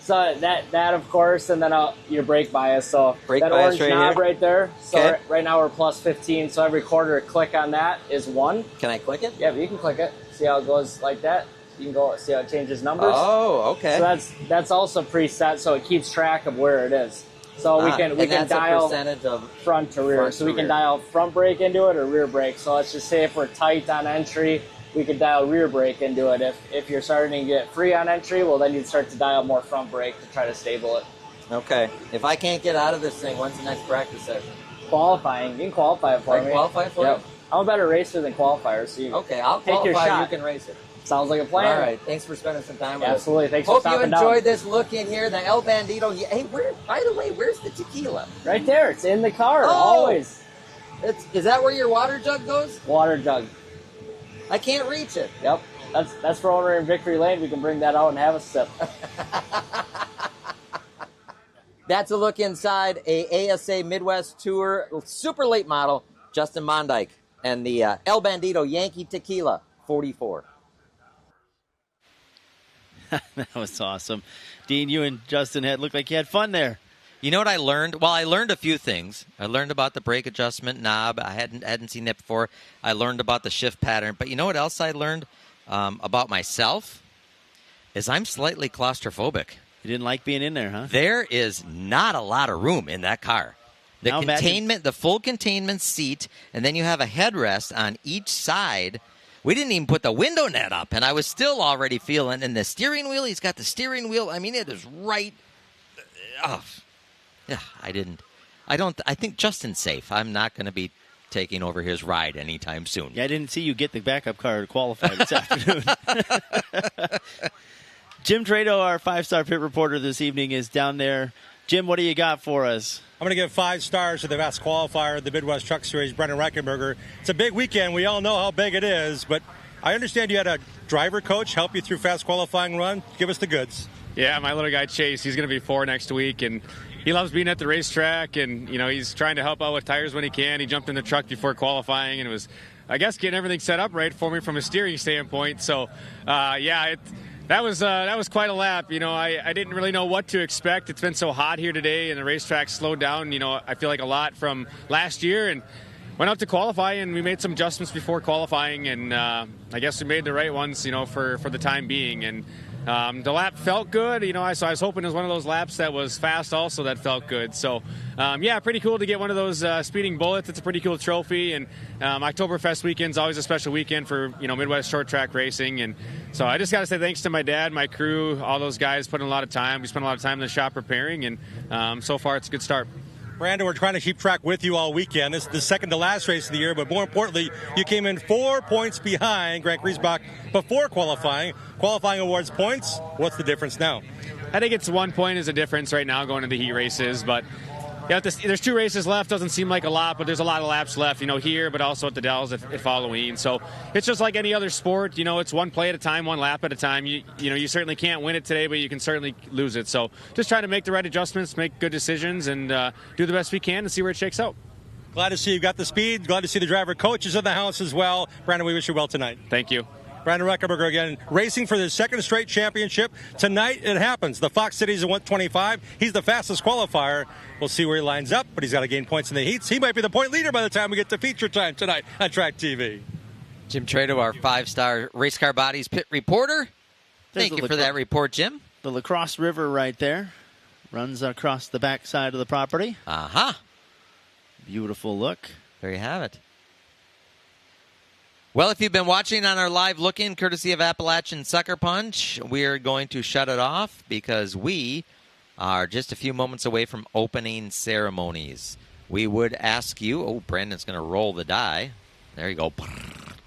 So that of course, and then your brake bias. So brake that bias orange knob here? right there. So Okay. right now we're plus 15. So every quarter click on that is 1. Can I click it? Yeah, you can click it. See how it goes like that. You can go see how it changes numbers. Oh, okay. So that's also preset, so it keeps track of where it is. So we can that's dial a percentage of front to rear. front So to we can rear. dial front brake into it or rear brake. So let's just say if we're tight on entry, we could dial rear brake into it. If you're starting to get free on entry, well then you'd start to dial more front brake to try to stable it. Okay. If I can't get out of this thing, when's the next practice session? Qualifying. You can qualify it for I me. can qualify it for Yep. you? I'm a better racer than qualifier, so you Okay, I'll take your qualify. shot. You can race it. Sounds like a plan. All right. Thanks for spending some time with Absolutely. us. Thanks Hope for you stopping enjoyed down. this look in here. The El Bandido. Hey, by the way, where's the tequila? Right there. It's in the car. Oh! Always. Is that where your water jug goes? Water jug. I can't reach it. Yep. That's for when we're in Victory Lane. We can bring that out and have a sip. That's a look inside a ASA Midwest Tour super late model, Justin Mondyke, and the El Bandido Yankee Tequila 44. That was awesome. Dean, you and Justin looked like you had fun there. You know what I learned? Well, I learned a few things. I learned about the brake adjustment knob. I hadn't seen that before. I learned about the shift pattern. But you know what else I learned about myself? Is I'm slightly claustrophobic. You didn't like being in there, huh? There is not a lot of room in that car. The full containment seat, and then you have a headrest on each side. We didn't even put the window net up, and I was still already feeling. And the steering wheel, he's got the steering wheel. I mean, it is right. Yeah, I think Justin's safe. I'm not going to be taking over his ride anytime soon. Yeah, I didn't see you get the backup car to qualify this afternoon. Jim Trado, our 5-star pit reporter this evening, is down there. Jim, what do you got for us? I'm going to give 5 stars to the best qualifier of the Midwest Truck Series, Brendan Reichenberger. It's a big weekend. We all know how big it is, but I understand you had a driver coach help you through fast qualifying run. Give us the goods. Yeah, my little guy Chase, he's going to be 4 next week, and he loves being at the racetrack, and, he's trying to help out with tires when he can. He jumped in the truck before qualifying, and it was, I guess, getting everything set up right for me from a steering standpoint. So, that was quite a lap. I didn't really know what to expect. It's been so hot here today, and the racetrack slowed down, I feel like a lot from last year, and went out to qualify, and we made some adjustments before qualifying, and I guess we made the right ones, for the time being. And the lap felt good, so I was hoping it was one of those laps that was fast also that felt good. So, pretty cool to get one of those speeding bullets. It's a pretty cool trophy, and Oktoberfest weekend's always a special weekend for, Midwest short track racing. And so I just got to say thanks to my dad, my crew, all those guys put in a lot of time. We spent a lot of time in the shop preparing, and so far it's a good start. Brandon, we're trying to keep track with you all weekend. This is the second to last race of the year, but more importantly, you came in 4 points behind Grant Griesbach before qualifying. Qualifying awards points. What's the difference now? I think it's 1 point is a difference right now going to the heat races, but there's 2 races left. Doesn't seem like a lot, but there's a lot of laps left, here, but also at the Dells at Halloween. So it's just like any other sport. It's one play at a time, one lap at a time. You certainly can't win it today, but you can certainly lose it. So just trying to make the right adjustments, make good decisions, and do the best we can and see where it shakes out. Glad to see you got the speed. Glad to see the driver coaches in the house as well. Brandon, we wish you well tonight. Thank you. Brandon Reichenberger again, racing for the second straight championship. Tonight it happens. The Fox City's at 125. He's the fastest qualifier. We'll see where he lines up, but he's got to gain points in the heats. He might be the point leader by the time we get to feature time tonight on Track TV. Jim Trado, our 5-star Race Car Bodies pit reporter. Thank you for that report, Jim. The La Crosse River right there runs across the back side of the property. Uh-huh. Beautiful look. There you have it. Well, if you've been watching on our live look-in, courtesy of Appalachian Sucker Punch, we're going to shut it off because we are just a few moments away from opening ceremonies. We would ask you, Brandon's going to roll the die. There you go.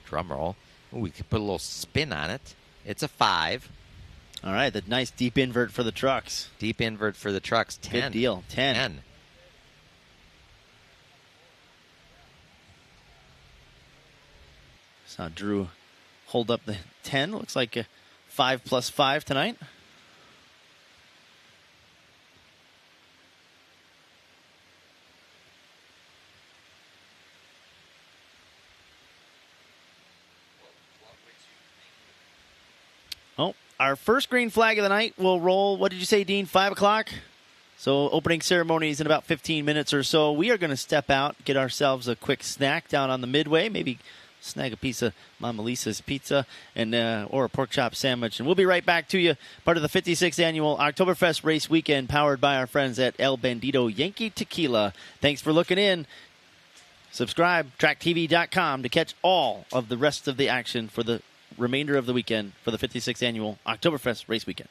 Drum roll. We could put a little spin on it. It's a 5. All right, the nice deep invert for the trucks. Deep invert for the trucks. 10. Good deal. 10. Saw Drew hold up the 10. Looks like a 5 plus 5 tonight. Our first green flag of the night will roll, what did you say, Dean, 5 o'clock? So opening ceremony is in about 15 minutes or so. We are going to step out, get ourselves a quick snack down on the Midway, maybe snag a piece of Mama Lisa's pizza and or a pork chop sandwich. And we'll be right back to you, part of the 56th annual Oktoberfest race weekend powered by our friends at El Bandido Yankee Tequila. Thanks for looking in. Subscribe, tracktv.com, to catch all of the rest of the action for the remainder of the weekend for the 56th annual Oktoberfest race weekend.